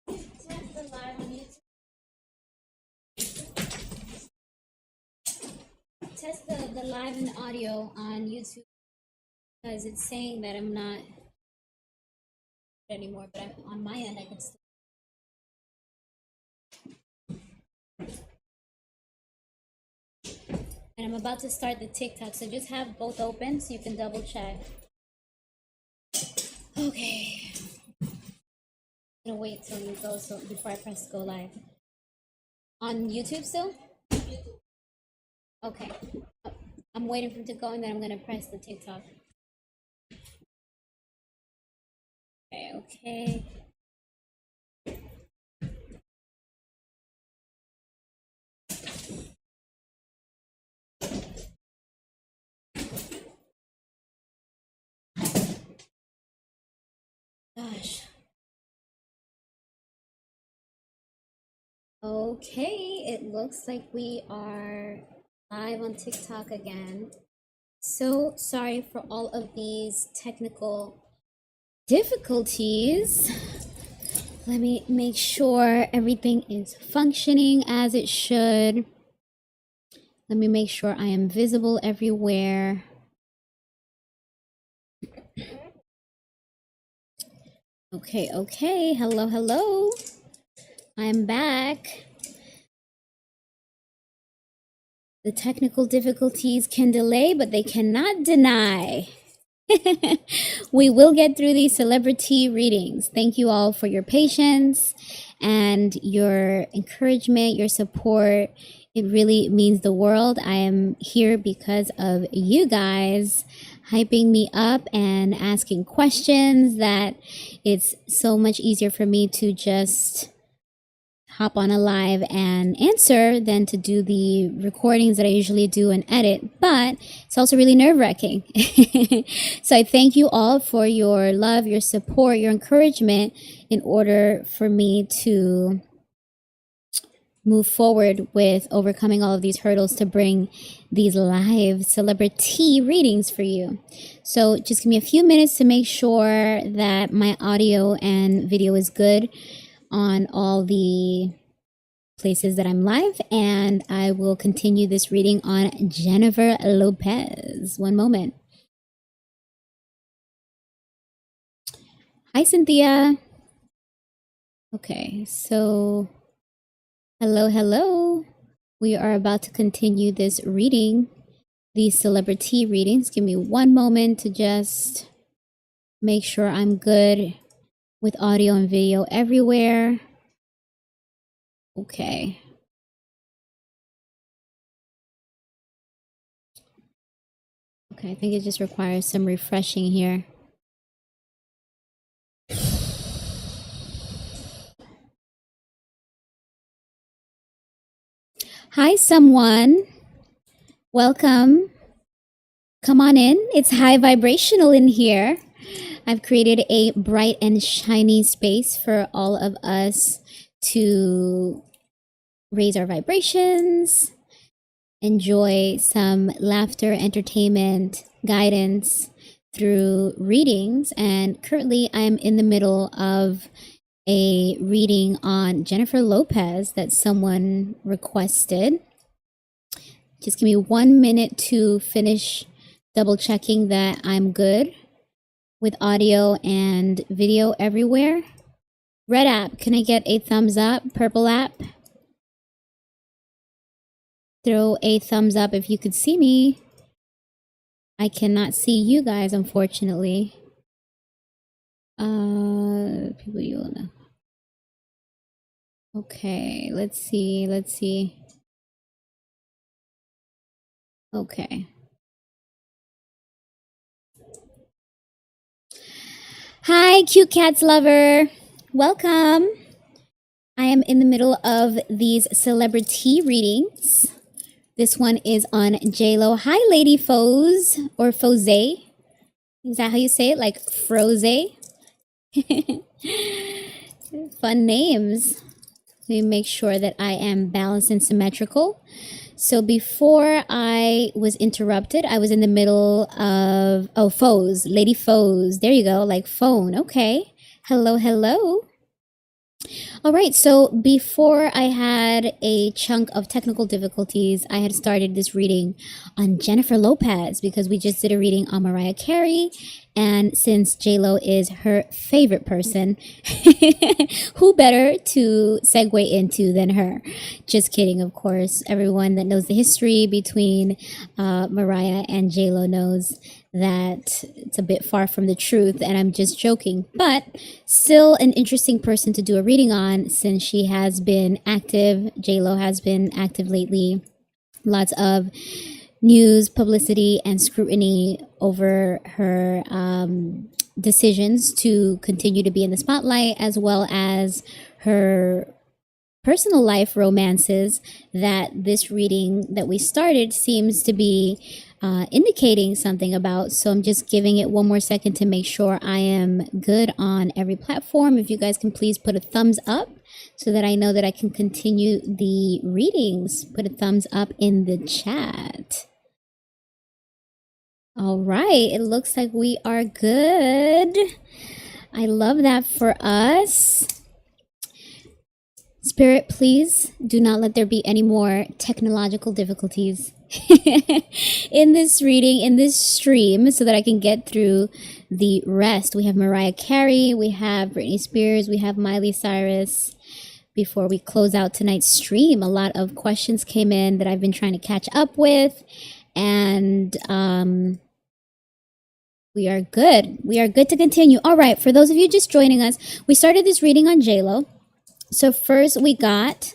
Test the live on YouTube. Test the live and audio on YouTube because it's saying that I'm not anymore, but on my end I can still. And I'm about to start the TikTok, so just have both open so you can double check. Okay. I'm gonna wait till you go so before I press go live. On YouTube still? Okay. I'm waiting for it to go and then I'm gonna press the TikTok. Okay. Gosh. Okay, it looks like we are live on TikTok again. So sorry for all of these technical difficulties. Let me make sure everything is functioning as it should. Let me make sure I am visible everywhere. Okay. Hello. I'm back. The technical difficulties can delay, but they cannot deny. We will get through these celebrity readings. Thank you all for your patience and your encouragement, your support. It really means the world. I am here because of you guys hyping me up and asking questions that it's so much easier for me to just hop on a live and answer than to do the recordings that I usually do and edit, but it's also really nerve-wracking. So I thank you all for your love, your support, your encouragement in order for me to move forward with overcoming all of these hurdles to bring these live celebrity readings for you. So just give me a few minutes to make sure that my audio and video is good on all the places that I'm live, and I will continue this reading on Jennifer Lopez. One moment. Hi, Cynthia. Okay, so hello. We are about to continue this reading, these celebrity readings. Give me one moment to just make sure I'm good with audio and video everywhere. Okay. Okay, I think it just requires some refreshing here. Hi, someone. Welcome. Come on in. It's high vibrational in here. I've created a bright and shiny space for all of us to raise our vibrations, enjoy some laughter, entertainment, guidance through readings. And currently I'm in the middle of a reading on Jennifer Lopez that someone requested. Just give me 1 minute to finish double checking that I'm good with audio and video everywhere. Red app, can I get a thumbs up? Purple app, throw a thumbs up if you could see me. I cannot see you guys, unfortunately. People you will know. Okay, let's see. Okay. Hi, cute cats lover. Welcome. I am in the middle of these celebrity readings. This one is on JLo. Hi, Lady Foes or Foze. Is that how you say it? Like Froze? Fun names. Let me make sure that I am balanced and symmetrical. So before I was interrupted, I was in the middle of, oh, foes, lady foes. There you go, like phone. Okay. Hello, hello. All right, so before I had a chunk of technical difficulties, I had started this reading on Jennifer Lopez because we just did a reading on Mariah Carey. And since JLo is her favorite person, who better to segue into than her? Just kidding, of course. Everyone that knows the history between Mariah and JLo knows that it's a bit far from the truth, and I'm just joking, but still an interesting person to do a reading on since she has been active. JLo has been active lately. Lots of news, publicity, and scrutiny over her decisions to continue to be in the spotlight, as well as her personal life romances that this reading that we started seems to be indicating something about. So I'm just giving it one more second to make sure I am good on every platform. If you guys can please put a thumbs up so that I know that I can continue the readings. Put a thumbs up in the chat. All right, it looks like we are good. I love that for us. Spirit, please do not let there be any more technological difficulties in this reading, in this stream, so that I can get through the rest. We have Mariah Carey, we have Britney Spears, we have Miley Cyrus. Before we close out tonight's stream, a lot of questions came in that I've been trying to catch up with, and we are good. We are good to continue. All right, for those of you just joining us, we started this reading on JLo. So first we got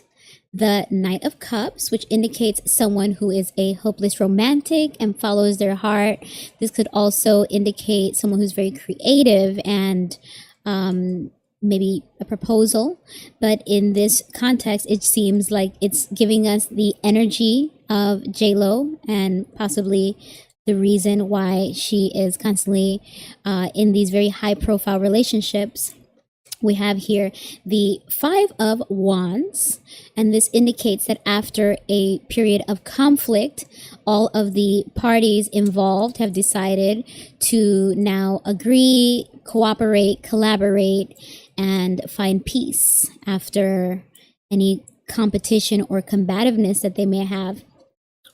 the Knight of Cups, which indicates someone who is a hopeless romantic and follows their heart. This could also indicate someone who's very creative and maybe a proposal. But in this context, it seems like it's giving us the energy of JLo and possibly the reason why she is constantly in these very high profile relationships. We have here the Five of Wands, and this indicates that after a period of conflict, all of the parties involved have decided to now agree, cooperate, collaborate, and find peace after any competition or combativeness that they may have.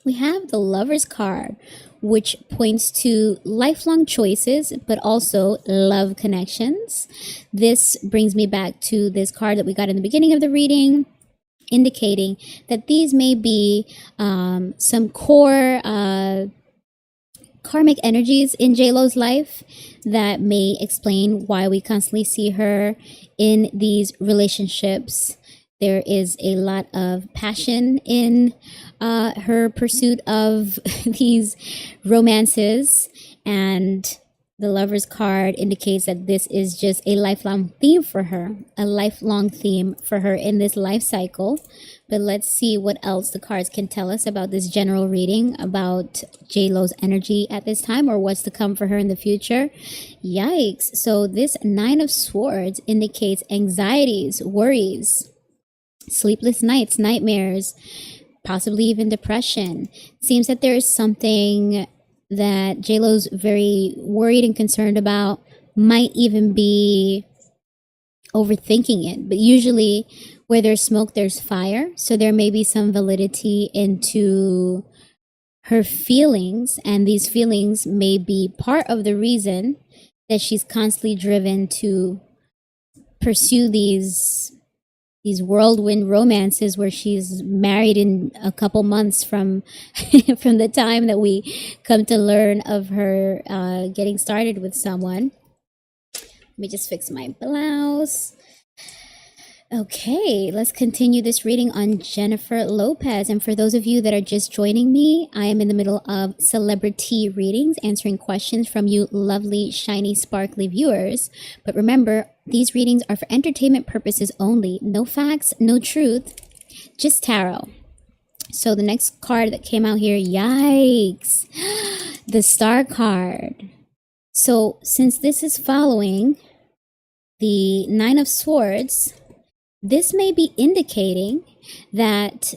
We have the Lover's card, which points to lifelong choices, but also love connections. This brings me back to this card that we got in the beginning of the reading, indicating that these may be some core karmic energies in JLo's life that may explain why we constantly see her in these relationships. There is a lot of passion in her pursuit of these romances, and the Lover's card indicates that this is just a lifelong theme for her, in this life cycle. But let's see what else the cards can tell us about this general reading about JLo's energy at this time, or what's to come for her in the future. Yikes. So this Nine of Swords indicates anxieties, worries, sleepless nights, nightmares, possibly even depression. Seems that there is something that JLo's very worried and concerned about, might even be overthinking it. But usually where there's smoke, there's fire. So there may be some validity into her feelings, and these feelings may be part of the reason that she's constantly driven to pursue these whirlwind romances where she's married in a couple months from from the time that we come to learn of her getting started with someone. Let me just fix my blouse. Okay, let's continue this reading on Jennifer Lopez. And for those of you that are just joining me, I am in the middle of CelebriTEA Readings, answering questions from you lovely, shiny, sparkly viewers. But remember, these readings are for entertainment purposes only. No facts, no truth, just tarot. So the next card that came out here, yikes, the Star card. So since this is following the Nine of Swords, this may be indicating that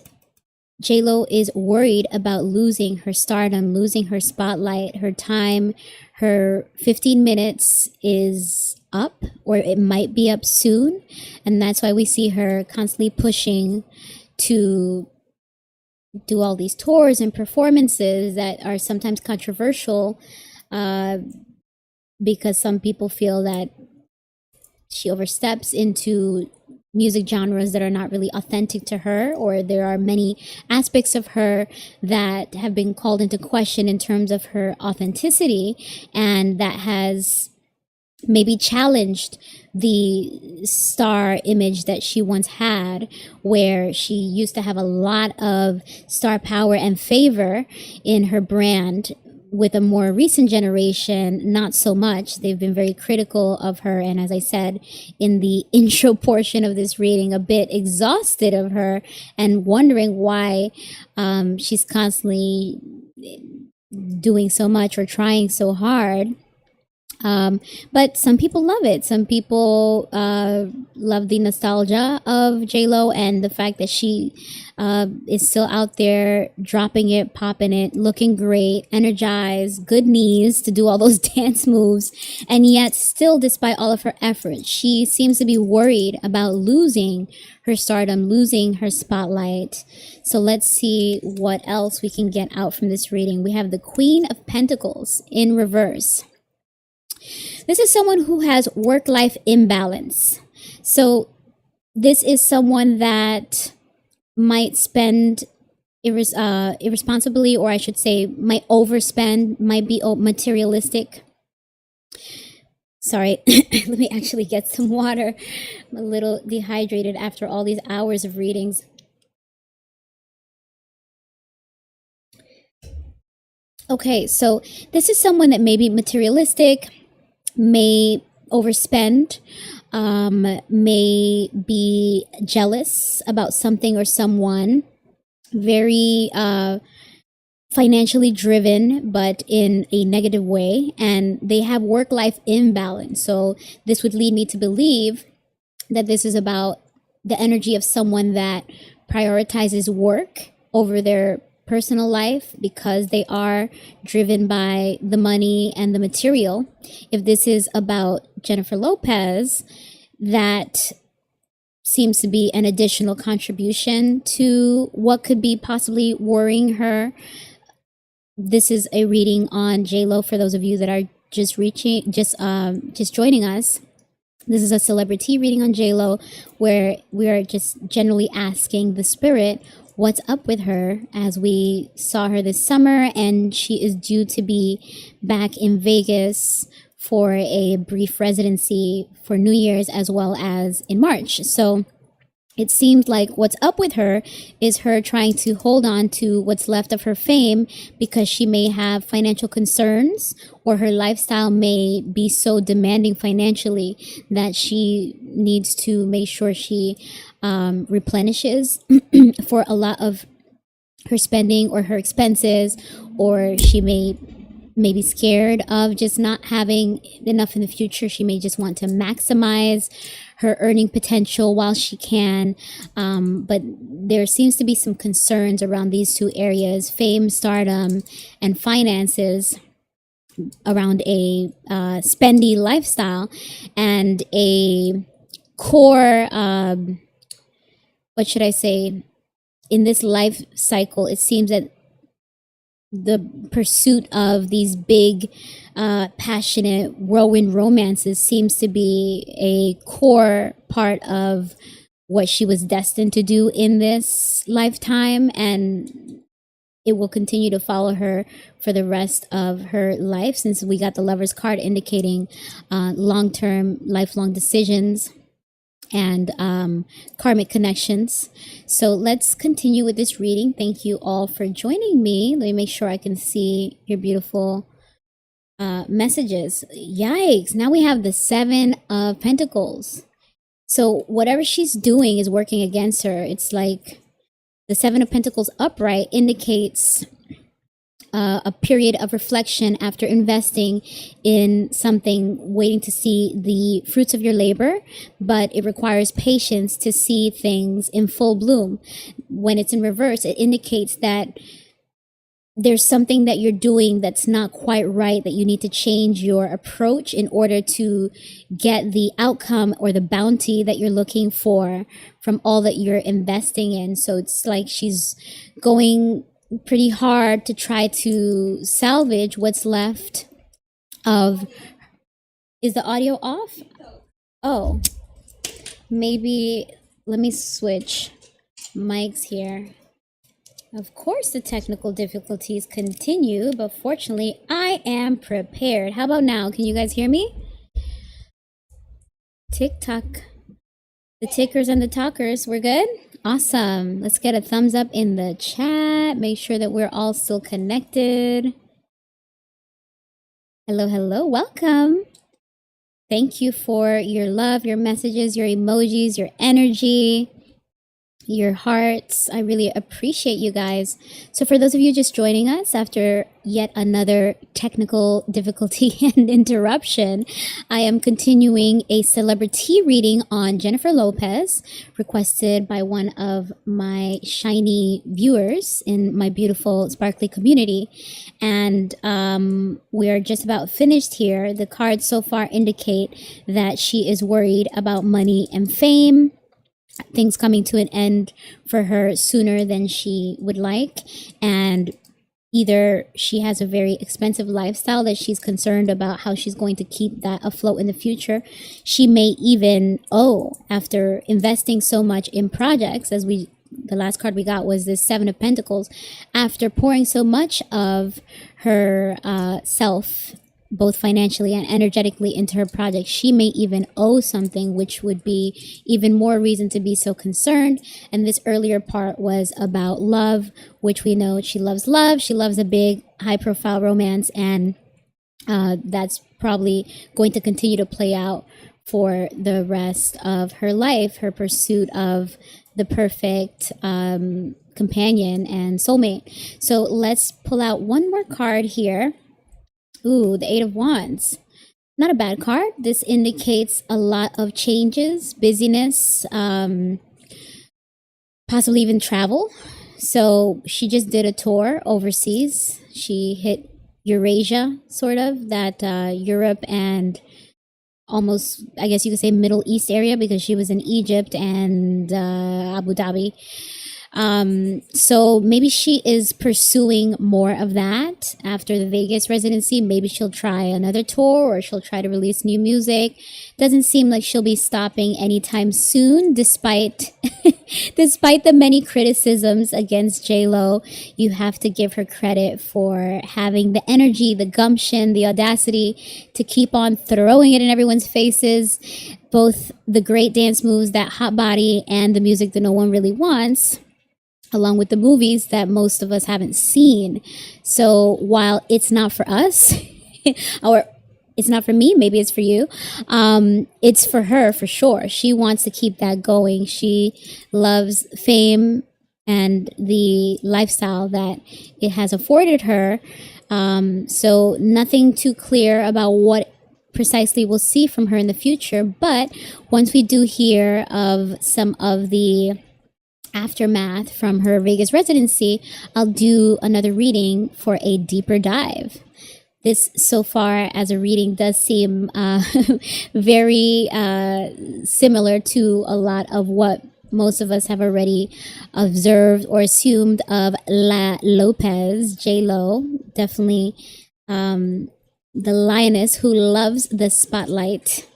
JLo is worried about losing her stardom, losing her spotlight, her time. Her 15 minutes is up, or it might be up soon. And that's why we see her constantly pushing to do all these tours and performances that are sometimes controversial, because some people feel that she oversteps into music genres that are not really authentic to her, or there are many aspects of her that have been called into question in terms of her authenticity, and that has maybe challenged the star image that she once had, where she used to have a lot of star power and favor in her brand. With a more recent generation, not so much. They've been very critical of her, and as I said in the intro portion of this reading, a bit exhausted of her and wondering why she's constantly doing so much or trying so hard. But some people love it. Some people love the nostalgia of JLo and the fact that she is still out there dropping it, popping it, looking great, energized, good knees to do all those dance moves. And yet still, despite all of her efforts, she seems to be worried about losing her stardom, losing her spotlight. So let's see what else we can get out from this reading. We have the Queen of Pentacles in reverse. This is someone who has work-life imbalance. So this is someone that might spend irresponsibly, or I should say might overspend, might be materialistic. Sorry, let me actually get some water. I'm a little dehydrated after all these hours of readings. Okay, so this is someone that may be materialistic, may overspend, may be jealous about something or someone, very financially driven, but in a negative way, and they have work-life imbalance. So this would lead me to believe that this is about the energy of someone that prioritizes work over their personal life because they are driven by the money and the material. If this is about Jennifer Lopez, that seems to be an additional contribution to what could be possibly worrying her. This is a reading on JLo for those of you that are just joining us. This is a CelebriTEA reading on JLo, where we are just generally asking the spirit what's up with her, as we saw her this summer and she is due to be back in Vegas for a brief residency for New Year's as well as in March. So it seems like what's up with her is her trying to hold on to what's left of her fame because she may have financial concerns, or her lifestyle may be so demanding financially that she needs to make sure she replenishes for a lot of her spending or her expenses, or she may be scared of just not having enough in the future. She may just want to maximize her earning potential while she can. But there seems to be some concerns around these two areas: fame, stardom, and finances, around a spendy lifestyle and a core, what should I say, in this life cycle. It seems that the pursuit of these big, passionate whirlwind romances seems to be a core part of what she was destined to do in this lifetime, and it will continue to follow her for the rest of her life, since we got the Lover's card indicating long-term, lifelong decisions and karmic connections. So let's continue with this reading. Thank you all for joining me. Let me make sure I can see your beautiful messages. Yikes, now we have the Seven of Pentacles. So whatever she's doing is working against her. It's like the Seven of Pentacles upright indicates a period of reflection after investing in something, waiting to see the fruits of your labor, but it requires patience to see things in full bloom. When it's in reverse, it indicates that there's something that you're doing that's not quite right, that you need to change your approach in order to get the outcome or the bounty that you're looking for from all that you're investing in. So it's like she's going pretty hard to try to salvage what's left of... Is the audio off? Oh, maybe let me switch mics here. Of course, the technical difficulties continue, but fortunately, I am prepared. How about now? Can you guys hear me? Tick-tock. The tickers and the talkers, we're good? Awesome. Let's get a thumbs up in the chat. Make sure that we're all still connected. Hello, hello. Welcome. Thank you for your love, your messages, your emojis, your energy, your hearts. I really appreciate you guys. So for those of you just joining us after yet another technical difficulty and interruption, I am continuing a CelebriTEA reading on Jennifer Lopez, requested by one of my shiny viewers in my beautiful sparkly community. And we're just about finished here. The cards so far indicate that she is worried about money and fame, things coming to an end for her sooner than she would like, and either she has a very expensive lifestyle that she's concerned about how she's going to keep that afloat in the future. She may even owe, after investing so much in projects, as the last card we got was this Seven of Pentacles, after pouring so much of her self, both financially and energetically, into her project, she may even owe something, which would be even more reason to be so concerned. And this earlier part was about love, which we know she loves love. She loves a big, high-profile romance, and that's probably going to continue to play out for the rest of her life, her pursuit of the perfect companion and soulmate. So let's pull out one more card here. Ooh, the Eight of Wands. Not a bad card. This indicates a lot of changes, busyness, possibly even travel. So she just did a tour overseas. She hit Eurasia, sort of, that Europe and almost, I guess you could say, Middle East area, because she was in Egypt and Abu Dhabi. So maybe she is pursuing more of that after the Vegas residency. Maybe she'll try another tour, or she'll try to release new music. Doesn't seem like she'll be stopping anytime soon, despite despite the many criticisms against JLo. You have to give her credit for having the energy, the gumption, the audacity to keep on throwing it in everyone's faces, both the great dance moves, that hot body, and the music that no one really wants, along with the movies that most of us haven't seen. So while it's not for us, or it's not for me, maybe it's for you, it's for her for sure. She wants to keep that going. She loves fame and the lifestyle that it has afforded her. So nothing too clear about what precisely we'll see from her in the future. But once we do hear of some of the aftermath from her Vegas residency, I'll do another reading for a deeper dive. This, so far as a reading, does seem very similar to a lot of what most of us have already observed or assumed of Lopez, JLo. Definitely the lioness who loves the spotlight,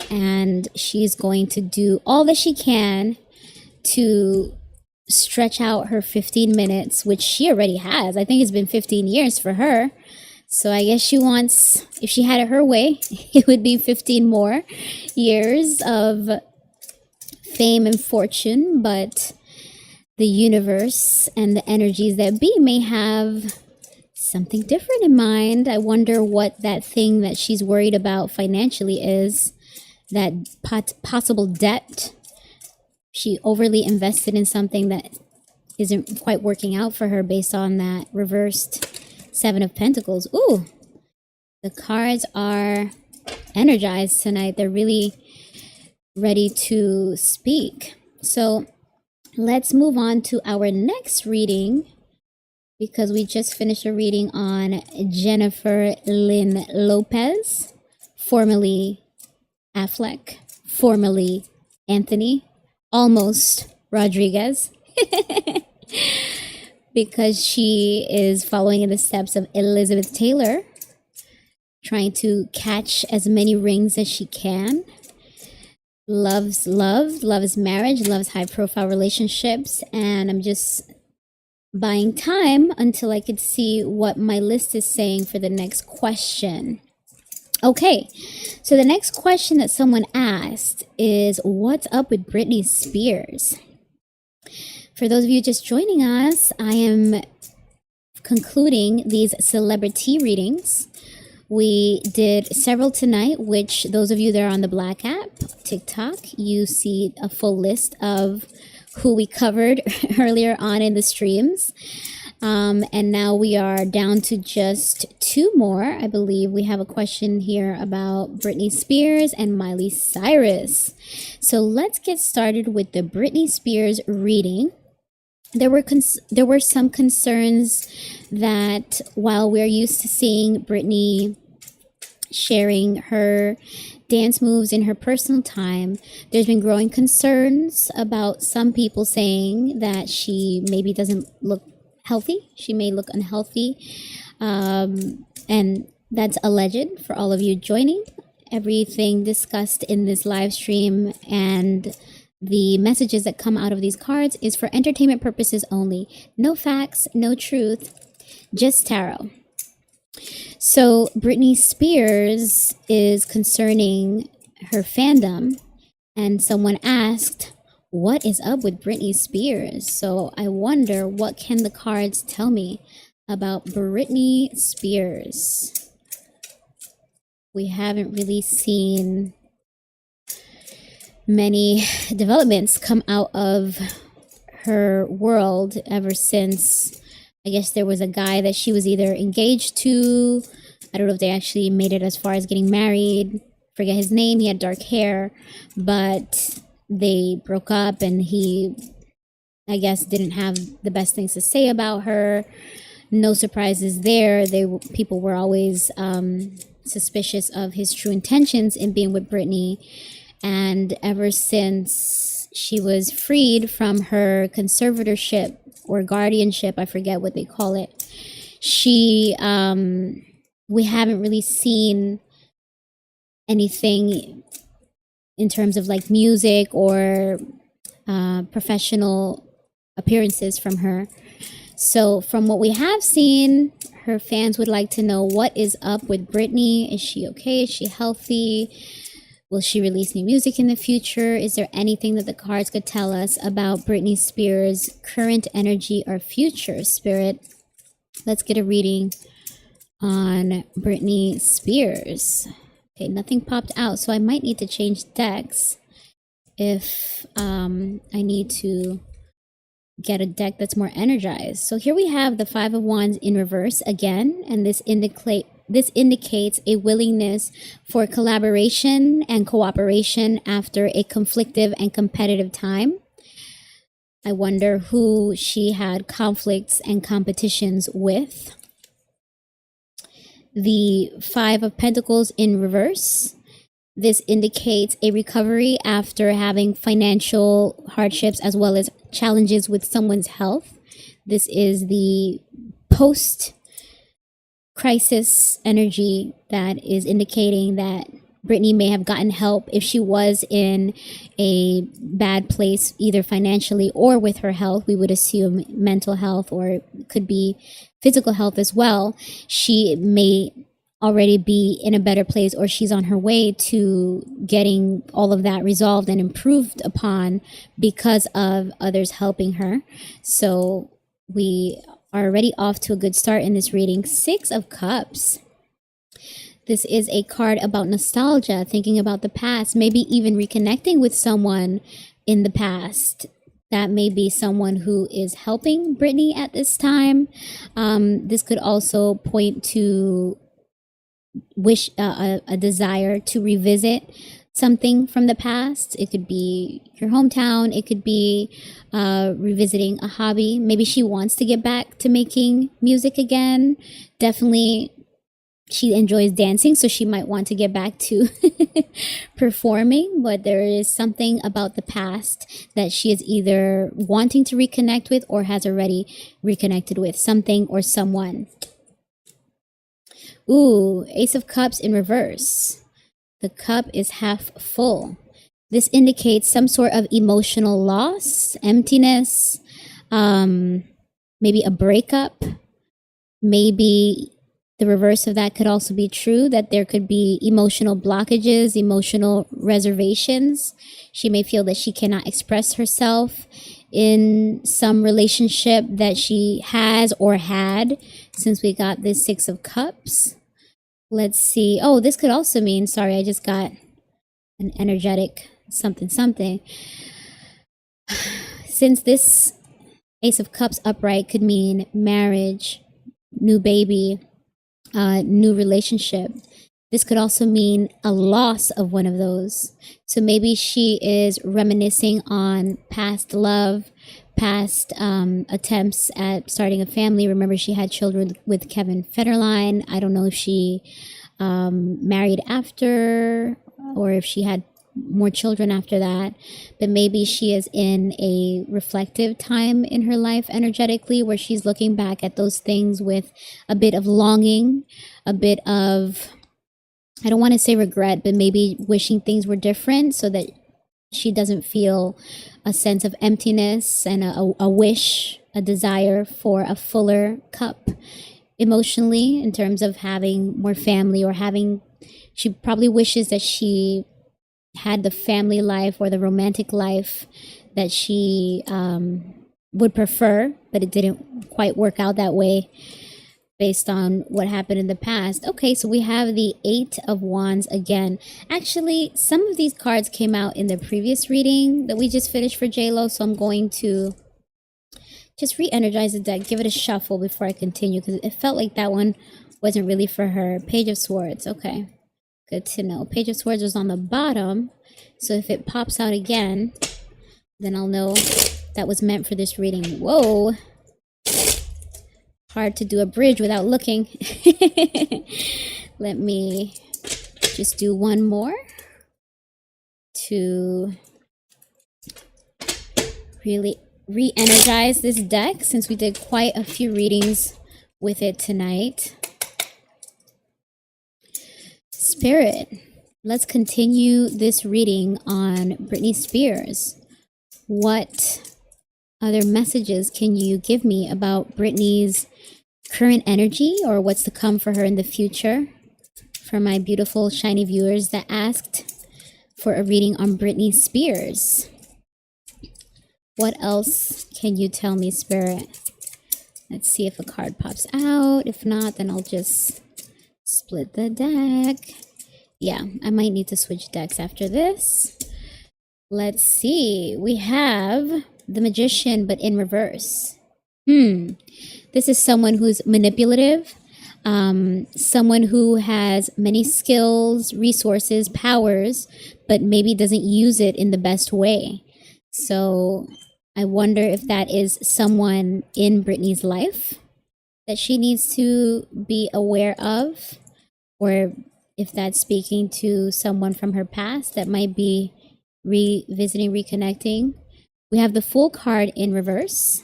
and she's going to do all that she can to stretch out her 15 minutes, which she already has. I think it's been 15 years for her. So I guess she wants, if she had it her way, it would be 15 more years of fame and fortune. But the universe and the energies that be may have something different in mind. I wonder what that thing that she's worried about financially is, that possible debt. She overly invested in something that isn't quite working out for her based on that reversed Seven of Pentacles. Ooh, the cards are energized tonight. They're really ready to speak. So let's move on to our next reading, because we just finished a reading on Jennifer Lynn Lopez, formerly Affleck, formerly Anthony, almost Rodriguez, because she is following in the steps of Elizabeth Taylor, trying to catch as many rings as she can. Loves love, loves marriage, loves high profile relationships, and I'm just buying time until I could see what my list is saying for the next question. Okay, so the next question that someone asked is, what's up with Britney Spears? For those of you just joining us, I am concluding these CelebriTEA readings. We did several tonight, which those of you that are on the Black app, TikTok, you see a full list of who we covered earlier on in the streams. And now we are down to just two more. I believe we have a question here about Britney Spears and Miley Cyrus. So let's get started with the Britney Spears reading. There were some concerns that while we're used to seeing Britney sharing her dance moves in her personal time, there's been growing concerns about some people saying that she maybe doesn't look healthy. She may look unhealthy. And that's alleged for all of you joining. Everything discussed in this live stream and the messages that come out of these cards is for entertainment purposes only. No facts, no truth, just tarot. So Britney Spears is concerning her fandom, and someone asked, what is up with Britney Spears? So I wonder, what can the cards tell me about Britney Spears? We haven't really seen many developments come out of her world ever since, I guess there was a guy that she was either engaged to. I don't know if they actually made it as far as getting married. Forget his name. He had dark hair, but they broke up, and he, I guess, didn't have the best things to say about her. No surprises there. People were always suspicious of his true intentions in being with Britney. And ever since she was freed from her conservatorship or guardianship, I forget what they call it, we haven't really seen anything in terms of like music or professional appearances from her. So from what we have seen, her fans would like to know, what is up with Britney? Is she okay? Is she healthy? Will she release new music in the future? Is there anything that the cards could tell us about Britney Spears' current energy or future, Spirit? Let's get a reading on Britney Spears. Okay, nothing popped out, so I might need to change decks if I need to get a deck that's more energized. So here we have the Five of Wands in reverse again, and this indicates a willingness for collaboration and cooperation after a conflictive and competitive time. I wonder who she had conflicts and competitions with. The Five of Pentacles in reverse. This indicates a recovery after having financial hardships as well as challenges with someone's health. This is the post-crisis energy that is indicating that Britney may have gotten help if she was in a bad place, either financially or with her health. We would assume mental health, or could be physical health as well. She may already be in a better place, or she's on her way to getting all of that resolved and improved upon because of others helping her. So we are already off to a good start in this reading. Six of Cups. This is a card about nostalgia, thinking about the past, maybe even reconnecting with someone in the past. That may be someone who is helping Britney at this time. This could also point to a desire to revisit something from the past. It could be your hometown. It could be revisiting a hobby. Maybe she wants to get back to making music again. Definitely, she enjoys dancing, so she might want to get back to performing. But there is something about the past that she is either wanting to reconnect with or has already reconnected with something or someone. Ooh, Ace of Cups in reverse. The cup is half full. This indicates some sort of emotional loss, emptiness, maybe a breakup. Maybe the reverse of that could also be true, that there could be emotional blockages, emotional reservations. She may feel that she cannot express herself in some relationship that she has or had, since we got this Six of Cups. Let's see. Oh, this could also mean, sorry, I just got an energetic something. Since this Ace of Cups upright could mean marriage, new baby, new relationship, this could also mean a loss of one of those. So maybe she is reminiscing on past love, past attempts at starting a family. Remember, she had children with Kevin Federline. I don't know if she married after or if she had more children after that, but maybe she is in a reflective time in her life energetically, where she's looking back at those things with a bit of longing, a bit of, I don't want to say regret, but maybe wishing things were different, so that she doesn't feel a sense of emptiness and a wish, a desire for a fuller cup emotionally, in terms of having more family, or having, she probably wishes that she had the family life or the romantic life that she would prefer, but it didn't quite work out that way based on what happened in the past. Okay, so we have the Eight of Wands again. Actually, some of these cards came out in the previous reading that we just finished for JLo, so I'm going to just re-energize the deck, give it a shuffle before I continue, because it felt like that one wasn't really for her. Page of Swords, okay. Good to know. Page of Swords was on the bottom, so if it pops out again, then I'll know that was meant for this reading. Whoa. Hard to do a bridge without looking. Let me just do one more to really re-energize this deck, since we did quite a few readings with it tonight. Spirit, let's continue this reading on Britney Spears. What other messages can you give me about Britney's current energy, or what's to come for her in the future? For my beautiful shiny viewers that asked for a reading on Britney Spears, what else can you tell me, Spirit? Let's see if a card pops out. If not, then I'll just split the deck. Yeah, I might need to switch decks after this. Let's see. We have the Magician, but in reverse. This is someone who's manipulative, someone who has many skills, resources, powers, but maybe doesn't use it in the best way. So I wonder if that is someone in Britney's life that she needs to be aware of, or if that's speaking to someone from her past that might be revisiting, reconnecting. We have the Fool card in reverse.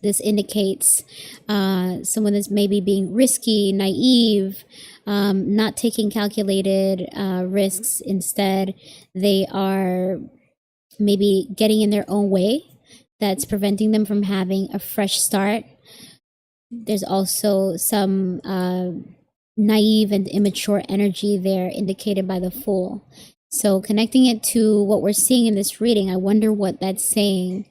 This indicates someone that's maybe being risky, naive, not taking calculated risks. Instead, they are maybe getting in their own way. That's preventing them from having a fresh start. There's also some naive and immature energy there indicated by the Fool. So connecting it to what we're seeing in this reading, I wonder what that's saying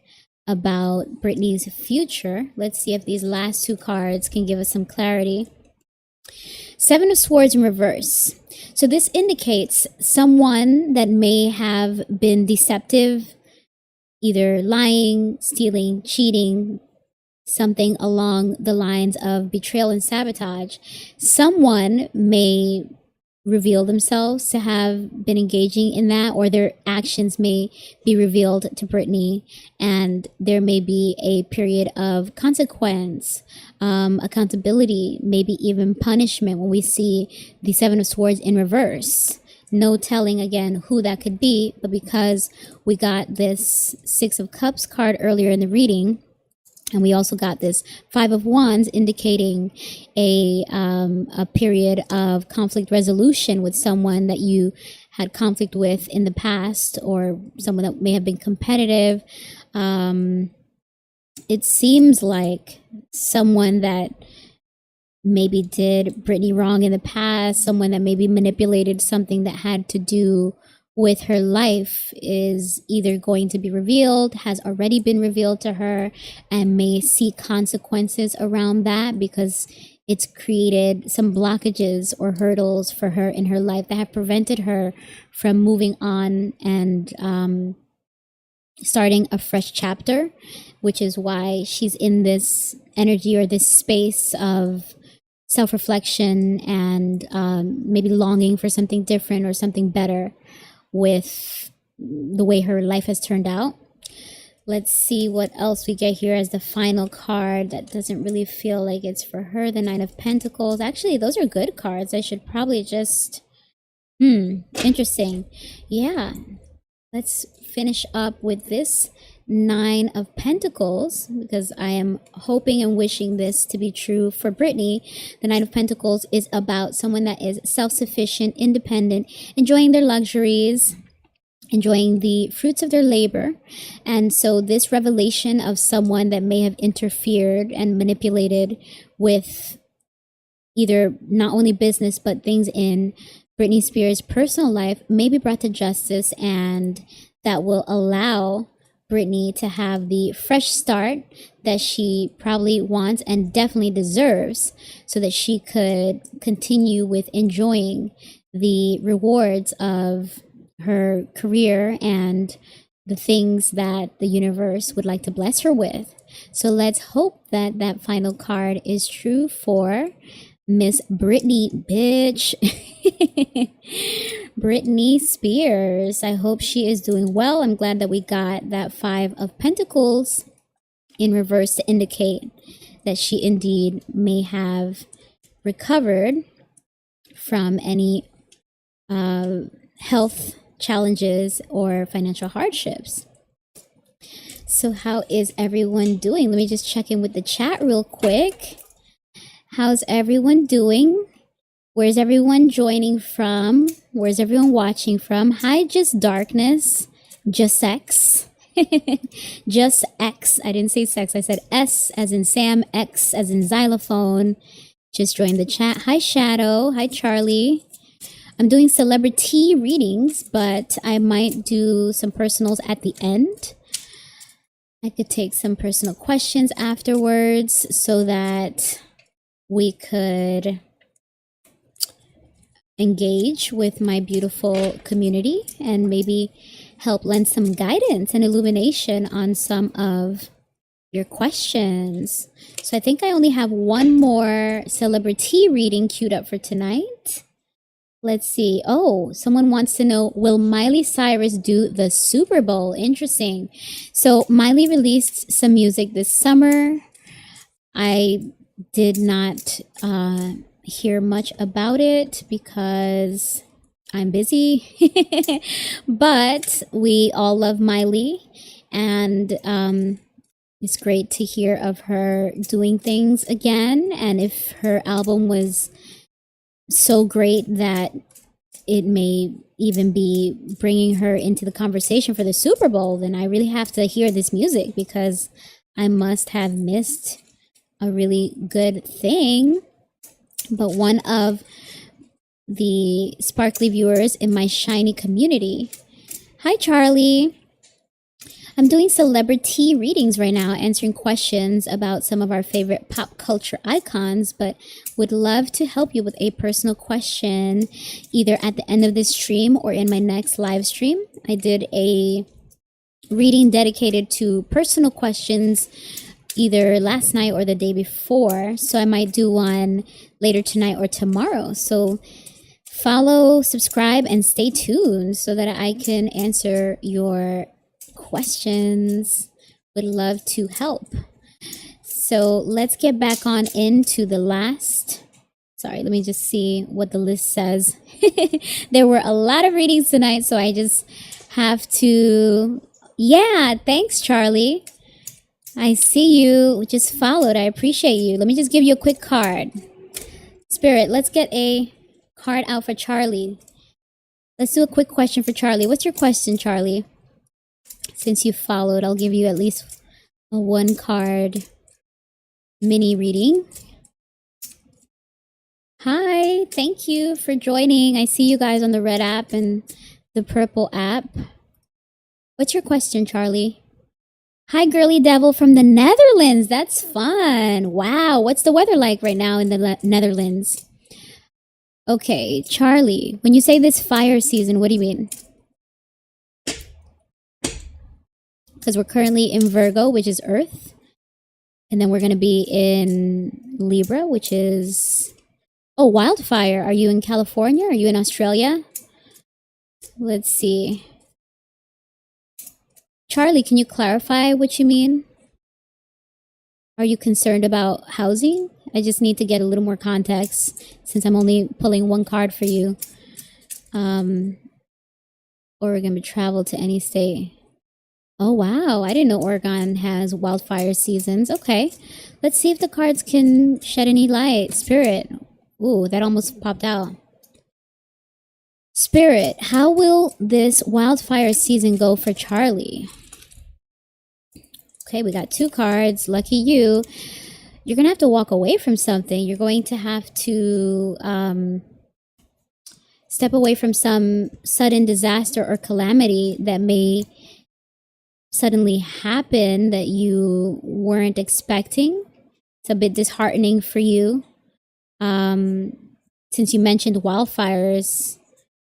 about Britney's future. Let's see if these last two cards can give us some clarity. Seven of Swords in reverse. So this indicates someone that may have been deceptive either lying, stealing, cheating, something along the lines of betrayal and sabotage. Someone may reveal themselves to have been engaging in that, or their actions may be revealed to Britney, and there may be a period of consequence, accountability, maybe even punishment when we see the Seven of Swords in reverse. No telling again who that could be, but because we got this Six of Cups card earlier in the reading, and we also got this Five of Wands indicating a period of conflict resolution with someone that you had conflict with in the past, or someone that may have been competitive. It seems like someone that maybe did Britney wrong in the past, someone that maybe manipulated something that had to do with her life, is either going to be revealed, has already been revealed to her, and may see consequences around that because it's created some blockages or hurdles for her in her life that have prevented her from moving on and starting a fresh chapter, which is why she's in this energy or this space of self-reflection and maybe longing for something different or something better with the way her life has turned out. Let's see what else we get here as the final card that doesn't really feel like it's for her. The Nine of Pentacles. Actually, those are good cards. I should probably just... interesting. Yeah. Let's finish up with this Nine of Pentacles, because I am hoping and wishing this to be true for Britney. The Nine of Pentacles is about someone that is self-sufficient, independent, enjoying their luxuries, enjoying the fruits of their labor. And so this revelation of someone that may have interfered and manipulated with either not only business but things in Britney Spears' personal life may be brought to justice, and that will allow Britney to have the fresh start that she probably wants and definitely deserves, so that she could continue with enjoying the rewards of her career and the things that the universe would like to bless her with. So let's hope that that final card is true for Miss Britney, bitch. Britney Spears. I hope she is doing well. I'm glad that we got that Five of Pentacles in reverse to indicate that she indeed may have recovered from any health challenges or financial hardships. So how is everyone doing? Let me just check in with the chat real quick. How's everyone doing? Where's everyone joining from? Where's everyone watching from? Hi, Just Darkness, Just Sex, Just X. I didn't say sex. I said S as in Sam, X as in xylophone. Just joined the chat. Hi, Shadow. Hi, Charlie. I'm doing CelebriTEA readings, but I might do some personals at the end. I could take some personal questions afterwards so that we could engage with my beautiful community and maybe help lend some guidance and illumination on some of your questions. So I think I only have one more CelebriTEA reading queued up for tonight. Let's see. Oh, someone wants to know, will Miley Cyrus do the Super Bowl? Interesting. So Miley released some music this summer. I did not hear much about it because I'm busy. But we all love Miley, and it's great to hear of her doing things again. And if her album was so great that it may even be bringing her into the conversation for the Super Bowl, then I really have to hear this music, because I must have missed a really good thing. But one of the sparkly viewers in my shiny community, hi Charlie, I'm doing CelebriTEA readings right now, answering questions about some of our favorite pop culture icons, but would love to help you with a personal question either at the end of this stream or in my next live stream. I did a reading dedicated to personal questions either last night or the day before. So I might do one later tonight or tomorrow. So follow, subscribe, and stay tuned so that I can answer your questions. Would love to help. So let's get back on into the last. Sorry, let me just see what the list says. There were a lot of readings tonight, so I just have to. Yeah, thanks, Charlie. I see you just followed. I appreciate you. Let me just give you a quick card. Spirit, let's get a card out for Charlie. Let's do a quick question for Charlie. What's your question, Charlie? Since you followed, I'll give you at least a one card mini reading. Hi, thank you for joining. I see you guys on the red app and the purple app. What's your question, Charlie? Hi, girly devil from the Netherlands. That's fun. Wow, what's the weather like right now in the Netherlands? Okay, Charlie, when you say this fire season, what do you mean? Because we're currently in Virgo, which is Earth. And then we're going to be in Libra, which is... Oh, wildfire. Are you in California? Are you in Australia? Let's see. Charlie, can you clarify what you mean? Are you concerned about housing? I just need to get a little more context since I'm only pulling one card for you. Or we're going to travel to any state. Oh, wow. I didn't know Oregon has wildfire seasons. Okay. Let's see if the cards can shed any light. Spirit. Ooh, that almost popped out. Spirit, how will this wildfire season go for Charlie? Okay, we got two cards. Lucky you. You're going to have to walk away from something. You're going to have to step away from some sudden disaster or calamity that may suddenly happen that you weren't expecting. It's a bit disheartening for you. Since you mentioned wildfires,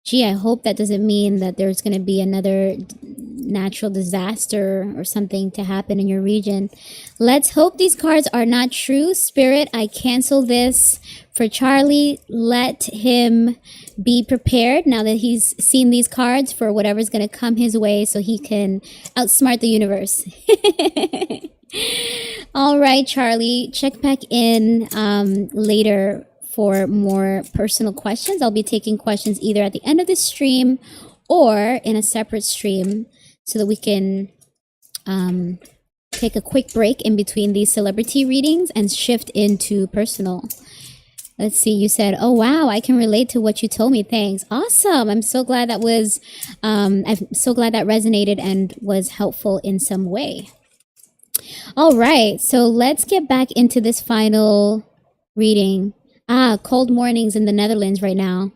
gee, I hope that doesn't mean that there's going to be another natural disaster or something to happen in your region. Let's hope these cards are not true. Spirit, I cancel this for Charlie. Let him be prepared now that he's seen these cards for whatever's going to come his way so he can outsmart the universe. All right, Charlie, check back in later for more personal questions. I'll be taking questions either at the end of this stream or in a separate stream so that we can take a quick break in between these celebrity readings and shift into personal. Let's see, you said, oh, wow, I can relate to what you told me. Thanks. Awesome. I'm so glad that was, I'm so glad that resonated and was helpful in some way. All right, so let's get back into this final reading. Cold mornings in the Netherlands right now.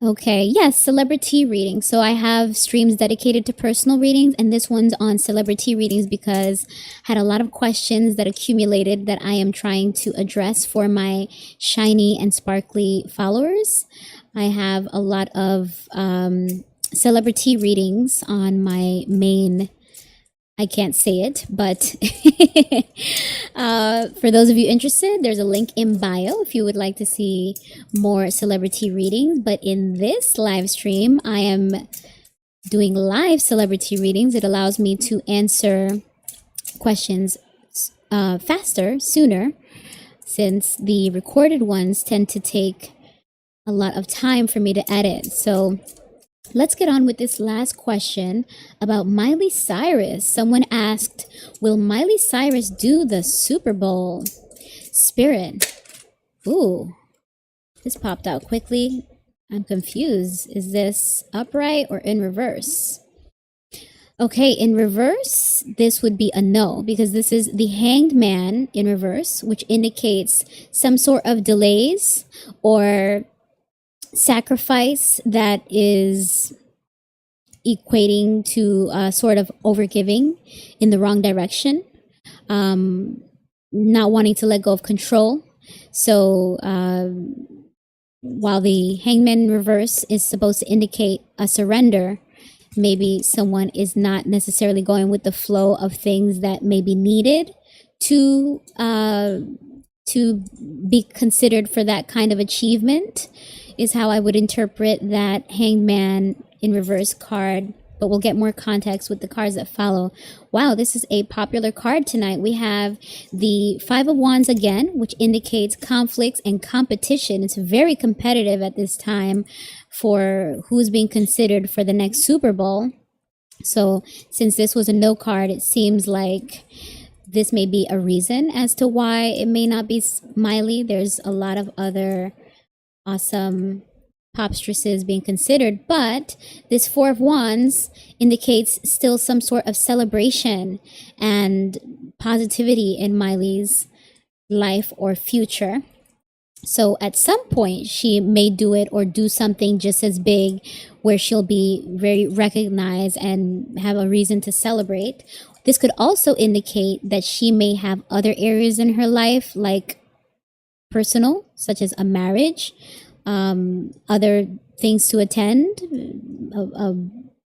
Okay, yes, CelebriTEA Reading. So I have streams dedicated to personal readings, and this one's on CelebriTEA Readings because I had a lot of questions that accumulated that I am trying to address for my shiny and sparkly followers. I have a lot of CelebriTEA readings on my main, I can't say it, but for those of you interested, there's a link in bio if you would like to see more CelebriTEA readings. But in this live stream, I am doing live CelebriTEA readings. It allows me to answer questions faster, sooner, since the recorded ones tend to take a lot of time for me to edit. So let's get on with this last question about Miley Cyrus. Someone asked, will Miley Cyrus do the Super Bowl? Spirit. Ooh, this popped out quickly. I'm confused. Is this upright or in reverse? Okay, in reverse, this would be a no because this is the Hanged Man in reverse, which indicates some sort of delays or sacrifice that is equating to sort of overgiving in the wrong direction, not wanting to let go of control. So while the Hangman reverse is supposed to indicate a surrender, maybe someone is not necessarily going with the flow of things that may be needed to be considered for that kind of achievement, is how I would interpret that Hanged Man in reverse card. But we'll get more context with the cards that follow. Wow, this is a popular card tonight. We have the Five of Wands again, which indicates conflicts and competition. It's very competitive at this time for who's being considered for the next Super Bowl. So since this was a no card, it seems like this may be a reason as to why it may not be Miley. There's a lot of other awesome popstresses being considered, but this Four of Wands indicates still some sort of celebration and positivity in Miley's life or future. So at some point she may do it or do something just as big where she'll be very recognized and have a reason to celebrate. This could also indicate that she may have other areas in her life, like personal, such as a marriage, other things to attend,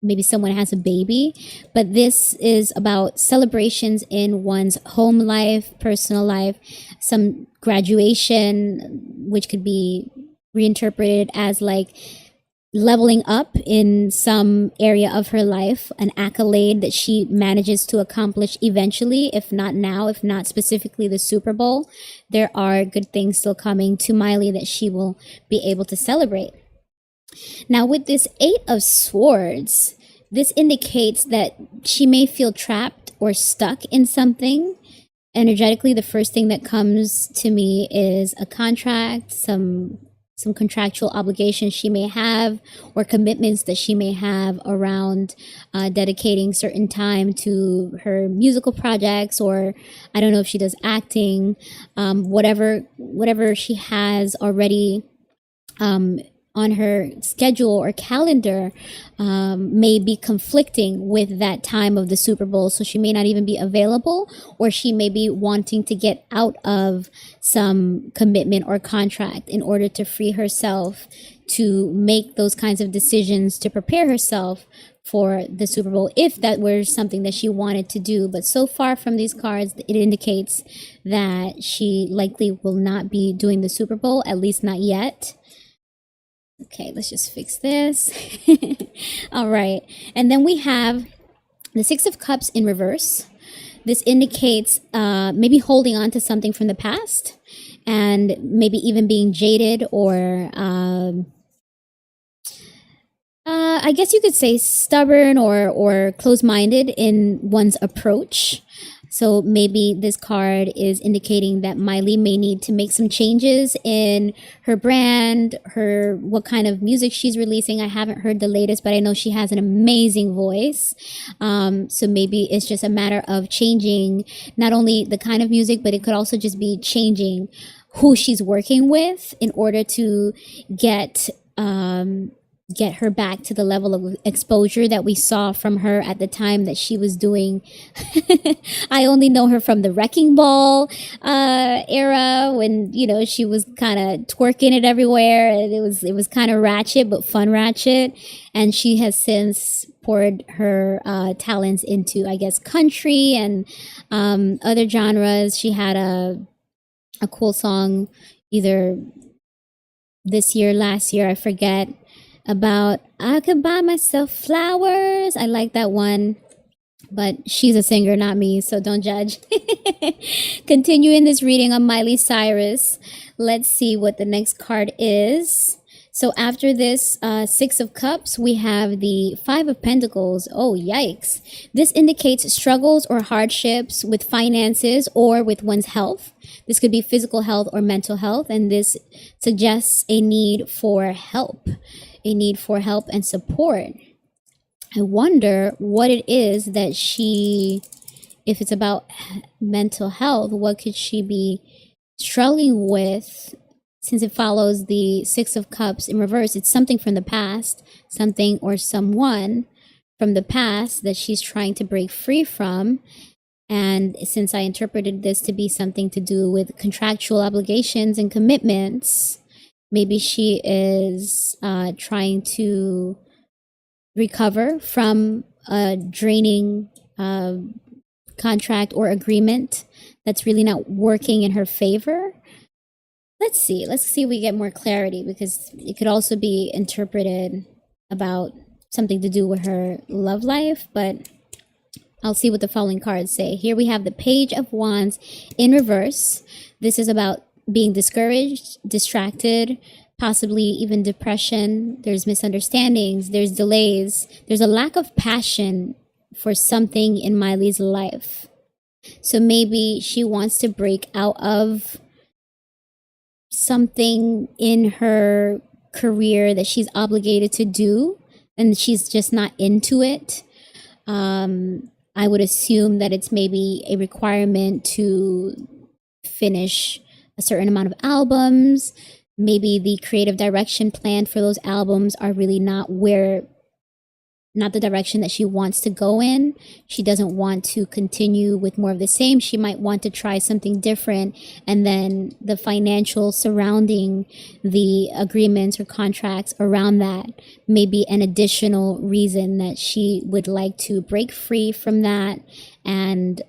maybe someone has a baby, but this is about celebrations in one's home life, personal life, some graduation, which could be reinterpreted as like leveling up in some area of her life, an accolade that she manages to accomplish eventually, if not now, if not specifically the Super Bowl. There are good things still coming to Miley that she will be able to celebrate. Now with this Eight of Swords, this indicates that she may feel trapped or stuck in something. Energetically, the first thing that comes to me is a contract, some contractual obligations she may have, or commitments that she may have around dedicating certain time to her musical projects, or I don't know if she does acting, whatever she has already on her schedule or calendar may be conflicting with that time of the Super Bowl. So she may not even be available, or she may be wanting to get out of some commitment or contract in order to free herself to make those kinds of decisions to prepare herself for the Super Bowl, if that were something that she wanted to do. But so far from these cards, it indicates that she likely will not be doing the Super Bowl, at least not yet. Okay, let's just fix this. All right. And then we have the Six of Cups in reverse. This indicates maybe holding on to something from the past, and maybe even being jaded, or I guess you could say stubborn or closed-minded in one's approach. So maybe this card is indicating that Miley may need to make some changes in her brand, what kind of music she's releasing. I haven't heard the latest, but I know she has an amazing voice. So maybe it's just a matter of changing not only the kind of music, but it could also just be changing who she's working with in order to get her back to the level of exposure that we saw from her at the time that she was doing. I only know her from the Wrecking Ball era, when, you know, she was kind of twerking it everywhere, and it was kind of ratchet, but fun ratchet. And she has since poured her talents into, I guess, country and other genres. She had a cool song either this year, last year, I forget, about I could buy myself flowers. I like that one, but she's a singer, not me, so don't judge. Continuing this reading on Miley Cyrus, let's see what the next card is. So after this Six of Cups, we have the Five of Pentacles. Oh, yikes. This indicates struggles or hardships with finances or with one's health. This could be physical health or mental health, and this suggests a need for help. A need for help and support. I wonder what it is that if it's about mental health, what could she be struggling with? Since it follows the Six of Cups in reverse, it's something from the past, something or someone from the past that she's trying to break free from. And since I interpreted this to be something to do with contractual obligations and commitments, maybe she is trying to recover from a draining contract or agreement that's really not working in her favor. Let's see if we get more clarity, because it could also be interpreted about something to do with her love life, but I'll see what the following cards say. Here we have the Page of Wands in reverse. This is about being discouraged, distracted, possibly even depression. There's misunderstandings, there's delays, there's a lack of passion for something in Miley's life. So maybe she wants to break out of something in her career that she's obligated to do, and she's just not into it. I would assume that it's maybe a requirement to finish a certain amount of albums. Maybe the creative direction planned for those albums are really not the direction that she wants to go in. She doesn't want to continue with more of the same. She might want to try something different, and then the financial surrounding the agreements or contracts around that may be an additional reason that she would like to break free from that and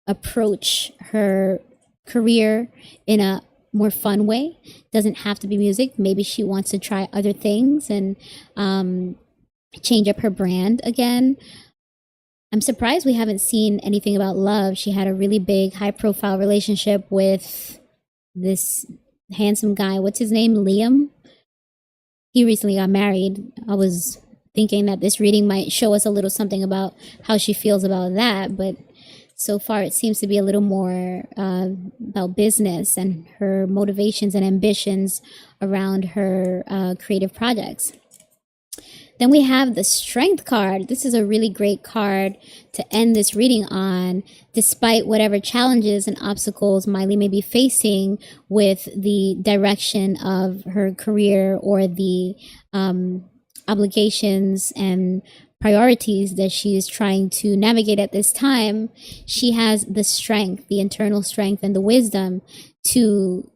approach her career in a more fun way. Doesn't have to be music. Maybe she wants to try other things and change up her brand again. I'm surprised we haven't seen anything about love. She had a really big, high-profile relationship with this handsome guy. What's his name? Liam? He recently got married. I was thinking that this reading might show us a little something about how she feels about that, but so far it seems to be a little more about business and her motivations and ambitions around her creative projects. Then we have the Strength card. This is a really great card to end this reading on, despite whatever challenges and obstacles Miley may be facing with the direction of her career or the obligations and priorities that she is trying to navigate at this time. She has the strength, the internal strength and the wisdom to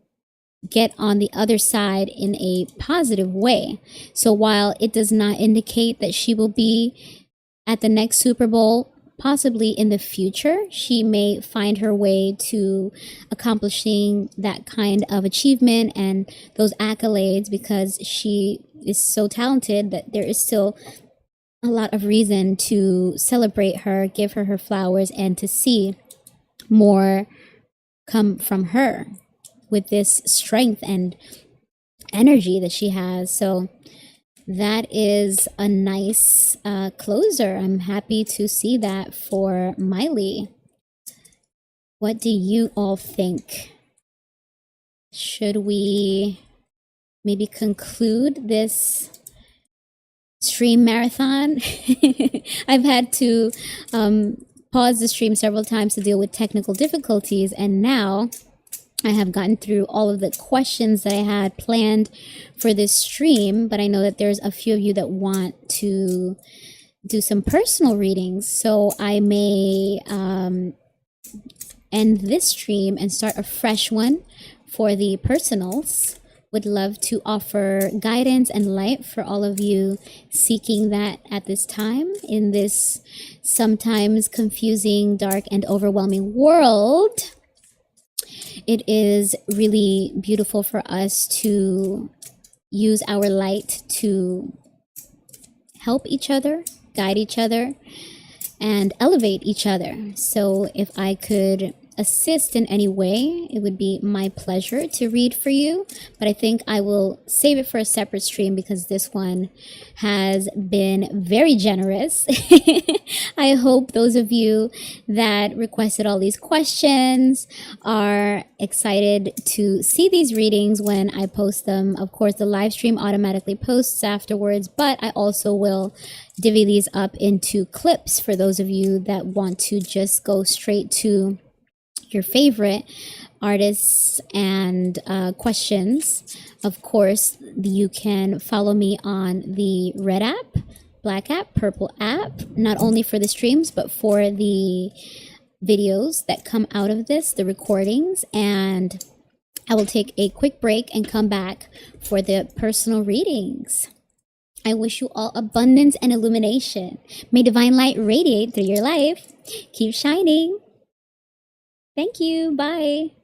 get on the other side in a positive way. So while it does not indicate that she will be at the next Super Bowl, possibly in the future, she may find her way to accomplishing that kind of achievement and those accolades, because she is so talented that there is still a lot of reason to celebrate her, give her her flowers, and to see more come from her with this strength and energy that she has. So that is a nice closer. I'm happy to see that for Miley. What do you all think? Should we maybe conclude this stream marathon? I've had to pause the stream several times to deal with technical difficulties, and now I have gotten through all of the questions that I had planned for this stream, but I know that there's a few of you that want to do some personal readings, so I may end this stream and start a fresh one for the personals. Would love to offer guidance and light for all of you seeking that at this time in this sometimes confusing, dark, and overwhelming world. It is really beautiful for us to use our light to help each other, guide each other, and elevate each other. So if I could assist in any way, it would be my pleasure to read for you, but I think I will save it for a separate stream because this one has been very generous. I hope those of you that requested all these questions are excited to see these readings when I post them. Of course, the live stream automatically posts afterwards, but I also will divvy these up into clips for those of you that want to just go straight to your favorite artists and questions. Of course, you can follow me on the red app, black app, purple app, not only for the streams, but for the videos that come out of this, the recordings. And I will take a quick break and come back for the personal readings. I wish you all abundance and illumination. May divine light radiate through your life. Keep shining. Thank you. Bye.